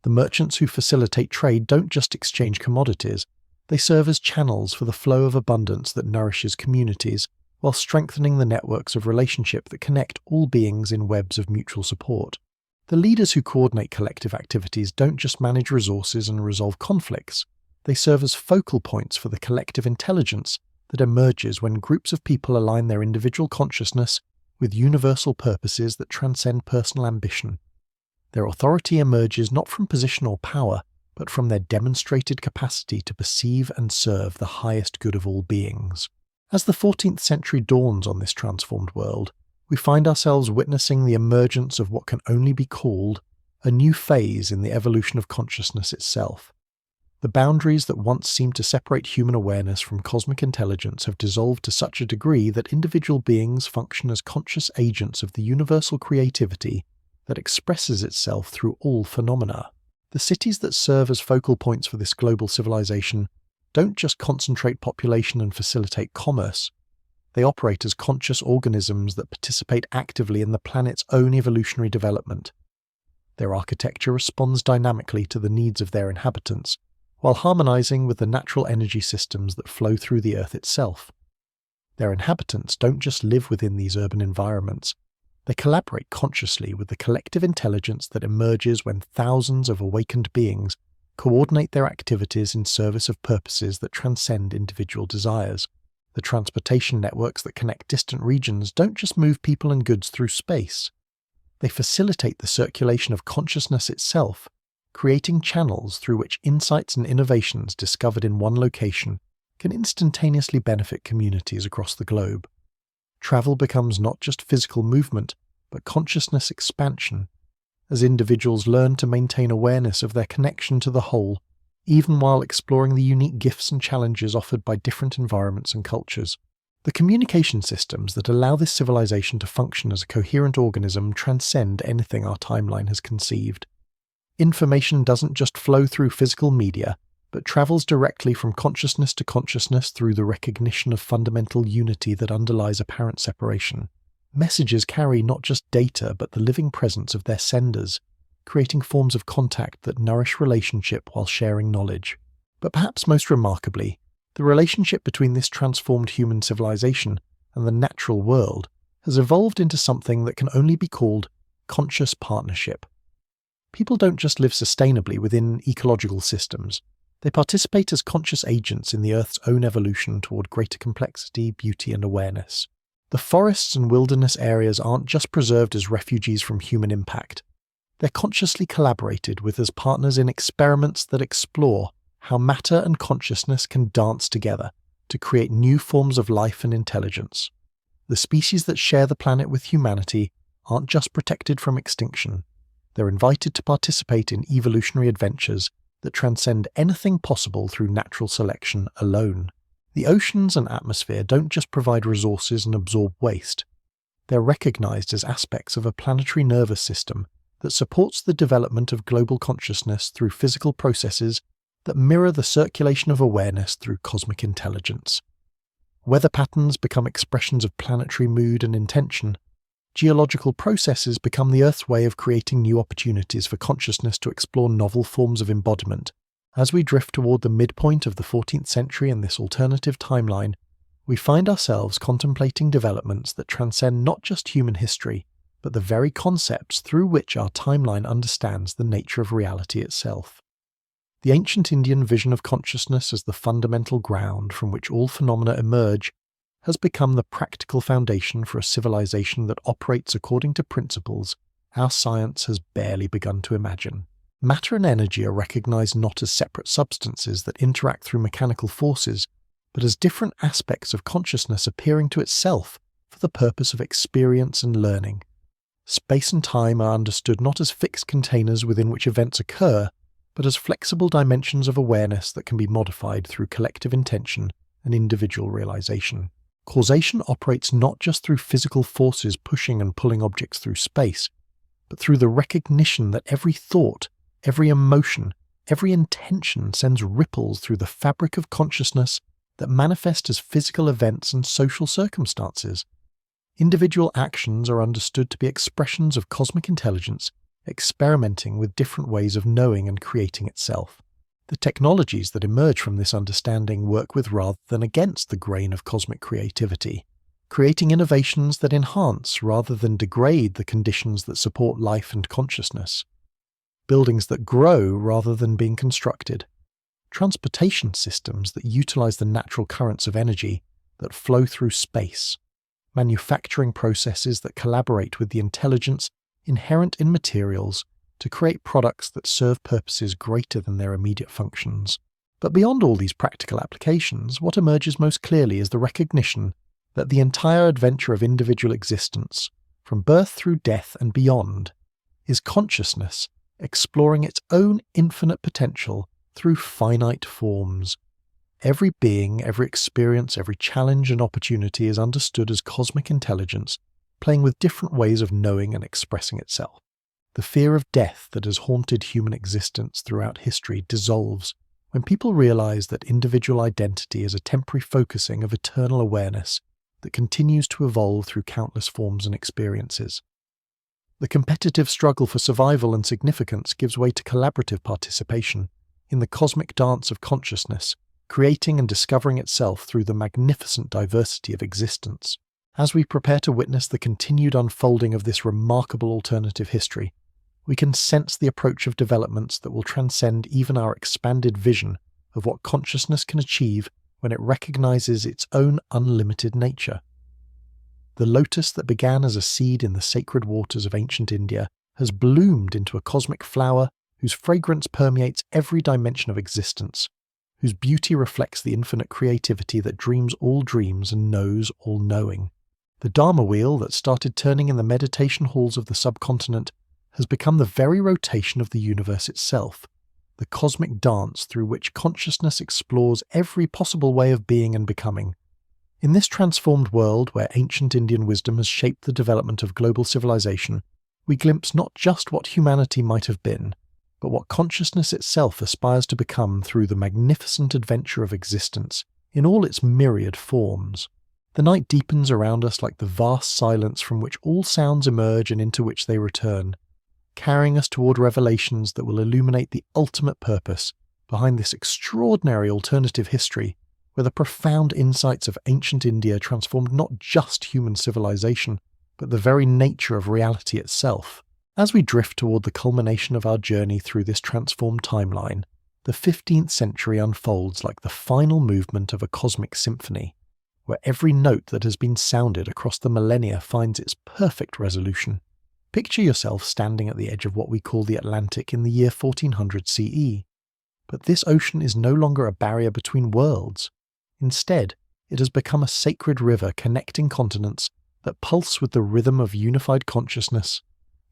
S1: The merchants who facilitate trade don't just exchange commodities. They serve as channels for the flow of abundance that nourishes communities, while strengthening the networks of relationship that connect all beings in webs of mutual support. The leaders who coordinate collective activities don't just manage resources and resolve conflicts. They serve as focal points for the collective intelligence that emerges when groups of people align their individual consciousness with universal purposes that transcend personal ambition. Their authority emerges not from position or power, but from their demonstrated capacity to perceive and serve the highest good of all beings. As the 14th century dawns on this transformed world, we find ourselves witnessing the emergence of what can only be called a new phase in the evolution of consciousness itself. The boundaries that once seemed to separate human awareness from cosmic intelligence have dissolved to such a degree that individual beings function as conscious agents of the universal creativity that expresses itself through all phenomena. The cities that serve as focal points for this global civilization don't just concentrate population and facilitate commerce. They operate as conscious organisms that participate actively in the planet's own evolutionary development. Their architecture responds dynamically to the needs of their inhabitants, while harmonizing with the natural energy systems that flow through the Earth itself. Their inhabitants don't just live within these urban environments. They collaborate consciously with the collective intelligence that emerges when thousands of awakened beings coordinate their activities in service of purposes that transcend individual desires. The transportation networks that connect distant regions don't just move people and goods through space. They facilitate the circulation of consciousness itself, creating channels through which insights and innovations discovered in one location can instantaneously benefit communities across the globe. Travel becomes not just physical movement, but consciousness expansion, as individuals learn to maintain awareness of their connection to the whole, even while exploring the unique gifts and challenges offered by different environments and cultures. The communication systems that allow this civilization to function as a coherent organism transcend anything our timeline has conceived. Information doesn't just flow through physical media, but travels directly from consciousness to consciousness through the recognition of fundamental unity that underlies apparent separation. Messages carry not just data but the living presence of their senders, creating forms of contact that nourish relationship while sharing knowledge. But perhaps most remarkably, the relationship between this transformed human civilization and the natural world has evolved into something that can only be called conscious partnership. People don't just live sustainably within ecological systems. They participate as conscious agents in the Earth's own evolution toward greater complexity, beauty, and awareness. The forests and wilderness areas aren't just preserved as refugees from human impact. They're consciously collaborated with as partners in experiments that explore how matter and consciousness can dance together to create new forms of life and intelligence. The species that share the planet with humanity aren't just protected from extinction. They're invited to participate in evolutionary adventures that transcend anything possible through natural selection alone. The oceans and atmosphere don't just provide resources and absorb waste. They're recognized as aspects of a planetary nervous system that supports the development of global consciousness through physical processes that mirror the circulation of awareness through cosmic intelligence. Weather patterns become expressions of planetary mood and intention. Geological processes become the Earth's way of creating new opportunities for consciousness to explore novel forms of embodiment. As we drift toward the midpoint of the 14th century in this alternative timeline, we find ourselves contemplating developments that transcend not just human history, but the very concepts through which our timeline understands the nature of reality itself. The ancient Indian vision of consciousness as the fundamental ground from which all phenomena emerge has become the practical foundation for a civilization that operates according to principles our science has barely begun to imagine. Matter and energy are recognized not as separate substances that interact through mechanical forces, but as different aspects of consciousness appearing to itself for the purpose of experience and learning. Space and time are understood not as fixed containers within which events occur, but as flexible dimensions of awareness that can be modified through collective intention and individual realization. Causation operates not just through physical forces pushing and pulling objects through space, but through the recognition that every thought, every emotion, every intention sends ripples through the fabric of consciousness that manifest as physical events and social circumstances. Individual actions are understood to be expressions of cosmic intelligence experimenting with different ways of knowing and creating itself. The technologies that emerge from this understanding work with rather than against the grain of cosmic creativity, creating innovations that enhance rather than degrade the conditions that support life and consciousness. Buildings that grow rather than being constructed. Transportation systems that utilize the natural currents of energy that flow through space. Manufacturing processes that collaborate with the intelligence inherent in materials to create products that serve purposes greater than their immediate functions. But beyond all these practical applications, what emerges most clearly is the recognition that the entire adventure of individual existence, from birth through death and beyond, is consciousness exploring its own infinite potential through finite forms. Every being, every experience, every challenge and opportunity is understood as cosmic intelligence, playing with different ways of knowing and expressing itself. The fear of death that has haunted human existence throughout history dissolves when people realize that individual identity is a temporary focusing of eternal awareness that continues to evolve through countless forms and experiences. The competitive struggle for survival and significance gives way to collaborative participation in the cosmic dance of consciousness, creating and discovering itself through the magnificent diversity of existence. As we prepare to witness the continued unfolding of this remarkable alternative history, we can sense the approach of developments that will transcend even our expanded vision of what consciousness can achieve when it recognizes its own unlimited nature. The lotus that began as a seed in the sacred waters of ancient India has bloomed into a cosmic flower whose fragrance permeates every dimension of existence, whose beauty reflects the infinite creativity that dreams all dreams and knows all knowing. The Dharma wheel that started turning in the meditation halls of the subcontinent has become the very rotation of the universe itself, the cosmic dance through which consciousness explores every possible way of being and becoming. In this transformed world where ancient Indian wisdom has shaped the development of global civilization, we glimpse not just what humanity might have been, but what consciousness itself aspires to become through the magnificent adventure of existence in all its myriad forms. The night deepens around us like the vast silence from which all sounds emerge and into which they return, carrying us toward revelations that will illuminate the ultimate purpose behind this extraordinary alternative history, where the profound insights of ancient India transformed not just human civilization, but the very nature of reality itself. As we drift toward the culmination of our journey through this transformed timeline, the 15th century unfolds like the final movement of a cosmic symphony, where every note that has been sounded across the millennia finds its perfect resolution. Picture yourself standing at the edge of what we call the Atlantic in the year 1400 CE. But this ocean is no longer a barrier between worlds. Instead, it has become a sacred river connecting continents that pulse with the rhythm of unified consciousness,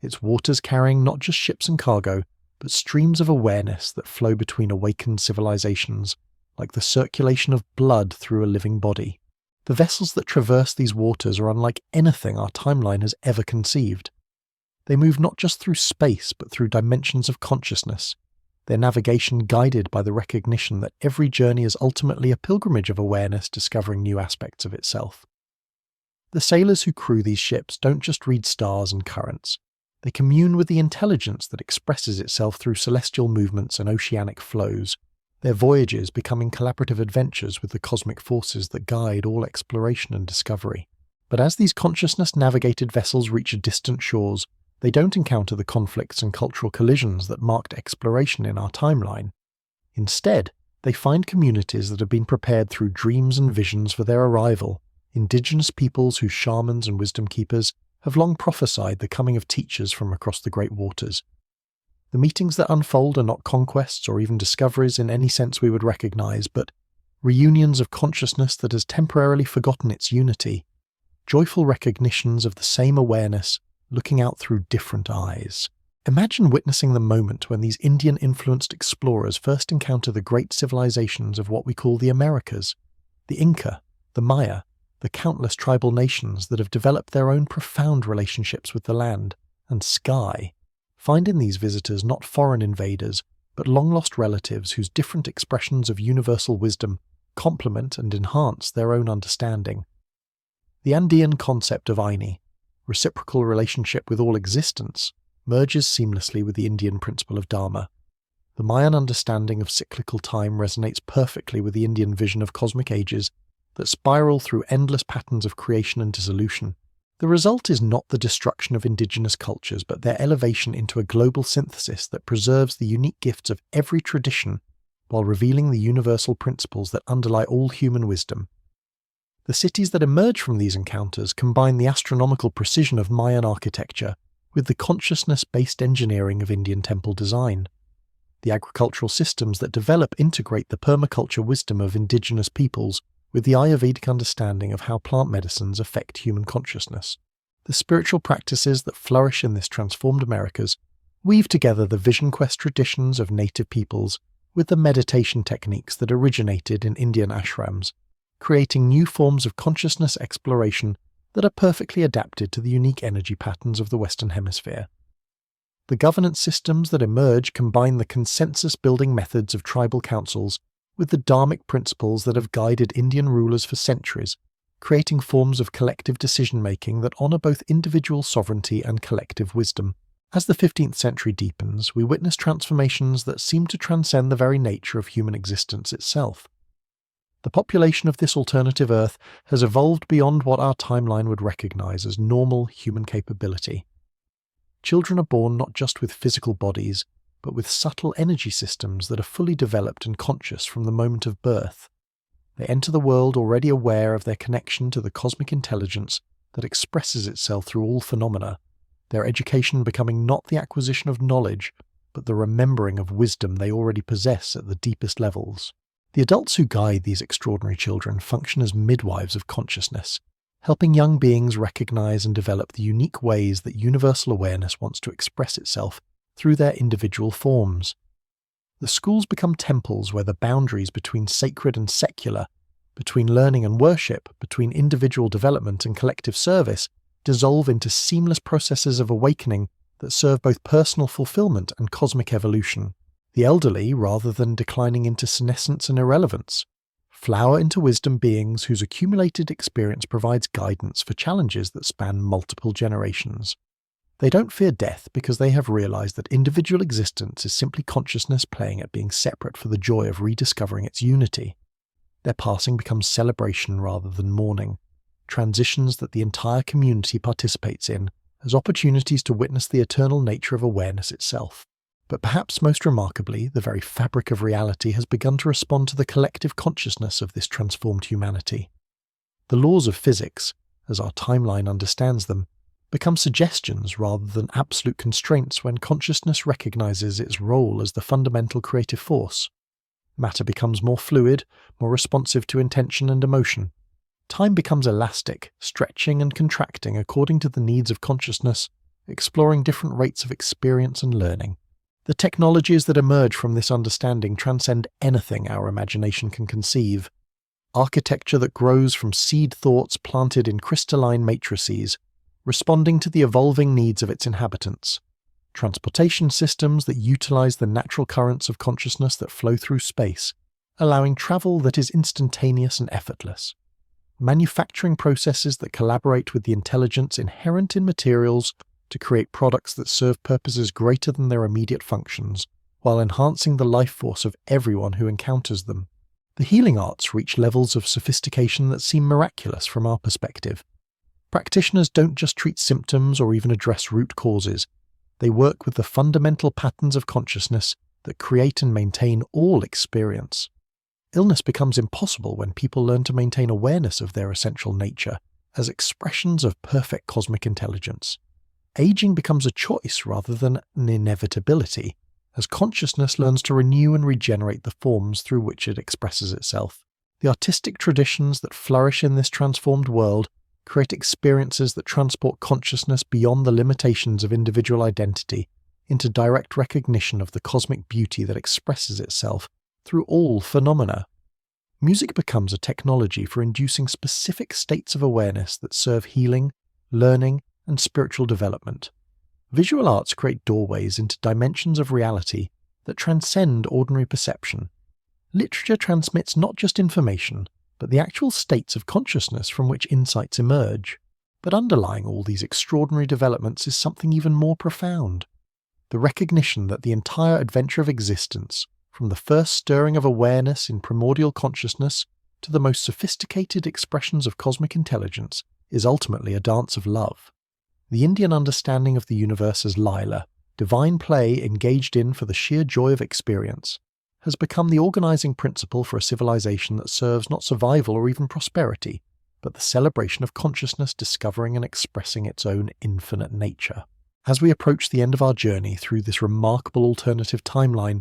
S1: its waters carrying not just ships and cargo, but streams of awareness that flow between awakened civilizations, like the circulation of blood through a living body. The vessels that traverse these waters are unlike anything our timeline has ever conceived. They move not just through space, but through dimensions of consciousness, their navigation guided by the recognition that every journey is ultimately a pilgrimage of awareness discovering new aspects of itself. The sailors who crew these ships don't just read stars and currents. They commune with the intelligence that expresses itself through celestial movements and oceanic flows, their voyages becoming collaborative adventures with the cosmic forces that guide all exploration and discovery. But as these consciousness-navigated vessels reach distant shores, they don't encounter the conflicts and cultural collisions that marked exploration in our timeline. Instead, they find communities that have been prepared through dreams and visions for their arrival, indigenous peoples whose shamans and wisdom keepers have long prophesied the coming of teachers from across the great waters. The meetings that unfold are not conquests or even discoveries in any sense we would recognize, but reunions of consciousness that has temporarily forgotten its unity, joyful recognitions of the same awareness, looking out through different eyes. Imagine witnessing the moment when these Indian-influenced explorers first encounter the great civilizations of what we call the Americas, the Inca, the Maya, the countless tribal nations that have developed their own profound relationships with the land and sky. Find in these visitors not foreign invaders, but long-lost relatives whose different expressions of universal wisdom complement and enhance their own understanding. The Andean concept of Aini, reciprocal relationship with all existence, merges seamlessly with the Indian principle of Dharma. The Mayan understanding of cyclical time resonates perfectly with the Indian vision of cosmic ages that spiral through endless patterns of creation and dissolution. The result is not the destruction of indigenous cultures, but their elevation into a global synthesis that preserves the unique gifts of every tradition while revealing the universal principles that underlie all human wisdom. The cities that emerge from these encounters combine the astronomical precision of Mayan architecture with the consciousness-based engineering of Indian temple design. The agricultural systems that develop integrate the permaculture wisdom of indigenous peoples with the Ayurvedic understanding of how plant medicines affect human consciousness. The spiritual practices that flourish in this transformed Americas weave together the vision quest traditions of native peoples with the meditation techniques that originated in Indian ashrams, creating new forms of consciousness exploration that are perfectly adapted to the unique energy patterns of the Western Hemisphere. The governance systems that emerge combine the consensus-building methods of tribal councils with the Dharmic principles that have guided Indian rulers for centuries, creating forms of collective decision-making that honour both individual sovereignty and collective wisdom. As the 15th century deepens, we witness transformations that seem to transcend the very nature of human existence itself. The population of this alternative Earth has evolved beyond what our timeline would recognise as normal human capability. Children are born not just with physical bodies, but with subtle energy systems that are fully developed and conscious from the moment of birth. They enter the world already aware of their connection to the cosmic intelligence that expresses itself through all phenomena, their education becoming not the acquisition of knowledge, but the remembering of wisdom they already possess at the deepest levels. The adults who guide these extraordinary children function as midwives of consciousness, helping young beings recognize and develop the unique ways that universal awareness wants to express itself through their individual forms. The schools become temples where the boundaries between sacred and secular, between learning and worship, between individual development and collective service, dissolve into seamless processes of awakening that serve both personal fulfillment and cosmic evolution. The elderly, rather than declining into senescence and irrelevance, flower into wisdom beings whose accumulated experience provides guidance for challenges that span multiple generations. They don't fear death because they have realized that individual existence is simply consciousness playing at being separate for the joy of rediscovering its unity. Their passing becomes celebration rather than mourning, transitions that the entire community participates in as opportunities to witness the eternal nature of awareness itself. But perhaps most remarkably, the very fabric of reality has begun to respond to the collective consciousness of this transformed humanity. The laws of physics, as our timeline understands them, become suggestions rather than absolute constraints when consciousness recognizes its role as the fundamental creative force. Matter becomes more fluid, more responsive to intention and emotion. Time becomes elastic, stretching and contracting according to the needs of consciousness, exploring different rates of experience and learning. The technologies that emerge from this understanding transcend anything our imagination can conceive. Architecture that grows from seed thoughts planted in crystalline matrices, responding to the evolving needs of its inhabitants. Transportation systems that utilize the natural currents of consciousness that flow through space, allowing travel that is instantaneous and effortless. Manufacturing processes that collaborate with the intelligence inherent in materials to create products that serve purposes greater than their immediate functions, while enhancing the life force of everyone who encounters them. The healing arts reach levels of sophistication that seem miraculous from our perspective. Practitioners don't just treat symptoms or even address root causes. They work with the fundamental patterns of consciousness that create and maintain all experience. Illness becomes impossible when people learn to maintain awareness of their essential nature as expressions of perfect cosmic intelligence. Aging becomes a choice rather than an inevitability, as consciousness learns to renew and regenerate the forms through which it expresses itself. The artistic traditions that flourish in this transformed world create experiences that transport consciousness beyond the limitations of individual identity into direct recognition of the cosmic beauty that expresses itself through all phenomena. Music becomes a technology for inducing specific states of awareness that serve healing, learning, and spiritual development. Visual arts create doorways into dimensions of reality that transcend ordinary perception. Literature transmits not just information, but the actual states of consciousness from which insights emerge. But underlying all these extraordinary developments is something even more profound. The recognition that the entire adventure of existence, from the first stirring of awareness in primordial consciousness to the most sophisticated expressions of cosmic intelligence, is ultimately a dance of love. The Indian understanding of the universe as Lila, divine play engaged in for the sheer joy of experience, has become the organizing principle for a civilization that serves not survival or even prosperity, but the celebration of consciousness discovering and expressing its own infinite nature. As we approach the end of our journey through this remarkable alternative timeline,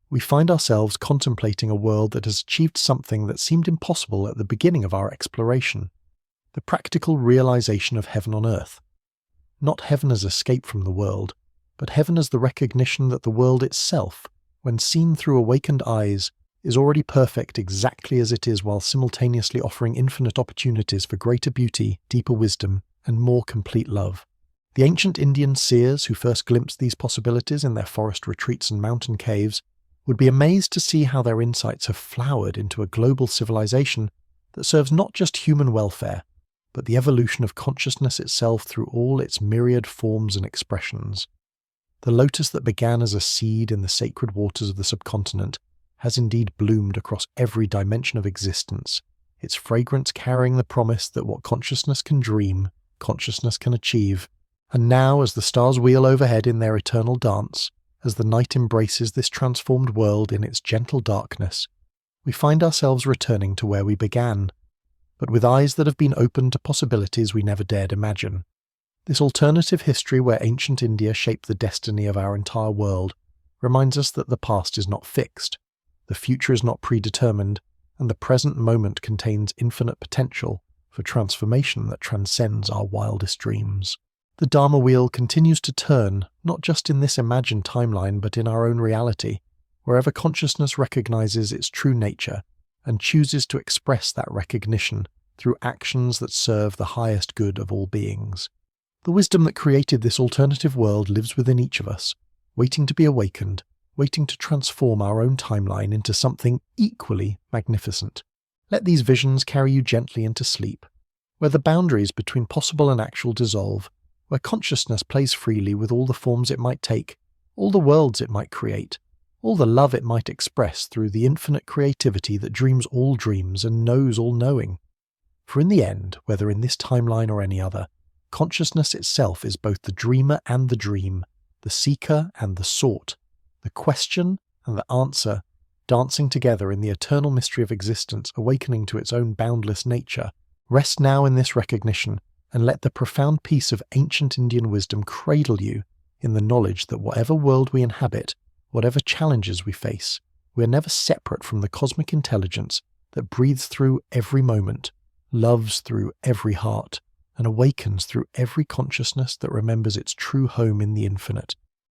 S1: we find ourselves contemplating a world that has achieved something that seemed impossible at the beginning of our exploration: the practical realization of heaven on earth. Not heaven as escape from the world, but heaven as the recognition that the world itself, when seen through awakened eyes, is already perfect exactly as it is, while simultaneously offering infinite opportunities for greater beauty, deeper wisdom, and more complete love. The ancient Indian seers who first glimpsed these possibilities in their forest retreats and mountain caves would be amazed to see how their insights have flowered into a global civilization that serves not just human welfare, but the evolution of consciousness itself through all its myriad forms and expressions. The lotus that began as a seed in the sacred waters of the subcontinent has indeed bloomed across every dimension of existence, its fragrance carrying the promise that what consciousness can dream, consciousness can achieve. And now, as the stars wheel overhead in their eternal dance, as the night embraces this transformed world in its gentle darkness, we find ourselves returning to where we began, but with eyes that have been opened to possibilities we never dared imagine. This alternative history where ancient India shaped the destiny of our entire world reminds us that the past is not fixed, the future is not predetermined, and the present moment contains infinite potential for transformation that transcends our wildest dreams. The Dharma wheel continues to turn, not just in this imagined timeline, but in our own reality, wherever consciousness recognizes its true nature and chooses to express that recognition through actions that serve the highest good of all beings. The wisdom that created this alternative world lives within each of us, waiting to be awakened, waiting to transform our own timeline into something equally magnificent. Let these visions carry you gently into sleep, where the boundaries between possible and actual dissolve, where consciousness plays freely with all the forms it might take, all the worlds it might create, all the love it might express through the infinite creativity that dreams all dreams and knows all knowing. For in the end, whether in this timeline or any other, consciousness itself is both the dreamer and the dream, the seeker and the sought, the question and the answer, dancing together in the eternal mystery of existence, awakening to its own boundless nature. Rest now in this recognition, and let the profound peace of ancient Indian wisdom cradle you in the knowledge that whatever world we inhabit, whatever challenges we face, we are never separate from the cosmic intelligence that breathes through every moment, loves through every heart, and awakens through every consciousness that remembers its true home in the infinite.